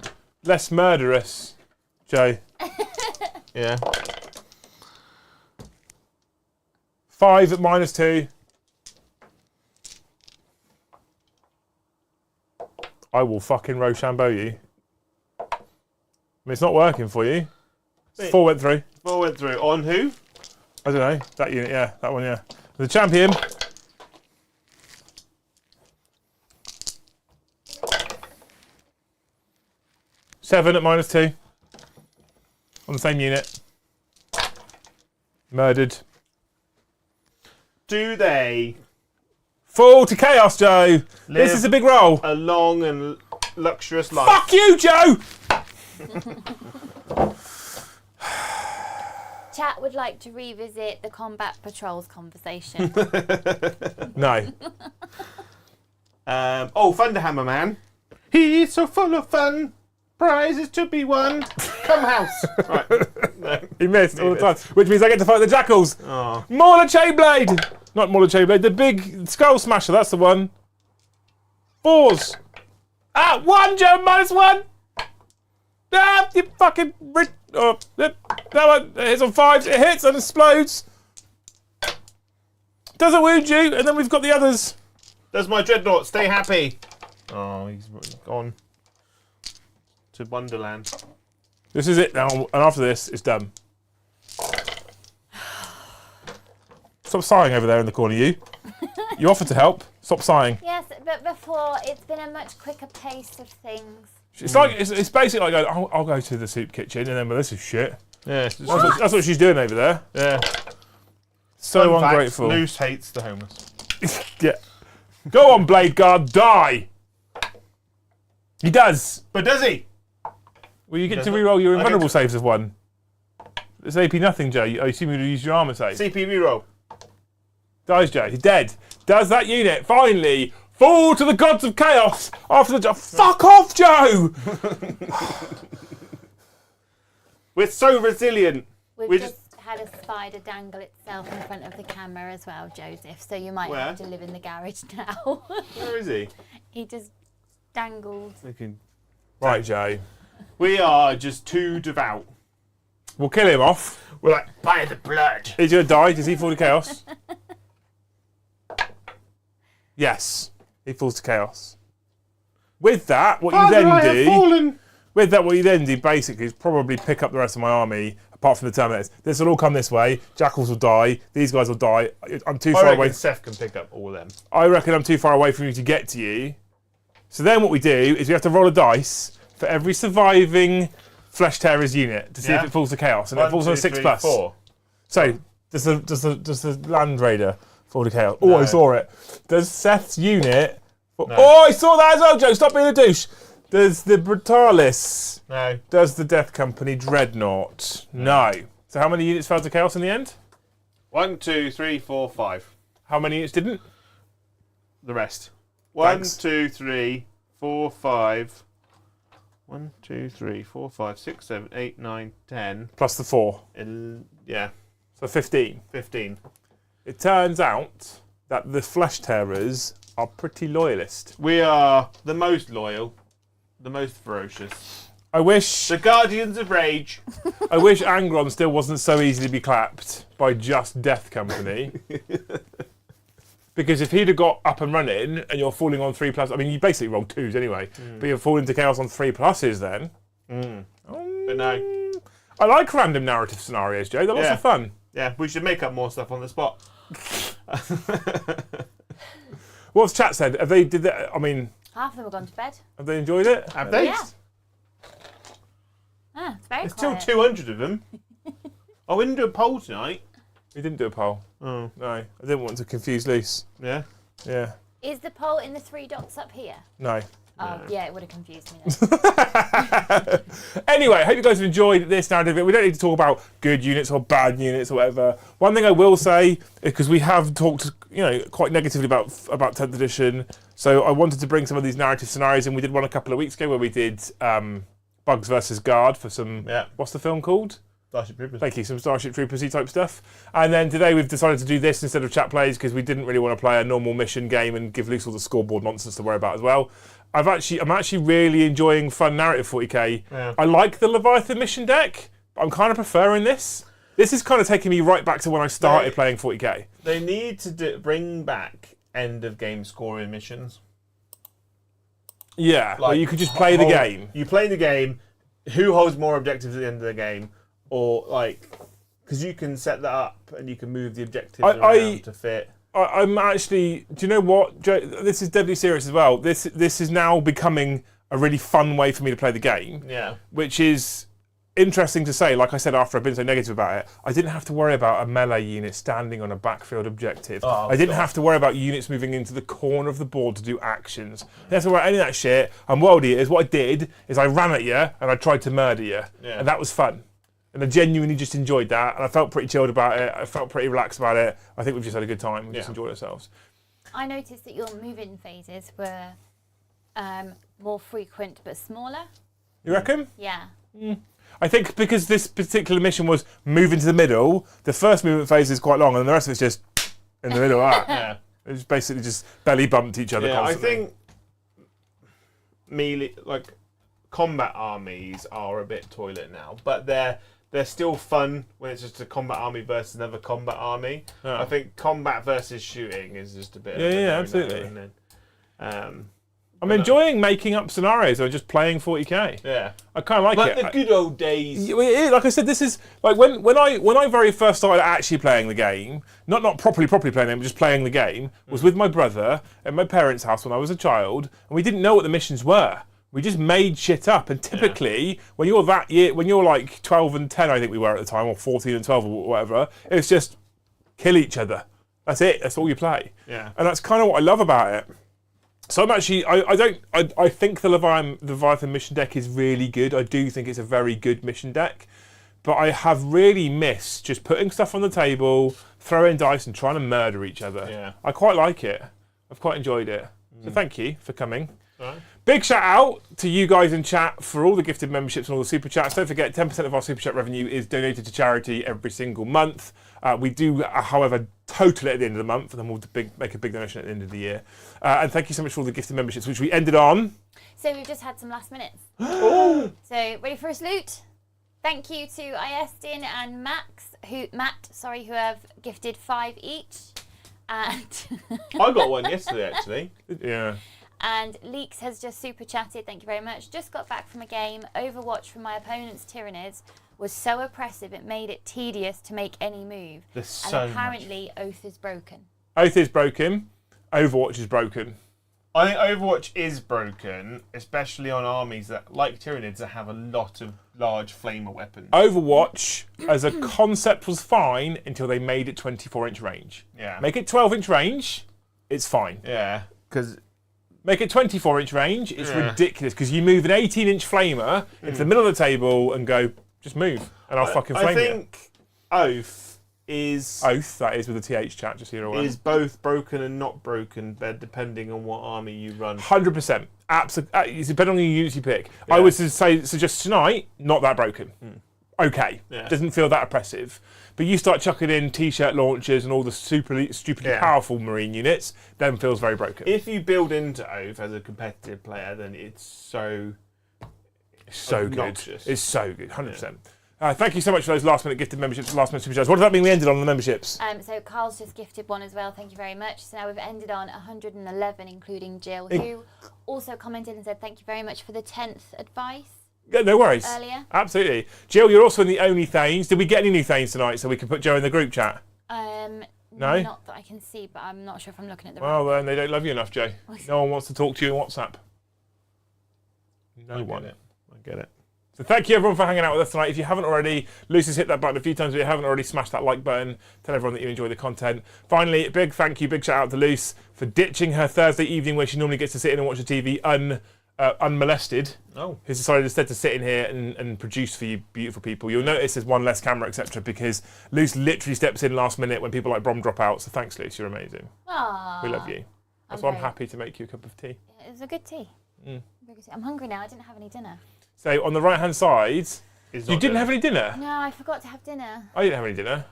murderous, Joe. Yeah. 5 at -2. I will fucking Rochambeau you. I mean, it's not working for you. 4 went through. 4 went through. On who? I don't know. That unit, yeah. That one, yeah. The champion. Seven at -2. On the same unit. Murdered. Do they Fall to chaos, Joe. This is a big roll. a long and luxurious life? Fuck you, Joe! Chat would like to revisit the combat patrols conversation. No. Thunderhammer Man. He's so full of fun. Prizes to be won. Come house. Right. No. He missed all the time. Which means I get to fight the jackals. Oh. Mauler Chainblade! Not Mauler Chainblade, the big skull smasher, that's the one. 4s. 1, Joe, -1. You fucking... that one hits on 5s, it hits and explodes. Doesn't wound you, and then we've got the others. Does my dreadnought stay happy? Oh, he's gone to Wonderland. This is it now, and after this, it's done. Stop sighing over there in the corner, you. You offered to help. Stop sighing. Yes, but before, it's been a much quicker pace of things. It's like it's basically like going, I'll go to the soup kitchen, and then, well, this is shit. Yeah. That's what she's doing over there. Yeah. So Fun fact, ungrateful. Luce hates the homeless. Yeah. Go on, Blade Guard, die! He does. But does he? Well, you get to Doesn't. reroll your I get invulnerable to- saves of 1. It's AP nothing, Joe. I assume you'd use your armour save. CP reroll. Dies, Joe. He's dead. Does that unit finally fall to the gods of chaos after the... Fuck off, Joe! We're so resilient. We've We just had a spider dangle itself in front of the camera as well, Joseph, so you might Where? have to live in the garage now. Where is he? He just dangled. Right, Joe. We are just too devout. We'll kill him off. We're like, by the blood. He's going to die. Does he fall to chaos? Yes. He falls to chaos. With that, what you Father, I then have do... fallen. With that, what you then do basically is probably pick up the rest of my army, apart from the Terminators. This will all come this way. Jackals will die. These guys will die. I'm too I far reckon away. Seth can pick up all of them. I reckon I'm too far away from you to get to you. So then what we do is we have to roll a dice for every surviving Flesh Tearers unit to see if Yeah. it falls to Chaos, and it 1, falls on 2, 6 3, plus. 4. So does the Land Raider fall to Chaos? Oh, No. I saw it. Does Seth's unit? No. Oh, I saw that as well, Joe. Stop being a douche. Does the Brutalis? No. Does the Death Company Dreadnought? No. So how many units fell to Chaos in the end? 1, 2, 3, 4, 5. How many units didn't? The rest. 1, Thanks. 2, 3, 4, 5. 1, 2, 3, 4, 5, 6, 7, 8, 9, 10. Plus the 4. Yeah, So 15. 15. It turns out that the Flesh Tearers are pretty loyalist. We are the most loyal, the most ferocious. I wish The Guardians of Rage. Angron still wasn't so easy to be clapped by just Death Company. Because if he'd have got up and running and you're falling on 3 plus, I mean, you basically rolled 2s anyway, but you're falling to Chaos on 3 pluses then. But no. I like random narrative scenarios, Joe. They're lots Yeah. of fun. Yeah, we should make up more stuff on the spot. What's chat said? Have they did that? I mean, Half of them have gone to bed. have they enjoyed it? Have they? Yeah. Ah, it's very There's still quiet. 200 of them. Oh, we didn't do a poll tonight. We didn't do a poll. Oh, No, I didn't want to confuse Luce. yeah. Yeah, Is the poll in the 3 dots up here? no. Oh, yeah, it would have confused me then. Anyway, I hope you guys have enjoyed this narrative. We don't need to talk about good units or bad units or whatever. One thing I will say, because we have talked, quite negatively about 10th edition, so I wanted to bring some of these narrative scenarios in. We did one a couple of weeks ago where we did Bugs versus Guard for some. Yeah. What's the film called? Starship Troopers. Thank you, some Starship Troopers-y type stuff. And then today we've decided to do this instead of chat plays because we didn't really want to play a normal mission game and give Luke all the scoreboard nonsense to worry about as well. I'm actually really enjoying fun narrative 40k. Yeah. I like the Leviathan mission deck, but I'm kind of preferring this. This is kind of taking me right back to when I started playing 40k. They need to bring back end of game scoring missions. Yeah, where you could just play the game. You play the game. Who holds more objectives at the end of the game, or because you can set that up and you can move the objectives around to fit. I'm actually. Do you know what, Joe? This is deadly serious as well. This is now becoming a really fun way for me to play the game. Yeah. Which is interesting to say. Like I said, after I've been so negative about it, I didn't have to worry about a melee unit standing on a backfield objective. Oh, I didn't God. have to worry about units moving into the corner of the board to do actions. I didn't have to worry about any of that shit. And World Eaters, what I did is I ran at you and I tried to murder you. Yeah. And that was fun. And I genuinely just enjoyed that. And I felt pretty chilled about it. I felt pretty relaxed about it. I think we've just had a good time. We just enjoyed ourselves. I noticed that your move-in phases were more frequent but smaller. You reckon? Yeah. I think because this particular mission was move into the middle, the first movement phase is quite long and the rest of it's just in the middle of that. Yeah. It was basically just belly bumped each other Yeah, I constantly. think melee, combat armies are a bit toilet now, but they're still fun when it's just a combat army versus another combat army. Yeah. I think combat versus shooting is just a bit. Yeah, of a yeah, no-no, absolutely. and then, I'm enjoying making up scenarios or just playing 40k. yeah, I kind of like like it. the good old days. Like I said, this is like when I very first started actually playing the game, not properly playing it, but just playing the game, was with my brother at my parents' house when I was a child, and we didn't know what the missions were. We just made shit up, and typically when you're like 12 and 10, I think we were at the time, or 14 and 12 or whatever, it's just kill each other. That's it. That's all you play. Yeah. And that's kind of what I love about it. So I'm actually, I think the Leviathan mission deck is really good. I do think it's a very good mission deck. But I have really missed just putting stuff on the table, throwing dice and trying to murder each other. Yeah. I quite like it. I've quite enjoyed it. So thank you for coming. Right. Big shout out to you guys in chat for all the gifted memberships and all the super chats. Don't forget, 10% of our super chat revenue is donated to charity every single month. We do, however, total it at the end of the month, and then we'll make a big donation at the end of the year. And thank you so much for all the gifted memberships, which we ended on. So we've just had some last minutes. So ready for a salute? Thank you to Iestin and Matt, who have gifted 5 each. And I got one yesterday, actually. Yeah. And Leeks has just super chatted. Thank you very much. Just got back from a game. Overwatch from my opponent's Tyranids was so oppressive it made it tedious to make any move. There's And so much. apparently Oath is broken. Oath is broken. Overwatch is broken. I think Overwatch is broken, especially on armies that, like Tyranids, that have a lot of large flamer weapons. Overwatch as a concept was fine until they made it 24-inch range. Yeah. Make it 12-inch range, it's fine. Yeah, because... Make it 24-inch range, it's ridiculous, because you move an 18-inch flamer into the middle of the table and go, just move, and I'll fucking flame you. I think Oath is... Oath, that is with the TH chat, just so you're aware. Is both broken and not broken, depending on what army you run. 100%. Absolutely. It's depending on the units you pick. I would suggest tonight, not that broken. Okay. Yeah. Doesn't feel that oppressive. But you start chucking in T-shirt launchers and all the stupidly powerful marine units, then feels very broken. If you build into Oath as a competitive player, then it's so obnoxious. Good. It's so good. 100%. Thank you so much for those last-minute gifted memberships, last-minute super chats. What does that mean we ended on the memberships? So Carl's just gifted one as well. Thank you very much. So now we've ended on 111, including Jill, who also commented and said thank you very much for the 10th advice. Yeah, no worries. Earlier. Absolutely. Jill, you're also in the only Thanes. Did we get any new Thanes tonight so we can put Joe in the group chat? No? Not that I can see, but I'm not sure if I'm looking at the right. Well, then they don't love you enough, Joe. No one wants to talk to you on WhatsApp. No one. I get it. So thank you everyone for hanging out with us tonight. If you haven't already, Luce has hit that button a few times. If you haven't already, smash that like button. Tell everyone that you enjoy the content. Finally, a big thank you, big shout out to Luce for ditching her Thursday evening where she normally gets to sit in and watch the TV unmolested. Oh. Who's decided instead to sit in here and produce for you beautiful people. You'll notice there's one less camera, etc. because Luce literally steps in last minute when people like Brom drop out. So thanks, Luce. You're amazing. Aww. We love you. That's why I'm happy to make you a cup of tea. It was a good tea. I'm hungry now. I didn't have any dinner. So on the right-hand side, you didn't have any dinner? No, I forgot to have dinner. I didn't have any dinner.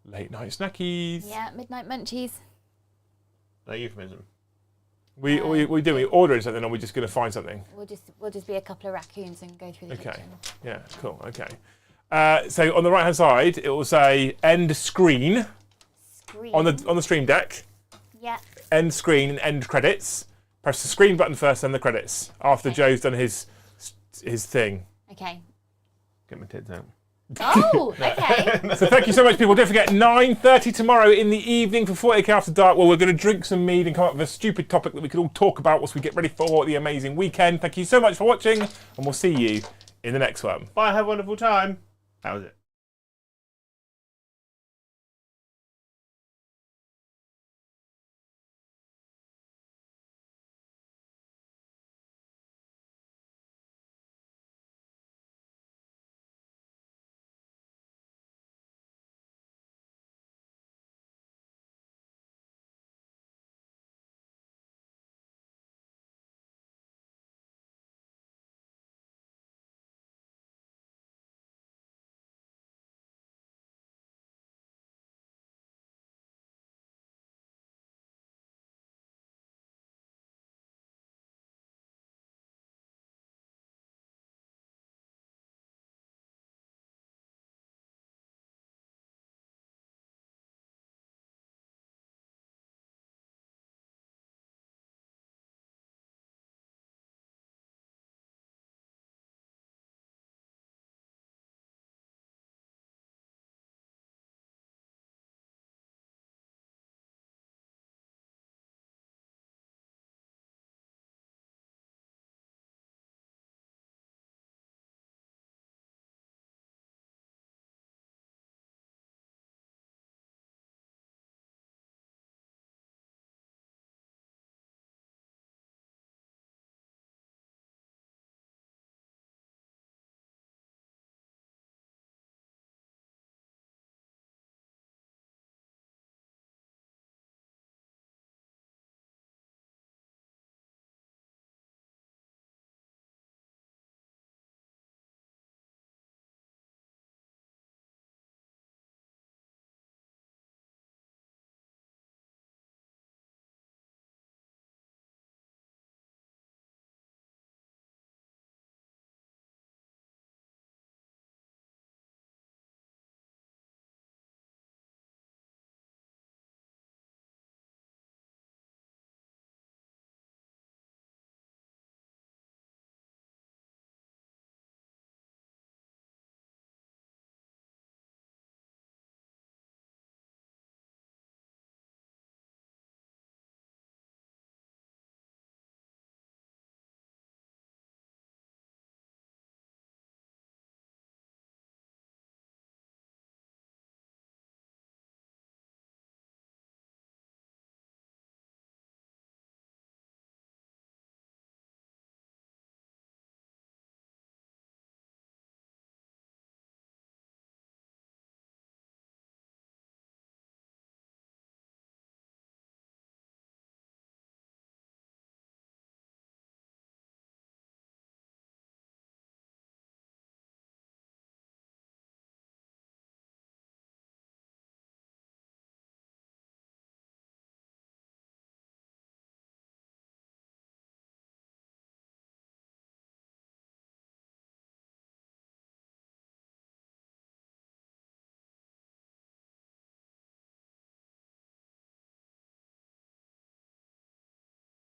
Late night snackies. Yeah, midnight munchies. No euphemism. We do. We ordering something, or we're just going to find something. We'll just be a couple of raccoons and go through the kitchen. Yeah. Cool. Okay. So on the right-hand side, it will say end screen. On the stream deck. Yeah. End screen and end credits. Press the screen button first, then the credits. After Joe's done his thing. Okay. Get my tits out. Oh, okay. So thank you so much, people. Don't forget, 9:30 tomorrow in the evening for 40k After Dark, where we're going to drink some mead and come up with a stupid topic that we can all talk about once we get ready for the amazing weekend. Thank you so much for watching, and we'll see you in the next one. Bye, have a wonderful time. How was it?